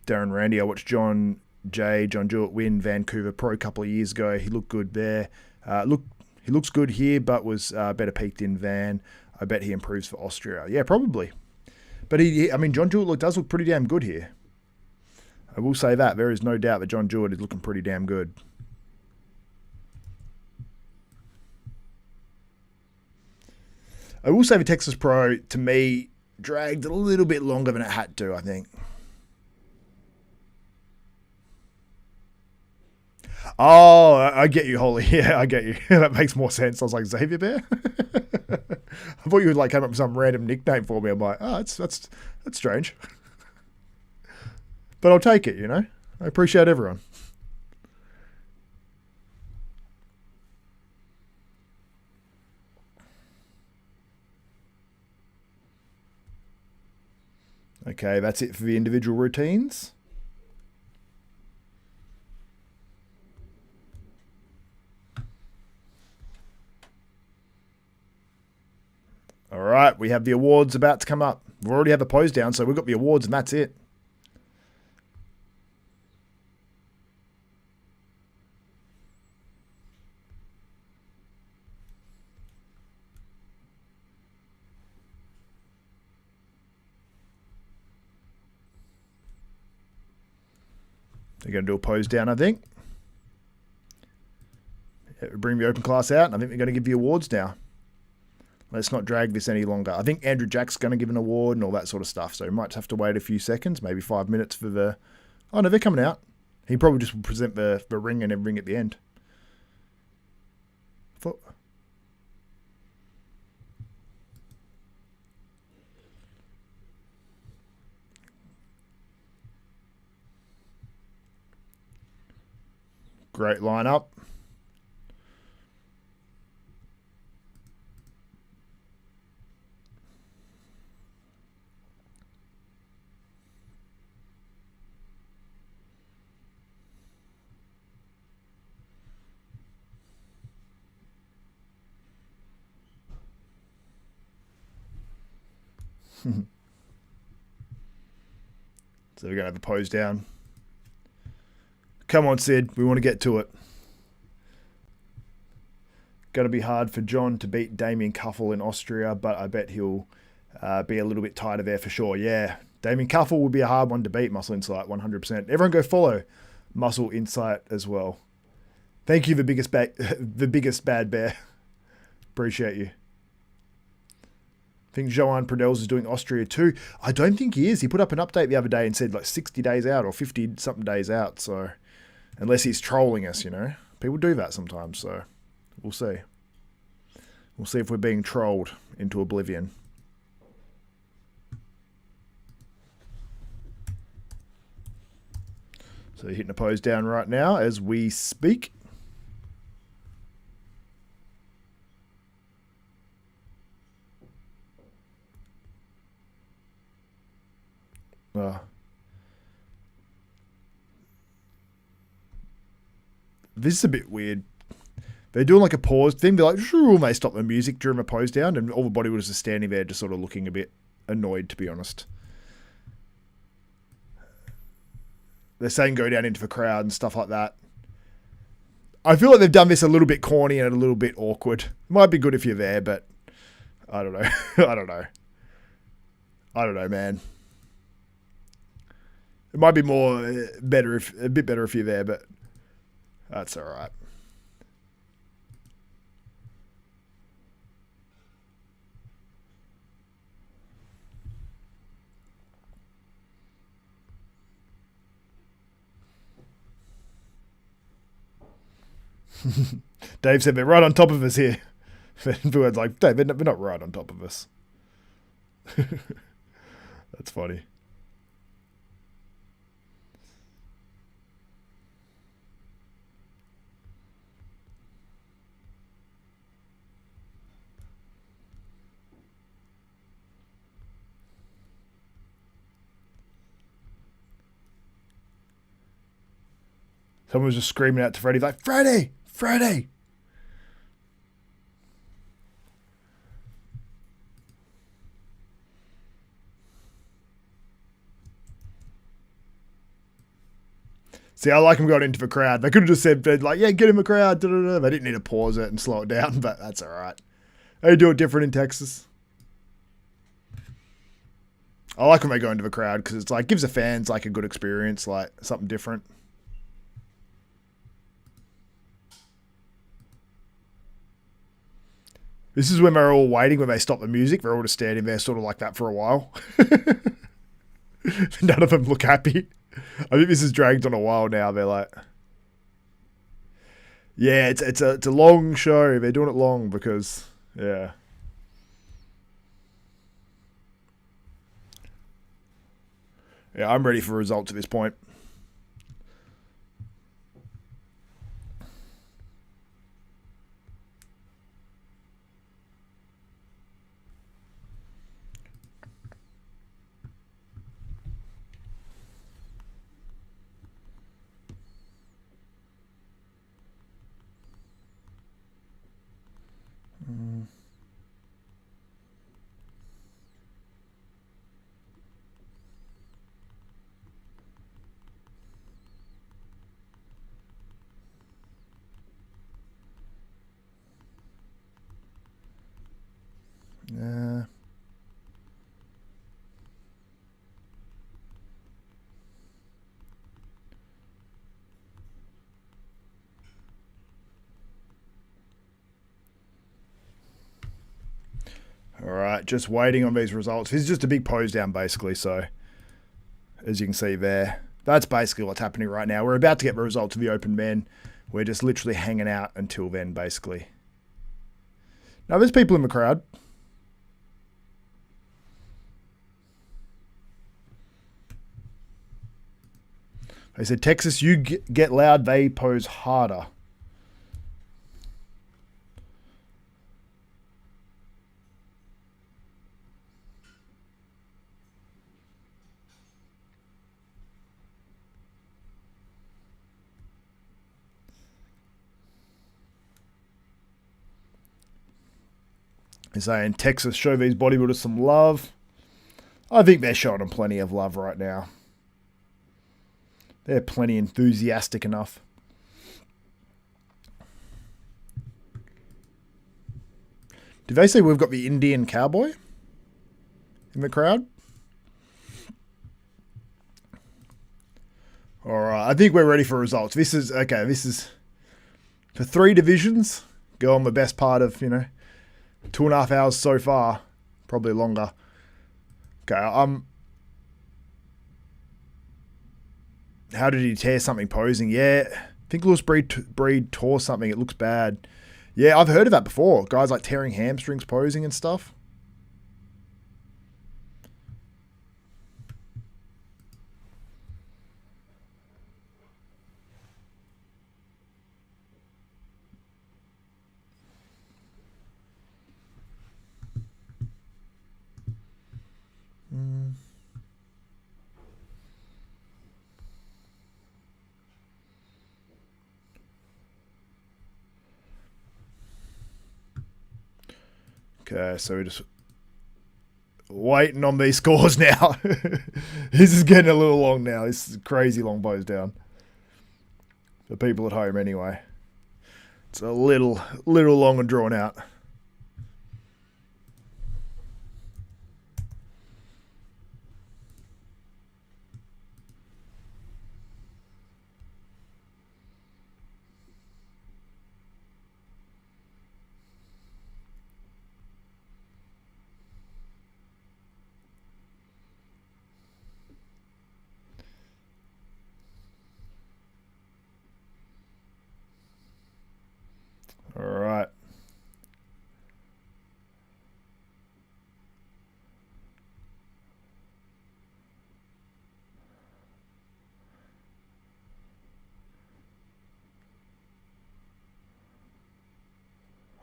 Speaker 1: Darren Randy, I watched John Jewett win Vancouver Pro a couple of years ago. He looked good there. He looks good here, but was better peaked in Van. I bet he improves for Austria. Yeah, probably. But I mean, John Jewett does look pretty damn good here. I will say that. There is no doubt that John Jewett is looking pretty damn good. I will say the Texas Pro, to me, dragged a little bit longer than it had to, I think. Oh, I get you, Holly. Yeah, I get you. That makes more sense. I was like, Xavier Bear? I thought you would like come up with some random nickname for me. I'm like, oh, that's strange. But I'll take it, you know. I appreciate everyone. Okay, that's it for the individual routines. All right, we have the awards about to come up. We've already had the pose down, so we've got the awards and that's it. They're going to do a pose down, I think. Bring the open class out, and I think they're going to give the awards now. Let's not drag this any longer. I think Andrew Jack's going to give an award and all that sort of stuff, so we might have to wait a few seconds, maybe 5 minutes for the... Oh, no, they're coming out. He probably just will present the ring and everything at the end. Great lineup. So we're going to have the pose down. Come on, Sid. We want to get to it. Going to be hard for John to beat Damien Kuffel in Austria, but I bet he'll be a little bit tighter there for sure. Yeah, Damien Kuffel will be a hard one to beat, Muscle Insight, 100%. Everyone go follow Muscle Insight as well. Thank you, the biggest bad bear. Appreciate you. I think Johan Pradels is doing Austria too. I don't think he is. He put up an update the other day and said like 60 days out or 50-something days out. So unless he's trolling us, you know. People do that sometimes, so we'll see. We'll see if we're being trolled into oblivion. So hitting a pose down right now as we speak. This is a bit weird. They're doing like a pause thing. They're like, sure, they stop the music during a pose down, and all the bodybuilders are standing there just sort of looking a bit annoyed, to be honest. They're saying go down into the crowd and stuff like that. I feel like they've done this a little bit corny and a little bit awkward. It might be good if you're there, but I don't know. I don't know. I don't know, man. It might be a bit better if you're there, but that's all right. Dave said they're right on top of us here. Everyone's like, Dave, they're not right on top of us. That's funny. Someone was just screaming out to Freddie, like, Freddie! Freddie! See, I like him going into the crowd. They could have just said, like, yeah, get in the crowd. Da, da, da. They didn't need to pause it and slow it down, but that's all right. They do it different in Texas. I like when they go into the crowd because it's like, gives the fans like a good experience, like something different. This is when they're all waiting, when they stop the music. They're all just standing there sort of like that for a while. None of them look happy. I think this has dragged on a while now. They're like, yeah, it's a long show. They're doing it long because, yeah. Yeah, I'm ready for results at this point. Yeah. All right, just waiting on these results. This is just a big pose down, basically. So, as you can see there, that's basically what's happening right now. We're about to get the results of the open men. We're just literally hanging out until then, basically. Now, there's people in the crowd. They said, Texas, you get loud, they pose harder. They're saying, Texas, show these bodybuilders some love. I think they're showing them plenty of love right now. They're plenty enthusiastic enough. Did they say we've got the Indian cowboy in the crowd? All right, I think we're ready for results. This is, okay, this is for 3 divisions. Go on the best part of, 2.5 hours so far. Probably longer. Okay, how did he tear something posing? Yeah, I think Lewis Breed tore something. It looks bad. Yeah, I've heard of that before. Guys like tearing hamstrings posing and stuff. Okay, so we're just waiting on these scores now. This is getting a little long now. This is a crazy long pose down. For people at home anyway. It's a little long and drawn out. All right.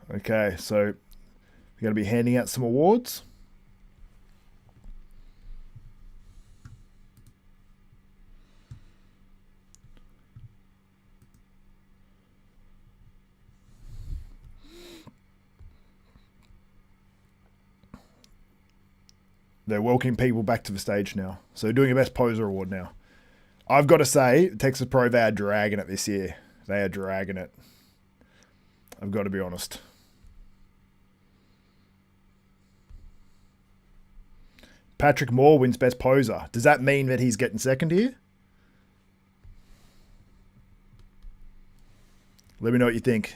Speaker 1: Okay, so we're going to be handing out some awards. They're welcoming people back to the stage now. So doing a Best Poser award now. I've got to say, Texas Pro, they are dragging it this year. They are dragging it. I've got to be honest. Patrick Moore wins Best Poser. Does that mean that he's getting second here? Let me know what you think.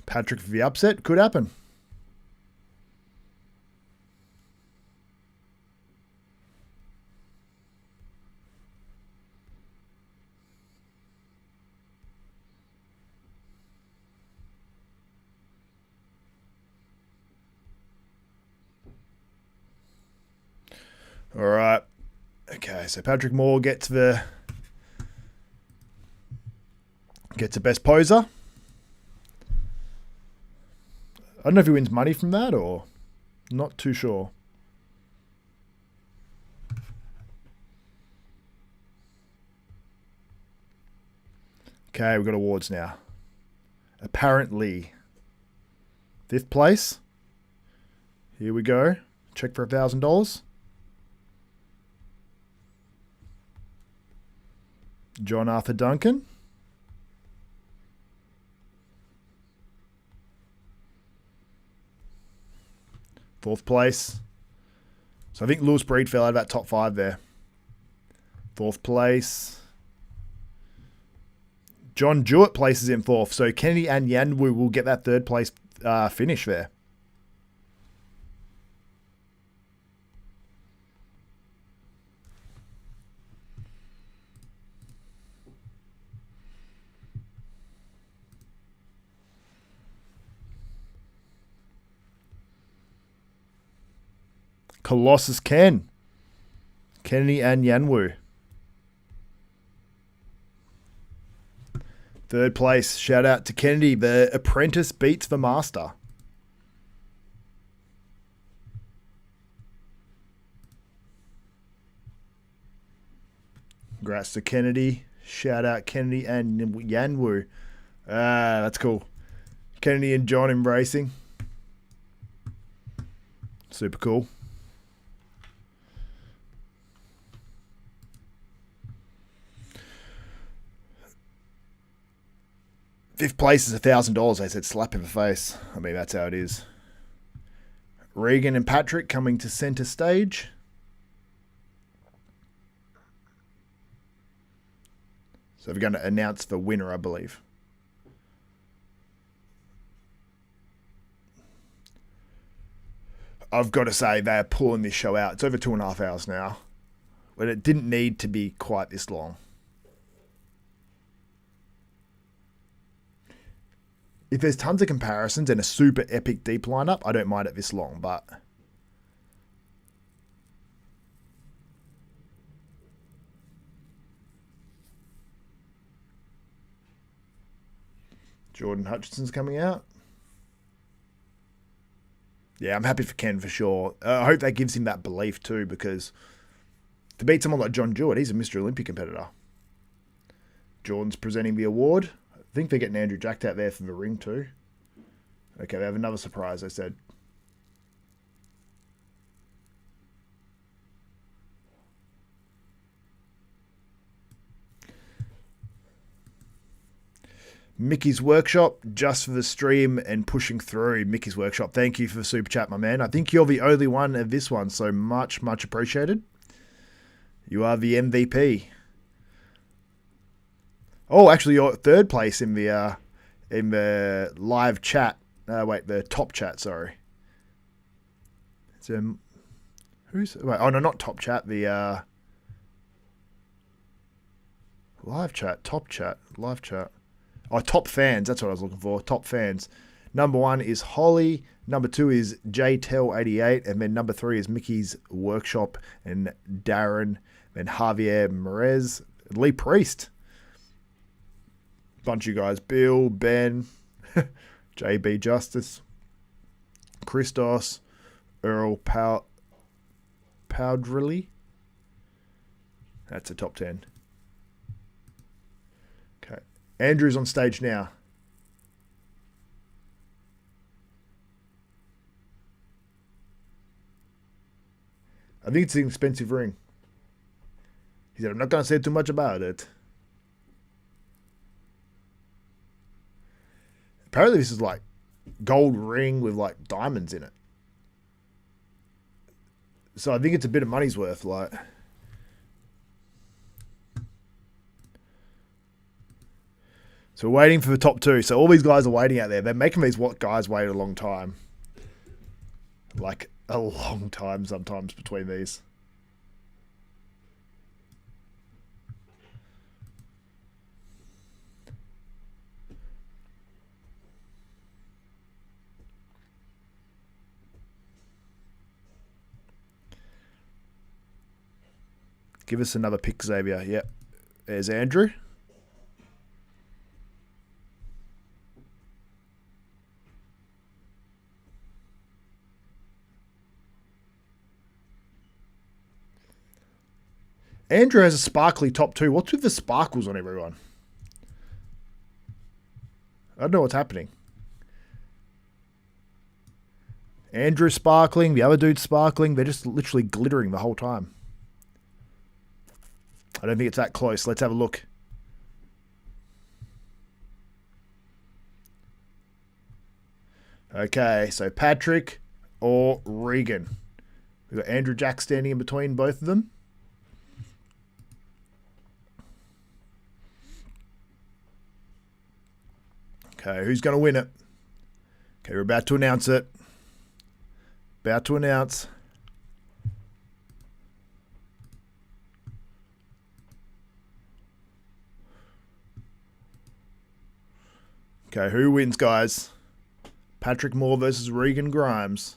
Speaker 1: Patrick for the upset. Could happen. All right. Okay, so Patrick Moore gets a Best Poser. I don't know if he wins money from that or not too sure. Okay, we've got awards now. Apparently, 5th place. Here we go. Check for $1,000. John Arthur Duncan. Fourth place. So I think Lewis Breed fell out of that top 5 there. 4th place. John Jewett places in 4th. So Kennedy and Anyanwu will get that 3rd place finish there. Colossus Ken. Kennedy and Anyanwu. 3rd place. Shout out to Kennedy. The apprentice beats the master. Congrats to Kennedy. Shout out Kennedy and Anyanwu. That's cool. Kennedy and John embracing. Super cool. Fifth place is $1,000. They said slap in the face. I mean, that's how it is. Regan and Patrick coming to center stage. So we're going to announce the winner, I believe. I've got to say, they're pulling this show out. It's over 2.5 hours now. But it didn't need to be quite this long. If there's tons of comparisons and a super epic deep lineup, I don't mind it this long, but Jordan Hutchinson's coming out. Yeah, I'm happy for Ken for sure. I hope that gives him that belief too, because To beat someone like John Jewett, he's a Mr. Olympia competitor. Jordan's presenting the award. I think they're getting Andrew jacked out there for the ring too. Okay, they have another surprise, I said. Mickey's Workshop, just for the stream and pushing through. Mickey's Workshop, thank you for the super chat, my man. I think you're the only one of this one, so much, much appreciated. You are the MVP. Oh, actually, you're third place in the live chat. The top chat. Sorry. It's oh no, not top chat. The live chat, top chat, live chat. Oh, top fans. That's what I was looking for. Top fans. Number 1 is Holly. Number 2 is JTEL88. And then number 3 is Mickey's Workshop and Darren. Then Javier Merez. Lee Priest. Bunch of you guys. Bill, Ben, JB Justice, Christos, Earl Powdrilly. That's a top 10. Okay. Andrew's on stage now. I think it's an expensive ring. He said, I'm not going to say too much about it. Apparently this is like gold ring with like diamonds in it. So I think it's a bit of money's worth. Like, so we're waiting for the top 2. So all these guys are waiting out there. They're making these guys wait a long time. Like a long time sometimes between these. Give us another pick, Xavier. Yep. There's Andrew. Andrew has a sparkly top 2. What's with the sparkles on everyone? I don't know what's happening. Andrew sparkling. The other dude's sparkling. They're just literally glittering the whole time. I don't think it's that close. Let's have a look. Okay, so Patrick or Regan. We've got Andrew Jack standing in between both of them. Okay, who's going to win it? Okay, we're about to announce it. About to announce. Okay, who wins, guys? Patrick Moore versus Regan Grimes.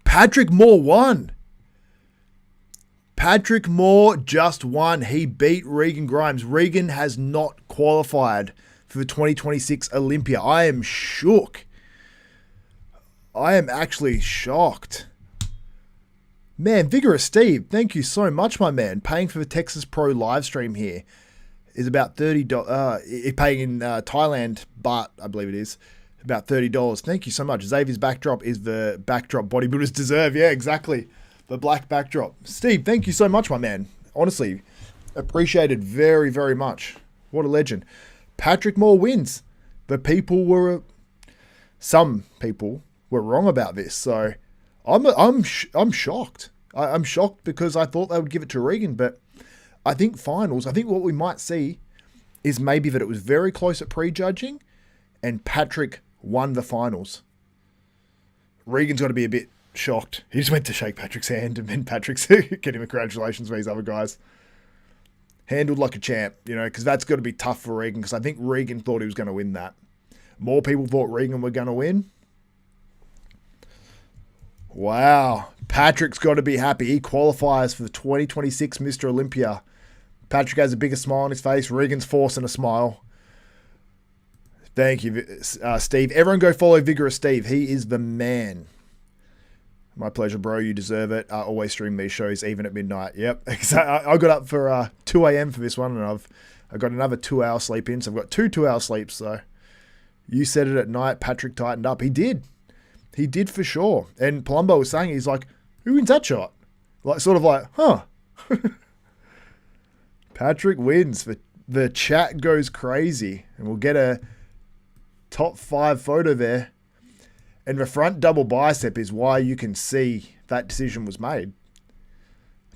Speaker 1: Patrick Moore won. Patrick Moore just won. He beat Regan Grimes. Regan has not qualified for the 2026 Olympia. I am shook. I am actually shocked. Man, Vigorous Steve, thank you so much, my man. Paying for the Texas Pro live stream here is about $30. Paying in Thailand, baht, I believe it is, about $30. Thank you so much. Xavier's backdrop is the backdrop bodybuilders deserve. Yeah, exactly. The black backdrop. Steve, thank you so much, my man. Honestly, appreciated very, very much. What a legend. Patrick Moore wins. Some people were wrong about this, so I'm shocked. I'm shocked because I thought they would give it to Regan, but I think what we might see is maybe that it was very close at prejudging and Patrick won the finals. Regan's got to be a bit shocked. He just went to shake Patrick's hand and then Patrick's getting congratulations for these other guys. Handled like a champ, because that's got to be tough for Regan because I think Regan thought he was going to win that. More people thought Regan were going to win. Wow. Patrick's got to be happy. He qualifies for the 2026 Mr. Olympia. Patrick has a bigger smile on his face. Regan's forcing a smile. Thank you, Steve. Everyone go follow Vigorous Steve. He is the man. My pleasure, bro. You deserve it. Always stream these shows, even at midnight. Yep. I got up for 2 a.m. for this one, and I got another 2-hour sleep in, so I've got 2 2-hour sleeps. So you said it at night. Patrick tightened up. He did. He did for sure. And Palumbo was saying, he's like, who wins that shot? Like, sort of like, huh. Patrick wins. The chat goes crazy. And we'll get a top 5 photo there. And the front double bicep is why you can see that decision was made.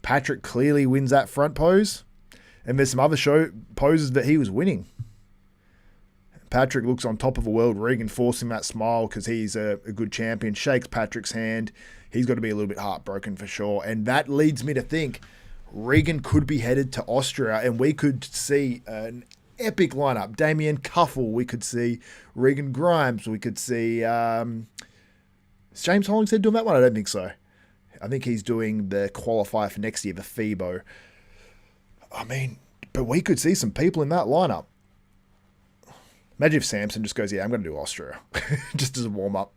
Speaker 1: Patrick clearly wins that front pose. And there's some other poses that he was winning. Patrick looks on top of the world. Regan forcing that smile because he's a good champion. Shakes Patrick's hand. He's got to be a little bit heartbroken for sure. And that leads me to think Regan could be headed to Austria and we could see an epic lineup. Damien Cuffle, we could see Regan Grimes, we could see is James Hollingshead doing that one? I don't think so. I think he's doing the qualifier for next year, the FIBO. I mean, but we could see some people in that lineup. Imagine if Samson just goes, yeah, I'm going to do Austria. Just as a warm-up.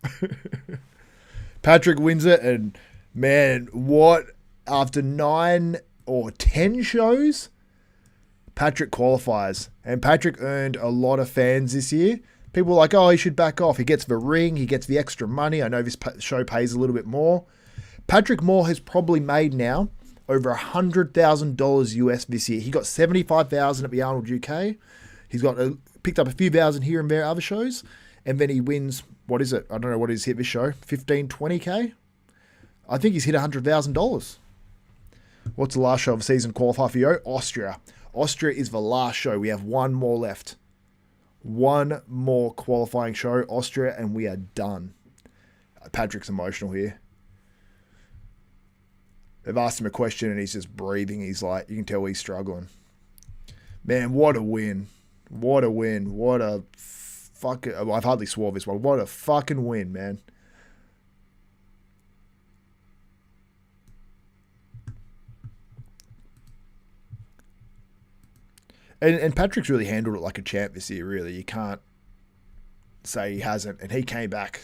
Speaker 1: Patrick wins it, and man, what, after 9 or 10 shows, Patrick qualifies. And Patrick earned a lot of fans this year. People were like, oh, he should back off. He gets the ring. He gets the extra money. I know this show pays a little bit more. Patrick Moore has probably made now over $100,000 US this year. He got $75,000 at the Arnold UK. He's got picked up a few thousand here and there at other shows. And then he wins, what is it? I don't know what he's hit this show. 15, 20K? I think he's hit $100,000. What's the last show of the season qualify for you? Austria. Austria is the last show. We have one more left. One more qualifying show, Austria, and we are done. Patrick's emotional here. They've asked him a question and he's just breathing. He's like, you can tell he's struggling. Man, what a win. What a win. What a fucking... I've hardly swore this one. What a fucking win, man. And Patrick's really handled it like a champ this year, really. You can't say he hasn't. And he came back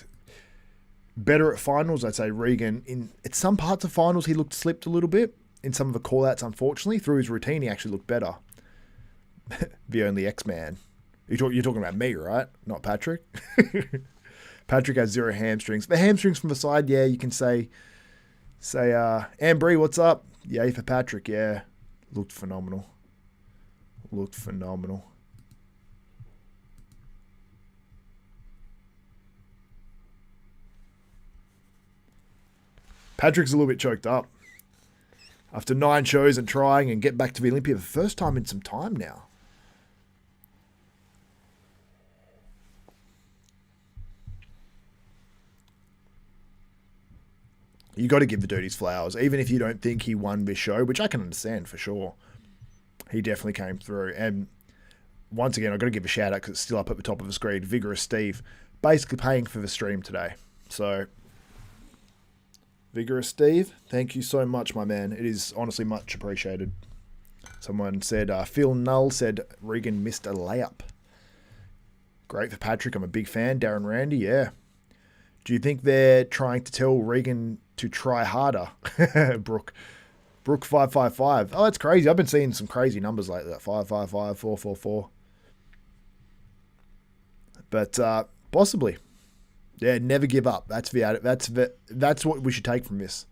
Speaker 1: better at finals. I'd say Regan, at some parts of finals, he looked slipped a little bit. In some of the call-outs, unfortunately. Through his routine, he actually looked better. The only X-Man. You're talking about me, right? Not Patrick. Patrick has 0 hamstrings. The hamstrings from the side, yeah, you can say, Ambry, what's up? Yay for Patrick, yeah. Looked phenomenal. Looked phenomenal. Patrick's a little bit choked up. After 9 shows and trying and getting back to the Olympia for the first time in some time now. You got to give the dude his flowers, even if you don't think he won this show, which I can understand for sure. He definitely came through. And once again, I've got to give a shout out because it's still up at the top of the screen. Vigorous Steve, basically paying for the stream today. So, Vigorous Steve, thank you so much, my man. It is honestly much appreciated. Someone said, Phil Null said, Regan missed a layup. Great for Patrick. I'm a big fan. Darren Randy, yeah. Do you think they're trying to tell Regan to try harder? Brooke 555. Oh, that's crazy. I've been seeing some crazy numbers like that. 555, 444. But possibly. Yeah, never give up. That's what we should take from this.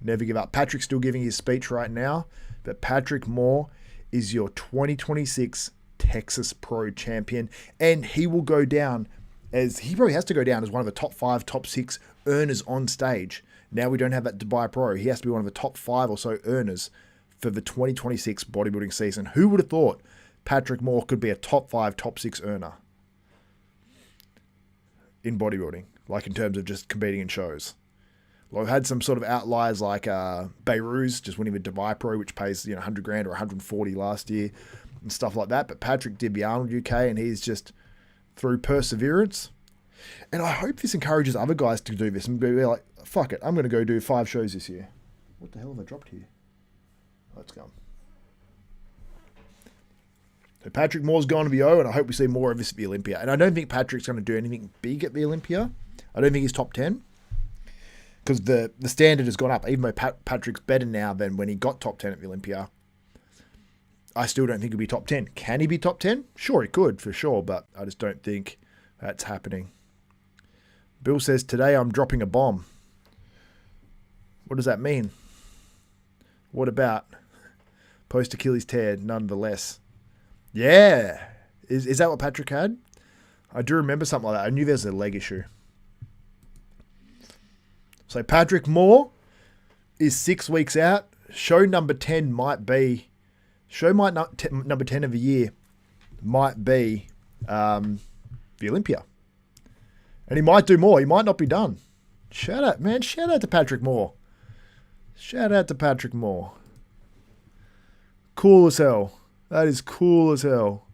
Speaker 1: Never give up. Patrick's still giving his speech right now, but Patrick Moore is your 2026 Texas Pro champion, and he will go down he probably has to go down as one of the top 5, top 6 earners on stage. Now we don't have that Dubai Pro. He has to be one of the top 5 or so earners for the 2026 bodybuilding season. Who would have thought Patrick Moore could be a top 5, top 6 earner in bodybuilding, like in terms of just competing in shows? Well, I've had some sort of outliers like Beirut just winning the Dubai Pro, which pays $100,000 or 140 last year and stuff like that. But Patrick did the Arnold UK, and he's just through perseverance. And I hope this encourages other guys to do this and be like, fuck it, I'm going to go do 5 shows this year. What the hell have I dropped here? Let's go. So Patrick Moore's gone to the O, and I hope we see more of this at the Olympia. And I don't think Patrick's going to do anything big at the Olympia. I don't think he's top 10. because the standard has gone up. Even though Patrick's better now than when he got top 10 at the Olympia, I still don't think he'll be top 10. Can he be top 10? Sure, he could, for sure, but I just don't think that's happening. Bill says, today I'm dropping a bomb. What does that mean? What about post Achilles tear, nonetheless? Yeah. Is that what Patrick had? I do remember something like that. I knew there's a leg issue. So Patrick Moore is 6 weeks out. Show number 10 might be... number 10 of the year might be the Olympia. And he might do more. He might not be done. Shout out, man. Shout out to Patrick Moore. Shout out to Patrick Moore. Cool as hell. That is cool as hell.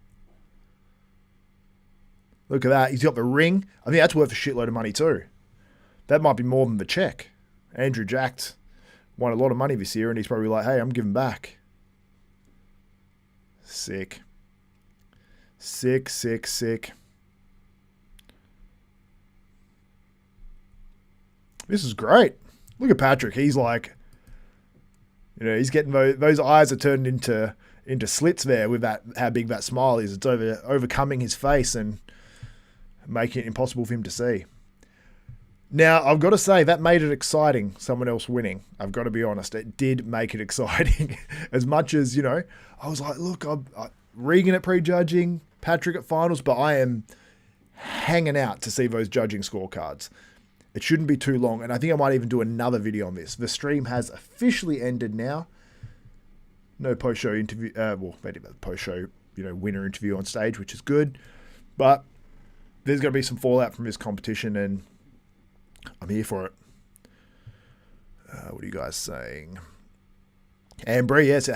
Speaker 1: Look at that. He's got the ring. I think that's worth a shitload of money too. That might be more than the check. Andrew Jacked won a lot of money this year, and he's probably like, hey, I'm giving back. Sick. Sick, sick, sick. This is great. Look at Patrick. He's like, he's getting those eyes are turned into slits there with that, how big that smile is. It's overcoming his face and making it impossible for him to see. Now, I've got to say, that made it exciting, someone else winning. I've got to be honest. It did make it exciting. As much as, I was like, look, Regan at prejudging, Patrick at finals, but I am hanging out to see those judging scorecards. It shouldn't be too long, and I think I might even do another video on this. The stream has officially ended now. No post-show interview. Well, maybe the post-show, winner interview on stage, which is good. But there's going to be some fallout from this competition, and I'm here for it. What are you guys saying? Amber, yes.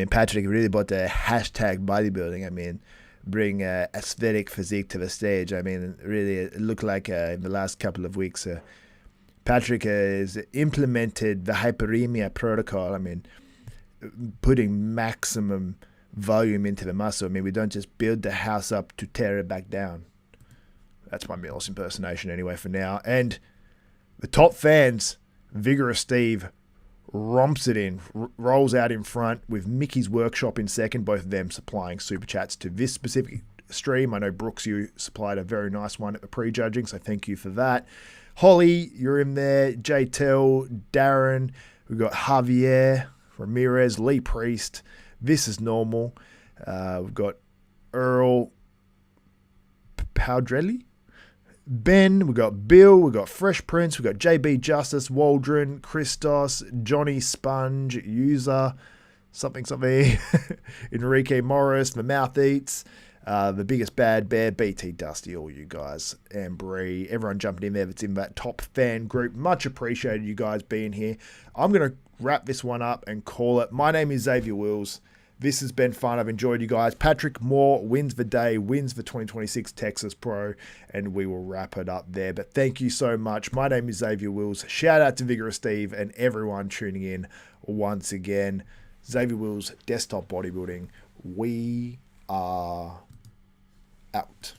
Speaker 1: Patrick really brought the hashtag bodybuilding. Bring aesthetic physique to the stage. Really, it looked like in the last couple of weeks, Patrick has implemented the hyperemia protocol. Putting maximum volume into the muscle. We don't just build the house up to tear it back down. That's my Mills impersonation anyway for now. And the top fans, Vigorous Steve, romps it in, rolls out in front with Mickey's Workshop in second, both of them supplying super chats to this specific stream. I know Brooks, you supplied a very nice one at the prejudging, so thank you for that. Holly, you're in there. JTel, Darren, we've got Javier, Ramirez, Lee Priest, This Is Normal. We've got Earl Powdrelli, Ben, we've got Bill, we've got Fresh Prince, we've got JB Justice, Waldron, Christos, Johnny Sponge, User, something, Enrique Morris, The Mouth Eats, The Biggest Bad Bear, BT Dusty, all you guys, Ambry, everyone jumping in there that's in that top fan group. Much appreciated you guys being here. I'm going to wrap this one up and call it. My name is Xavier Wills. This has been fun. I've enjoyed you guys. Patrick Moore wins the day, wins the 2026 Texas Pro, and we will wrap it up there. But thank you so much. My name is Xavier Wills. Shout out to Vigorous Steve and everyone tuning in once again. Xavier Wills, Desktop Bodybuilding. We are out.